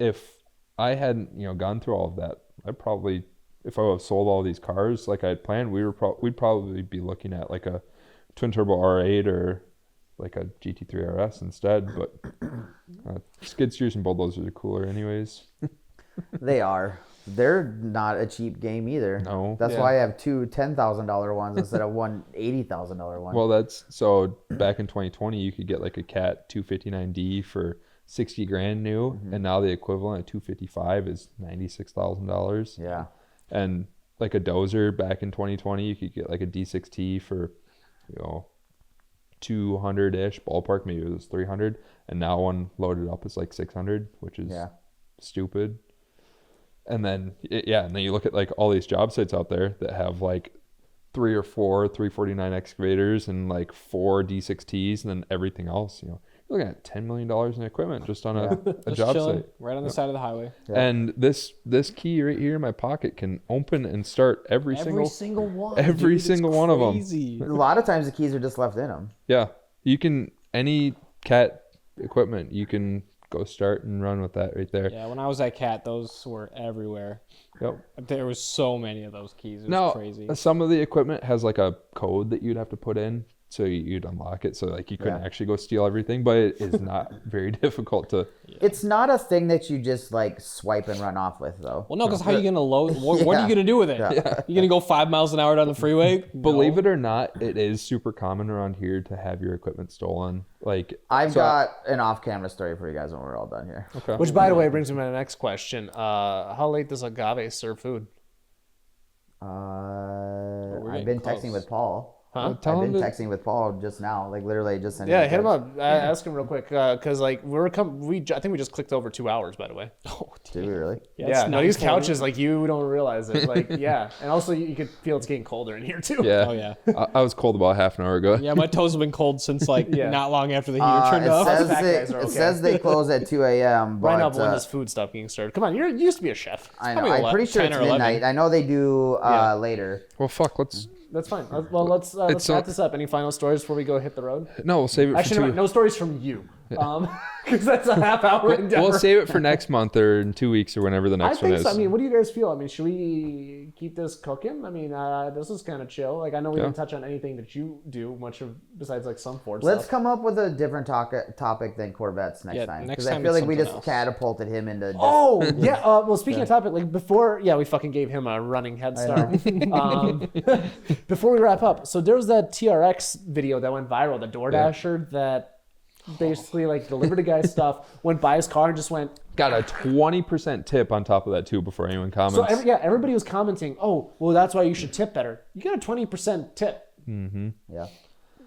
if I hadn't, gone through all of that, I probably, if I would have sold all these cars like I had planned, we'd probably be looking at like a twin turbo R8 or like a GT3 RS instead. But skid steers and bulldozers are cooler anyways. They are. They're not a cheap game either. No. That's Yeah. why I have two $10,000 ones instead of one $80,000 one. Well, that's so back in 2020, you could get like a Cat 259D for 60 grand new, and now the equivalent at 255 is $96,000. yeah. And like a dozer back in 2020, you could get like a D6T for 200-ish ballpark, maybe it was 300, and now one loaded up is like 600, which is stupid. And then and then you look at like all these job sites out there that have like 3 or 4 349 excavators and like 4 D6Ts and then everything else. You're looking at $10 million in equipment just on a Just job chilling site. right on the side of the highway. Yeah. And this key right here in my pocket can open and start every single one. every single one of them. A lot of times the keys are just left in them. Yeah, you can, any Cat equipment, you can go start and run with that right there. Yeah, when I was at Cat, those were everywhere. Yep. There was so many of those keys. It was Now, crazy. some of the equipment has like a code that you'd have to put in so you'd unlock it. So like you couldn't actually go steal everything, but it is not very difficult to. It's not a thing that you just like swipe and run off with, though. Well, no, because how are you going to load? What are you going to do with it? Yeah. You going to go 5 miles an hour down the freeway? Believe it or not, it is super common around here to have your equipment stolen. Like I've got an off-camera story for you guys when we're all done here. Okay. Which, by the way, brings me to my next question. How late does Agave serve food? I've been close. texting with Paul. Huh? Tell I've him been to- texting with Paul just now, like literally just sending. Yeah, hit him up. Ask him real quick, because like I think we just clicked over 2 hours, by the way. Oh, Did we really? Yeah, it's no, not these cold. couches, like you don't realize it. Like, yeah, and also you could feel it's getting colder in here too. Yeah. Oh, yeah. I was cold about half an hour ago. Yeah, my toes have been cold since like Yeah. not long after the heater turned off. It Fat guys says, are it okay. says they close at 2 a.m. But Right now, when this food stuff getting started. Come on, you used to be a chef. I know. probably I'm pretty sure 10 it's or 11. midnight. I know they do Yeah. later. Well, fuck. Let's That's fine. Well, let's wrap this up. Any final stories before we go hit the road? no. We'll save it Actually, for no, two. no stories from you, because that's a half-hour endeavor. We'll save it for next month or in 2 weeks or whenever the I next one think is. so. I mean, what do you guys feel? I mean, should we keep this cooking? I mean, this is kind of chill. Like, I know we didn't touch on anything that you do much of besides like some Ford Let's stuff. come up with a different topic than Corvettes next Yeah, time. next Because I time feel it's like we something just else. catapulted him into. Just, Oh yeah. Well, speaking of topic, like before, we fucking gave him a running head start. Before we wrap up, so there was that TRX video that went viral, the DoorDasher that basically like delivered a guy's stuff, went by his car and just went. Got a 20% tip on top of that too before anyone comments. So everybody was commenting, oh, well, that's why you should tip better. You get a 20% tip. Yeah.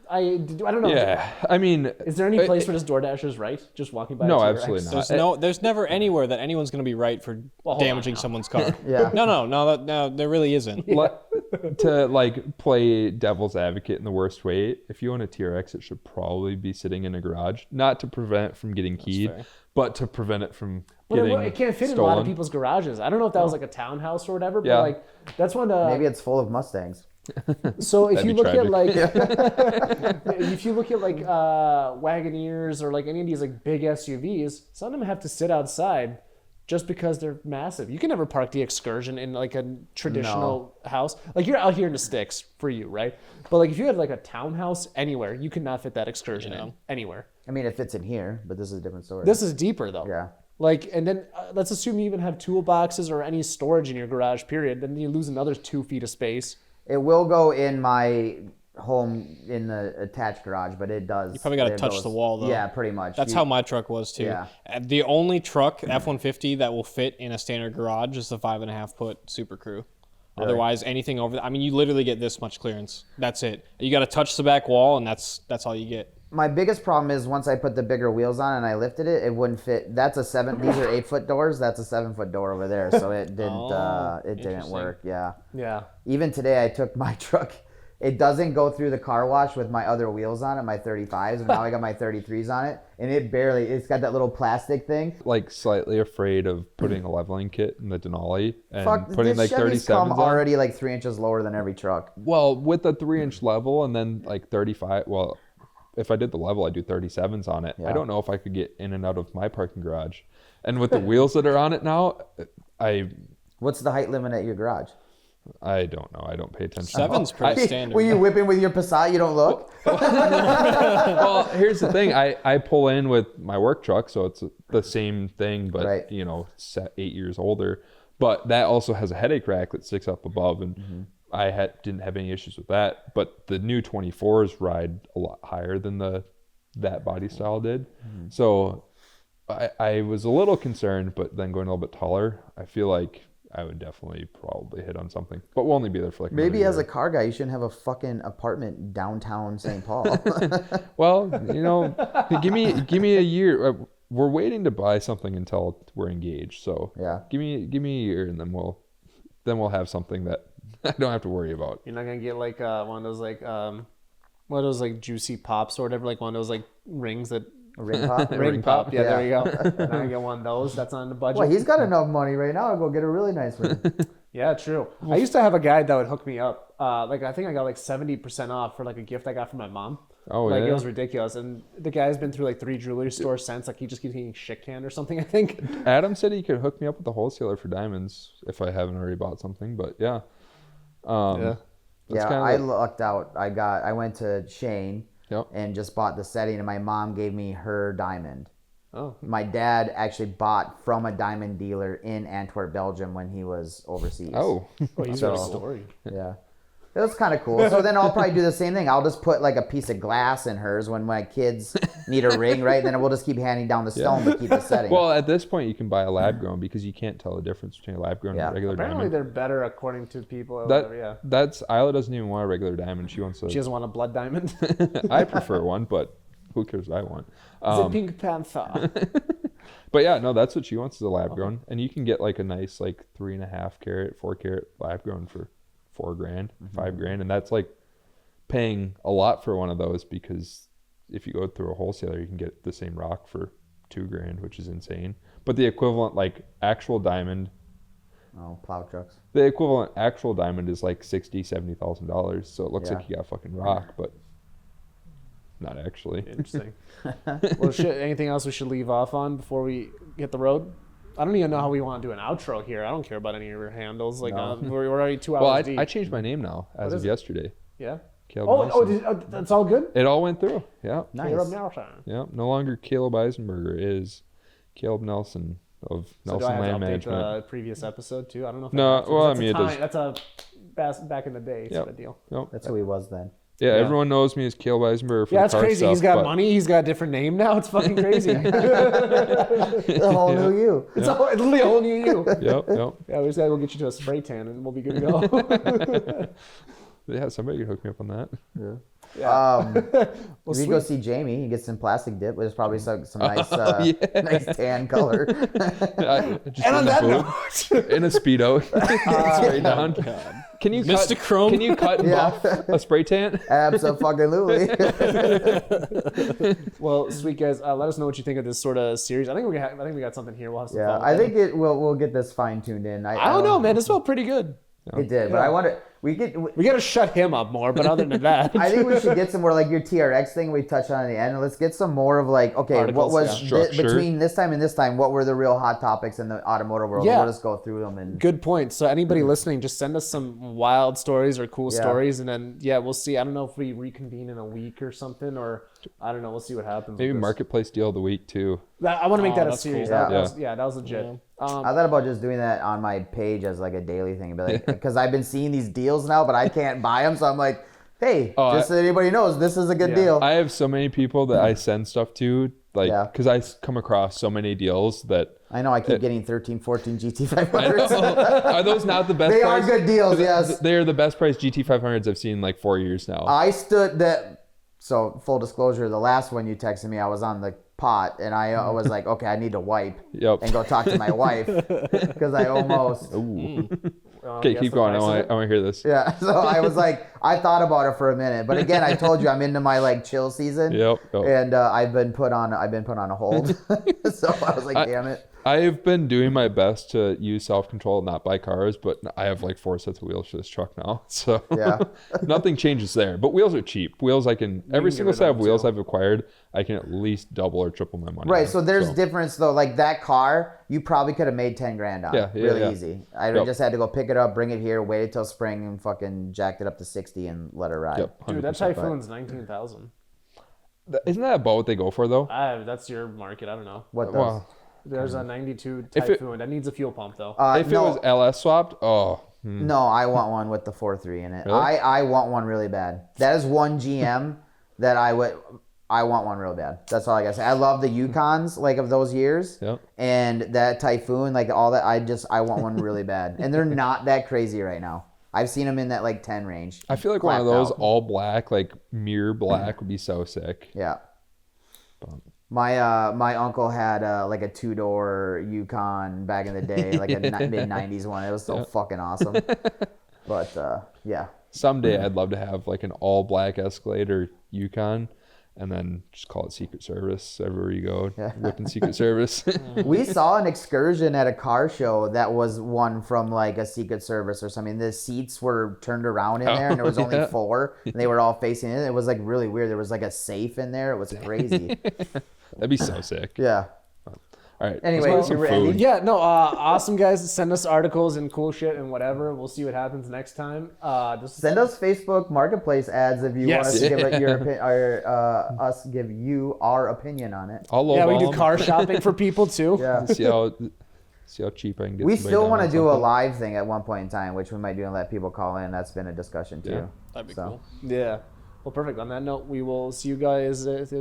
I don't know. yeah, I mean, Is there any place where this DoorDasher is right? Just walking by. No, a TRX? absolutely not. There's never anywhere that anyone's going to be right for hold on damaging now. someone's car. Yeah. No, there really isn't. to like play devil's advocate in the worst way, if you own a TRX, it should probably be sitting in a garage, not to prevent it from getting keyed, fair. but to prevent it from But getting it can't fit stolen. in a lot of people's garages. I don't know if that was like a townhouse or whatever, but Yeah. like that's when. Maybe it's full of Mustangs. So if That'd you be look at tragic. like, if you look at like Wagoneers or like any of these like big SUVs, some of them have to sit outside just because they're massive. You can never park the Excursion in like a traditional house. Like you're out here in the sticks for you, right? But like if you had like a townhouse anywhere, you could not fit that Excursion in anywhere. I mean, it fits in here, but this is a different story. This is deeper though. Yeah. Like, and then let's assume you even have toolboxes or any storage in your garage, period. Then you lose another 2 feet of space. It will go in my home in the attached garage, but it does. You probably gotta touch the wall, though. Yeah, pretty much. That's how my truck was too. Yeah. The only truck F-150 that will fit in a standard garage is the 5.5 foot Super Crew. Otherwise, anything over, I mean, you literally get this much clearance. That's it. You got to touch the back wall, and that's all you get. My biggest problem is once I put the bigger wheels on and I lifted it, it wouldn't fit. That's a 7. These are 8-foot doors. That's a 7-foot door over there, so it didn't. It didn't interesting. work. Yeah. Yeah. Even today, I took my truck. It doesn't go through the car wash with my other wheels on it, my 35s, and now I got my 33s on it, and it's got that little plastic thing. Like slightly afraid of putting a leveling kit in the Denali and Fuck, putting these like Chevys come 37s on. already like 3 inches lower than every truck. Well, with a 3-inch level and then like 35. Well, if I did the level, I'd do 37s on it. Yeah. I don't know if I could get in and out of my parking garage. And with the wheels that are on it now, What's the height limit at your garage? I don't know. I don't pay attention. 7's pretty standard. When you whip in with your Passat, you don't look? Well, here's the thing. I pull in with my work truck, so it's the same thing, but Right. you know, 8 years older. But that also has a headache rack that sticks up above, and I didn't have any issues with that. But the new 24s ride a lot higher than that body style did, so I was a little concerned. But then going a little bit taller, I feel like I would definitely probably hit on something. But we'll only be there for like Maybe another as a year. car guy, you shouldn't have a fucking apartment downtown St. Paul. Well, you know, give me a year. We're waiting to buy something until we're engaged. So Yeah. give me a year, and then we'll have something that I don't have to worry about. You're not gonna get like one of those like juicy pops or whatever, like one of those like rings that A ring pop? ring pop. Yeah, Yeah. there you go. Not gonna get one of those. That's not in the budget. Well, he's got enough money right now to go get a really nice ring. Yeah, true. I used to have a guy that would hook me up. Like I think I got like 70% off for like a gift I got from my mom. Oh, like yeah? it was ridiculous. And the guy's been through like 3 jewelry stores since. Like he just keeps getting shit canned or something, I think. Adam said he could hook me up with a wholesaler for diamonds if I haven't already bought something. But yeah. Yeah. Yeah, kinda I the- lucked out. I went to Shane Yep. and just bought the setting, and my mom gave me her diamond. Oh, My dad actually bought from a diamond dealer in Antwerp, Belgium when he was overseas. Oh, he's So- got a story. Yeah. It was kind of cool. So then I'll probably do the same thing. I'll just put like a piece of glass in hers when my kids need a ring, right? Then we'll just keep handing down the stone to keep the setting. well, at this point you can buy a lab grown because you can't tell the difference between a lab grown Yeah. and a regular Apparently, diamond. they're better according to people. Or That whatever, yeah. that's Isla doesn't even want a regular diamond. She wants a. She doesn't want a blood diamond. I prefer one, but who cares what I want? It's a Pink Panther. But yeah, no, that's what she wants is a lab grown, and you can get like a nice like 3.5 carat, 4 carat lab grown for $4,000, $5,000, and that's like paying a lot for one of those because if you go through a wholesaler, you can get the same rock for $2,000, which is insane. But the equivalent like actual diamond, Oh, plow trucks. the equivalent actual diamond is like $60,000-$70,000. So it looks Yeah. like you got fucking rock, but not actually. Interesting. Well, anything else we should leave off on before we hit the road? I don't even know how we want to do an outro here. I don't care about any of your handles. Like we're already 2 hours Well, deep. I changed my name now as of is it? yesterday. Yeah. Caleb Nelson. That's all good. It all went through. Yeah. Nice. Caleb Nelson. Yeah. No longer Caleb Eisenberger, is Caleb Nelson of So do I Nelson have Land to update Management. the previous episode too? I don't know. If No, that well, I that's mean, it does- That's a back in the day sort of deal. Yep. That's who he was then. Yeah, everyone knows me as Caleb Eisenberger for Yeah, the it's car crazy. stuff, He's got but- money. He's got a different name now. It's fucking crazy. The whole new you. It's literally a whole new you. Yep, yep. Yeah, we just gotta go get you to a spray tan and we'll be good to go. Yeah, somebody could hook me up on that. If you go see Jamie, he gets some plastic dip. There's probably some nice nice tan color. Just And on in that the booth, in a Speedo. Spray down. Can you cut, Mr. Chrome? Can you cut and buff a spray tan? Absolutely. Well, sweet guys, let us know what you think of this sort of series. I think we got something here. We'll have some Yeah, fun with I it. think we'll get this fine tuned in. I don't know, man. This felt pretty good. It did, but I want to. We gotta shut him up more. But other than that, I think we should get some more like your TRX thing we touched on at the end. Let's get some more of like, okay, Articles, what was yeah. Structure. between this time and this time? What were the real hot topics in the automotive world? Yeah. We'll just go through them and good point. So anybody listening, just send us some wild stories or cool Yeah. stories, and then we'll see. I don't know if we reconvene in a week or something, or I don't know. We'll see what happens. Maybe with this. Marketplace Deal of the Week, too. I want to make that a that's series. cool. That was legit. I thought about just doing that on my page as like a daily thing, but like because I've been seeing these deals now, but I can't buy them, so I'm like, hey, just so anybody knows, this is a good deal. I have so many people that I send stuff to, like, Yeah. because I come across so many deals that. I know I keep getting 13, 14 GT500s. Are those not the best They are price? good deals, yes. They are the best price GT500s I've seen in like 4 years now. I stood that. So full disclosure, the last one you texted me, I was on the pot, and I was like, okay, I need to wipe Yep. and go talk to my wife because I almost. Okay, keep going. I want to hear this. Yeah, so I was like, I thought about it for a minute, but again, I told you I'm into my like chill season. Yep. And I've been put on a hold. So I was like, damn it. I've been doing my best to use self-control, not buy cars, but I have like 4 sets of wheels for this truck now. So Yeah. nothing changes there. But wheels are cheap. Wheels every get single rid set of of wheels too. I've acquired, I can at least double or triple my money. Right, on. so there's difference though. Like that car, you probably could have made 10 grand on. Yeah, really yeah. easy. I Yep. just had to go pick it up, bring it here, wait till spring, and fucking jacked it up to 60 and let it ride. Yep, Dude, that 100%. Typhoon's 19,000. Isn't that about what they go for though? That's your market. I don't know. What does? Wow. There's a 92 If it- Typhoon that needs a fuel pump though. If no, it was LS swapped, no, I want one with the 4.3 in it. Really? I want one really bad. That is one GM that I want one real bad. That's all I gotta say. I love the Yukons like of those years. Yep. And that Typhoon, like all that, I want one really bad. And they're not that crazy right now. I've seen them in that like 10 range. I feel like one of Clapped those out. all black, like mirror black, would be so sick. Yeah. My uncle had like a 2-door Yukon back in the day, like a mid-90s one. It was so fucking awesome. But yeah. Someday I'd love to have like an all black Escalade or Yukon, and then just call it Secret Service everywhere you go. Whipping Secret Service. We saw an excursion at a car show that was one from like a Secret Service or something. The seats were turned around in there and there was only yeah. 4 and they were all facing it. It was like really weird. There was like a safe in there. It was crazy. That'd be so sick. Yeah. All right. Anyway, let's go you get some ready? food. Yeah, no, awesome guys. Send us articles and cool shit and whatever. We'll see what happens next time. Send us Facebook Marketplace ads if you want us to give it us give you our opinion on it. I'll Yeah, we lowball do 'em. car shopping for people too. Yeah. See how cheap I can get. We somebody still down want to on do a something. live thing at one point in time, which we might do and let people call in. That's been a discussion too. Yeah. That'd be So. cool. Yeah. Well, perfect. On that note, we will see you guys. Let's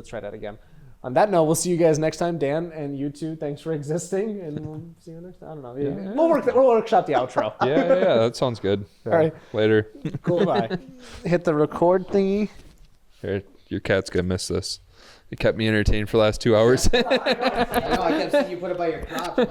try that again. On that note, we'll see you guys next time. Dan and you too, thanks for existing, and we'll see you next time. I don't know. Yeah. We'll workshop the outro. Yeah, that sounds good. All right. Later. Cool. Bye. Hit the record thingy. Here, your cat's gonna miss this. It kept me entertained for the last 2 hours. I know. I kept seeing you put it by your crotch.